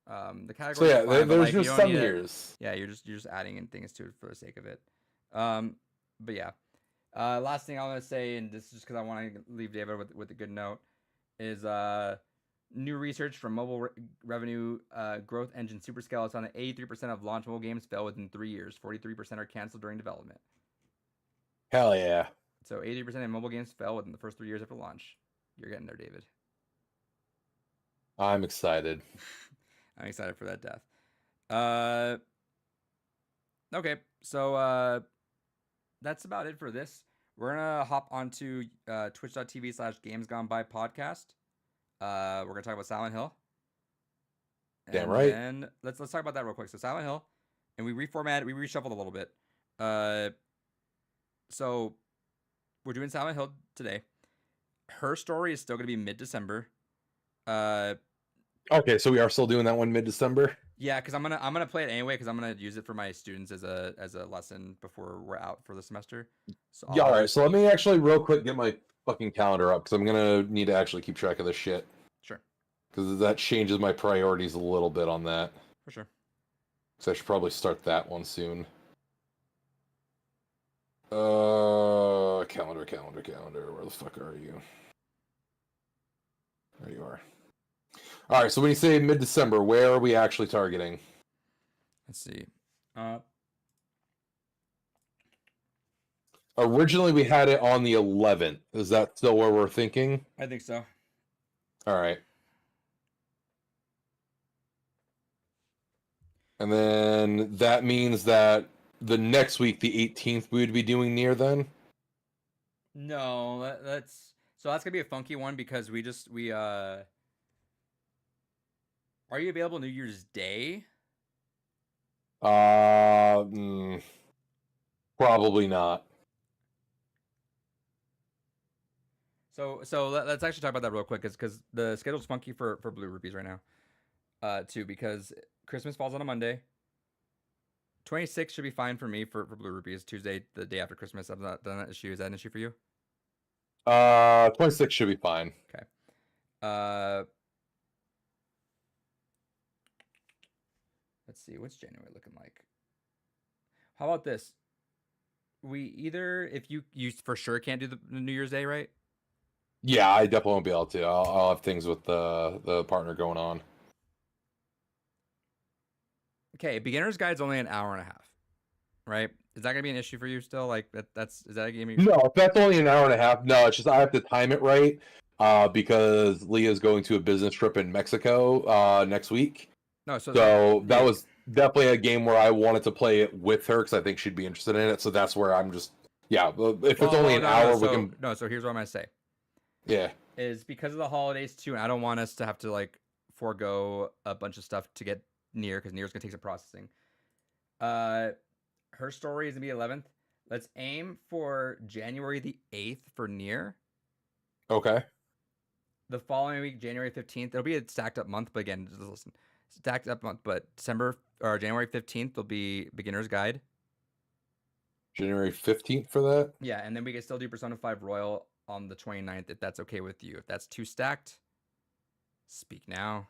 The So category. yeah, Fine, there's like, just some years. Yeah, you're just adding in things to it for the sake of it. But yeah. Last thing I'm gonna say, and this is just because I want to leave David with a good note, is new research from mobile revenue growth engine Superscale has found that 83% of launch mobile games fail within 3 years. 43% are canceled during development. Hell yeah. So 83% of mobile games fail within the first 3 years after launch. You're getting there, David. I'm excited. I'm excited for that death. Okay, so that's about it for this. We're gonna hop onto twitch.tv/gamesgoneby podcast. We're gonna talk about Silent Hill. Damn right. And let's talk about that real quick. So Silent Hill, and we reshuffled a little bit. So we're doing Silent Hill today. Her story is still gonna be mid-December. Okay, so we are still doing that one mid-December. Yeah, because I'm gonna play it anyway because I'm gonna use it for my students as a lesson before we're out for the semester. So Yeah, all right. So let me actually real quick get my fucking calendar up because I'm gonna need to actually keep track of this shit. Sure. Because that changes my priorities a little bit on that. For sure. So I should probably start that one soon. Calendar. Where the fuck are you? There you are. All right, so when you say mid-December, where are we actually targeting? Let's see. Originally, we had it on the 11th. Is that still where we're thinking? I think so. All right. And then that means that the next week, the 18th, we would be doing near then? No, that's gonna be a funky one because we are you available New Year's Day? Probably not. So let's actually talk about that real quick, because the schedule's funky for Blue Rupees right now, too, because Christmas falls on a Monday. 26 should be fine for me for Blue Rupees. Tuesday, the day after Christmas. I've not done that issue. Is that an issue for you? 26 should be fine. Okay. Let's see. What's January looking like? How about this? We either, if you for sure can't do the New Year's Day, right? Yeah, I definitely won't be able to. I'll have things with the partner going on. Okay, beginner's guide's only an hour and a half, right? Is that gonna be an issue for you still? Like is that gonna be? No, if that's only an hour and a half. No, it's just I have to time it right. Because Leah's going to a business trip in Mexico next week. No, so That was definitely a game where I wanted to play it with her because I think she'd be interested in it. So that's where I'm just if it's only an hour, we can. No, so here's what I'm gonna say. Yeah. Is because of the holidays too, and I don't want us to have to like forego a bunch of stuff to get Nier, because Nier's gonna take some processing. Her story is gonna be 11th. Let's aim for January the 8th for Nier. Okay. The following week, January 15th, it'll be a stacked up month, but again, just listen, stacked up month. But January 15th will be beginner's guide. January 15th for that. Yeah, and then we can still do Persona 5 Royal on the 29th if that's okay with you. If that's too stacked, speak now.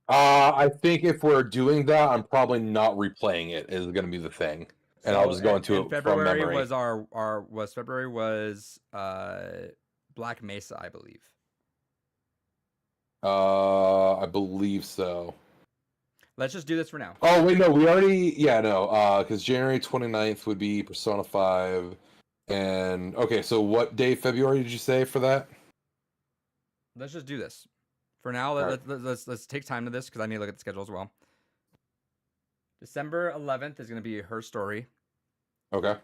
I think if we're doing that, I'm probably not replaying it. Is going to be the thing, and I'll just go into it from memory. February was Black Mesa, I believe. I believe so. Let's just do this for now. Oh wait, no, we already because January 29th would be Persona 5, and okay, so what day February did you say for that? Let's just do this. For now, let's take time to this because I need to look at the schedule as well. December 11th is going to be Her Story. Okay.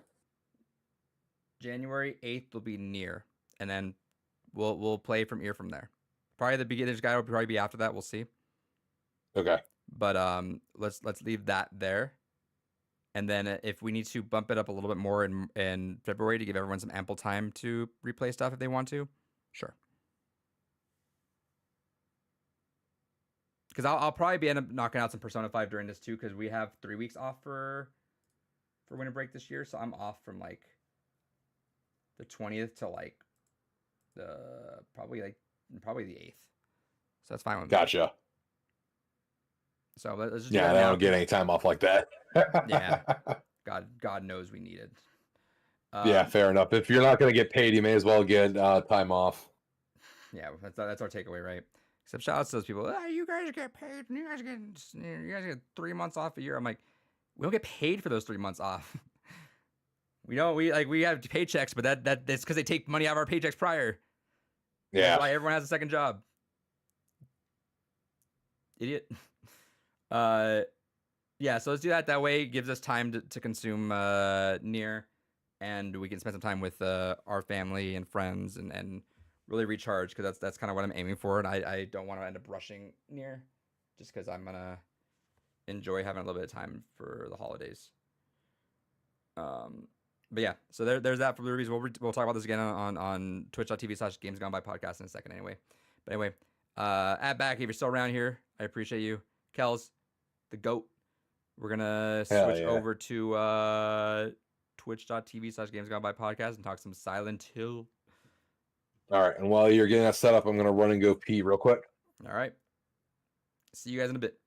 January 8th will be Nier, and then we'll play from ear from there. Probably the beginner's guide will probably be after that. We'll see. Okay. But let's leave that there, and then if we need to bump it up a little bit more in February to give everyone some ample time to replay stuff if they want to, sure. Because I'll probably end up knocking out some Persona 5 during this too, because we have 3 weeks off for winter break this year, so I'm off from like the 20th to like probably the 8th. So that's fine with me. Gotcha. So let's just I don't get any time off like that. Yeah. God knows we need it. Yeah, fair enough. If you're not going to get paid, you may as well get time off. Yeah, that's our takeaway, right? Except shout out to those people. You guys get paid. You guys get 3 months off a year. I'm like, we don't get paid for those 3 months off. We have paychecks, but that's because they take money out of our paychecks prior. Yeah. That's why everyone has a second job. Idiot. Yeah, so let's do that. That way it gives us time to consume Nier, and we can spend some time with our family and friends and really recharge, because that's kind of what I'm aiming for, and I don't want to end up rushing Nier just because I'm gonna enjoy having a little bit of time for the holidays. But yeah, so there's that for Blue Rupees. We'll talk about this again on twitch.tv/gamesgoneby podcast in a second anyway. But anyway, at back, if you're still around here, I appreciate you. Kels, the GOAT. We're gonna switch over to twitch.tv/gamesgoneby podcast and talk some Silent Hill. All right, and while you're getting that set up, I'm gonna run and go pee real quick. All right. See you guys in a bit.